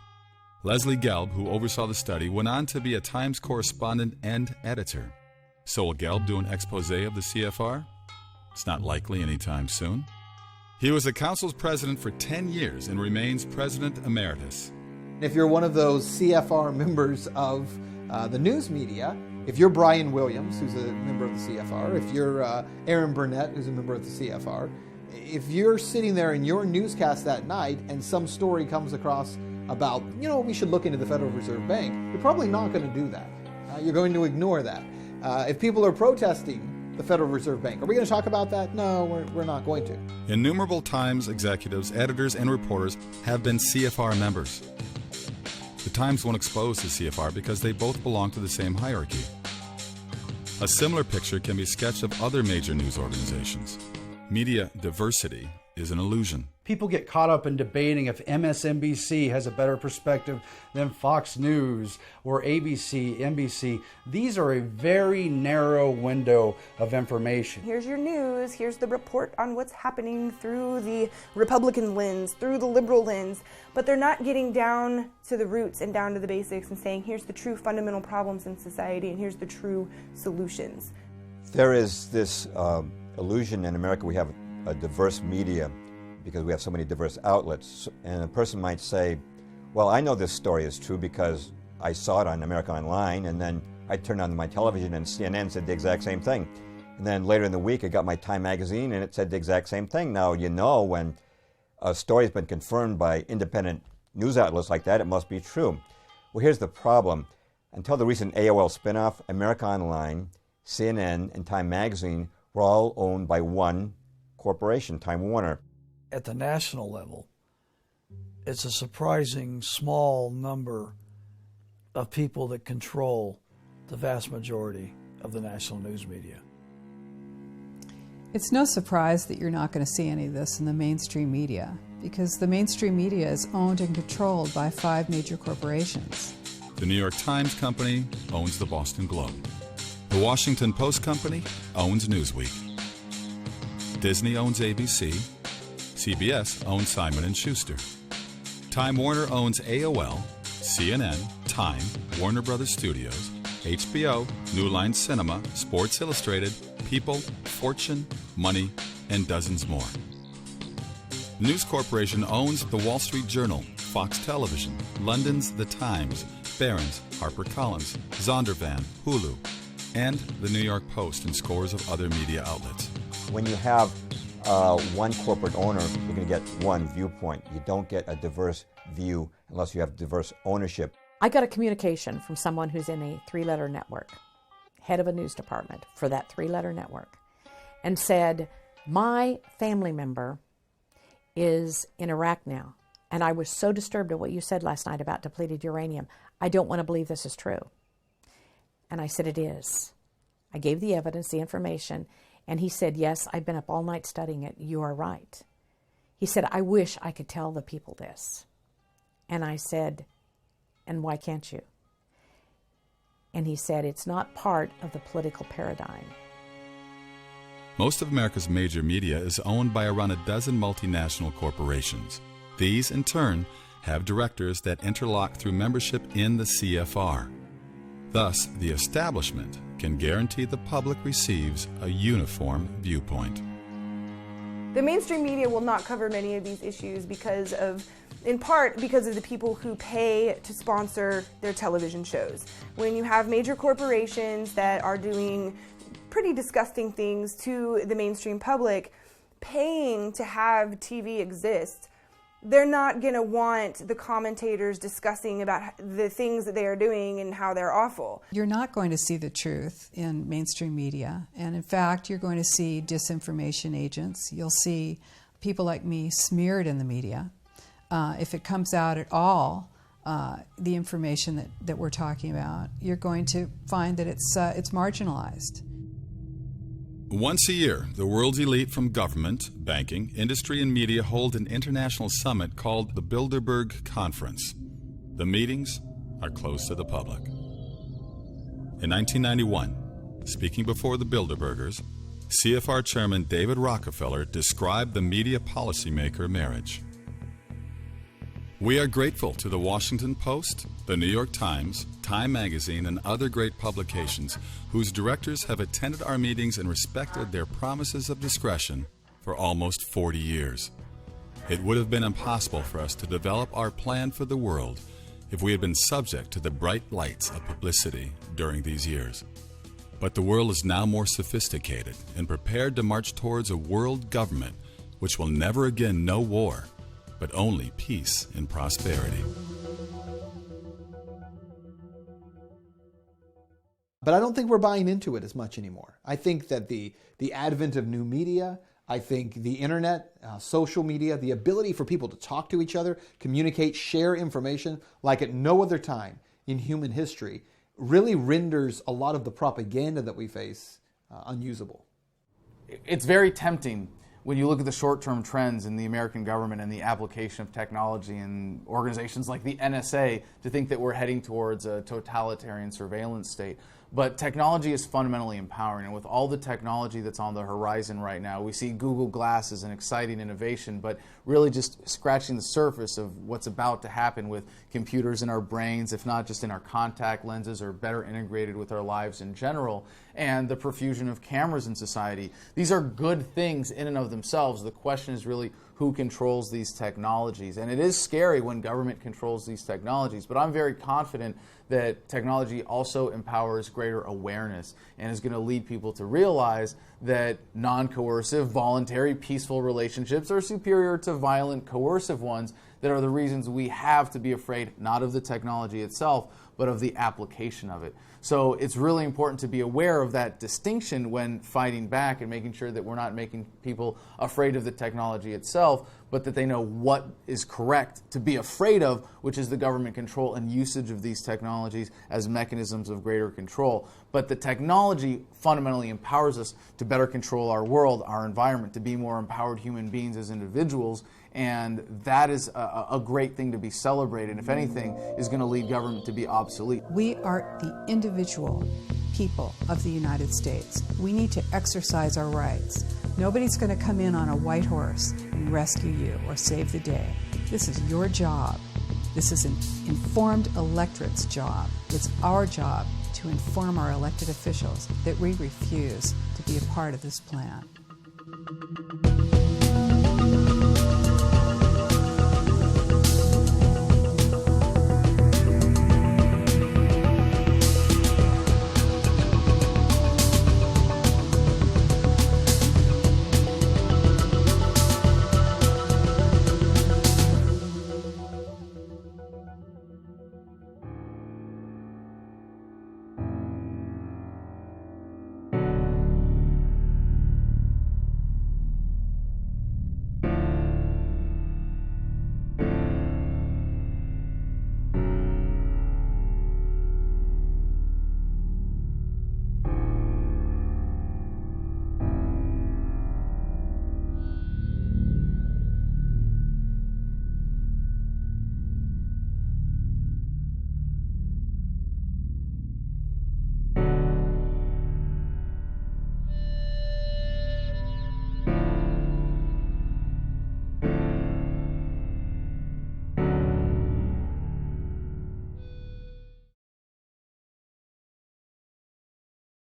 Leslie Gelb, who oversaw the study, went on to be a Times correspondent and editor. So will Gelb do an expose of the CFR? It's not likely anytime soon. He was the council's president for 10 years and remains president emeritus. If you're one of those CFR members of the news media, if you're Brian Williams, who's a member of the CFR, if you're Aaron Burnett, who's a member of the CFR, if you're sitting there in your newscast that night and some story comes across about, we should look into the Federal Reserve Bank, you're probably not going to do that. You're going to ignore that. If people are protesting the Federal Reserve Bank. Are we going to talk about that? No, we're not going to. Innumerable Times executives, editors, and reporters have been CFR members. The Times won't expose the CFR because they both belong to the same hierarchy. A similar picture can be sketched of other major news organizations. Media diversity is an illusion. People get caught up in debating if MSNBC has a better perspective than Fox News or ABC, NBC. These are a very narrow window of information. Here's your news, here's the report on what's happening through the Republican lens, through the liberal lens, but they're not getting down to the roots and down to the basics and saying, here's the true fundamental problems in society and here's the true solutions. There is this illusion in America we have a diverse media because we have so many diverse outlets. And a person might say, well, I know this story is true because I saw it on America Online, and then I turned on my television and CNN said the exact same thing. And then later in the week I got my Time magazine and it said the exact same thing. Now, you know, when a story has been confirmed by independent news outlets like that, it must be true. Well, here's the problem. Until the recent AOL spinoff, America Online, CNN, and Time magazine were all owned by one corporation, Time Warner. At the national level, it's a surprising small number of people that control the vast majority of the national news media. It's no surprise that you're not going to see any of this in the mainstream media, because the mainstream media is owned and controlled by 5 major corporations. The New York Times Company owns the Boston Globe. The Washington Post Company owns Newsweek. Disney owns ABC. CBS owns Simon & Schuster. Time Warner owns AOL, CNN, Time, Warner Brothers Studios, HBO, New Line Cinema, Sports Illustrated, People, Fortune, Money, and dozens more. News Corporation owns the Wall Street Journal, Fox Television, London's The Times, Barron's, HarperCollins, Zondervan, Hulu, and the New York Post and scores of other media outlets. When you have one corporate owner, you're going to get one viewpoint. You don't get a diverse view unless you have diverse ownership. I got a communication from someone who's in a 3-letter network, head of a news department for that 3-letter network, and said, my family member is in Iraq now, and I was so disturbed at what you said last night about depleted uranium. I don't want to believe this is true. And I said, it is. I gave the evidence, the information, and he said, yes, I've been up all night studying it. You are right. He said, I wish I could tell the people this. And I said, and why can't you? And he said, it's not part of the political paradigm. Most of America's major media is owned by around a dozen multinational corporations. These, in turn, have directors that interlock through membership in the CFR. Thus, the establishment can guarantee the public receives a uniform viewpoint. The mainstream media will not cover many of these issues in part because of the people who pay to sponsor their television shows. When you have major corporations that are doing pretty disgusting things to the mainstream public, paying to have TV exist, they're not going to want the commentators discussing about the things that they are doing and how they're awful. You're not going to see the truth in mainstream media. And in fact, you're going to see disinformation agents. You'll see people like me smeared in the media. If it comes out at all, the information that we're talking about, you're going to find that it's marginalized. Once a year, the world's elite from government, banking, industry, and media hold an international summit called the Bilderberg Conference. The meetings are closed to the public. In 1991, speaking before the Bilderbergers, CFR Chairman David Rockefeller described the media policymaker marriage. We are grateful to the Washington Post, the New York Times, Time Magazine, and other great publications whose directors have attended our meetings and respected their promises of discretion for almost 40 years. It would have been impossible for us to develop our plan for the world if we had been subject to the bright lights of publicity during these years. But the world is now more sophisticated and prepared to march towards a world government which will never again know war, but only peace and prosperity. But I don't think we're buying into it as much anymore. I think that the advent of new media, I think the internet, social media, the ability for people to talk to each other, communicate, share information like at no other time in human history really renders a lot of the propaganda that we face unusable. It's very tempting when you look at the short-term trends in the American government and the application of technology in organizations like the NSA to think that we're heading towards a totalitarian surveillance state. But technology is fundamentally empowering, and with all the technology that's on the horizon right now, we see Google Glass as an exciting innovation, but really just scratching the surface of what's about to happen with computers in our brains, if not just in our contact lenses, or better integrated with our lives in general, and the profusion of cameras in society. These are good things in and of themselves. The question is really who controls these technologies. And it is scary when government controls these technologies, but I'm very confident that technology also empowers greater awareness and is going to lead people to realize that non-coercive, voluntary, peaceful relationships are superior to violent, coercive ones that are the reasons we have to be afraid not of the technology itself, but of the application of it. So it's really important to be aware of that distinction when fighting back and making sure that we're not making people afraid of the technology itself, but that they know what is correct to be afraid of, which is the government control and usage of these technologies as mechanisms of greater control. But the technology fundamentally empowers us to better control our world, our environment, to be more empowered human beings as individuals, and that is a great thing to be celebrated. If anything, is going to lead government to be obsolete. We are the individual people of the United States. We need to exercise our rights. Nobody's going to come in on a white horse and rescue you or save the day. This is your job. This is an informed electorate's job. It's our job to inform our elected officials that we refuse to be a part of this plan.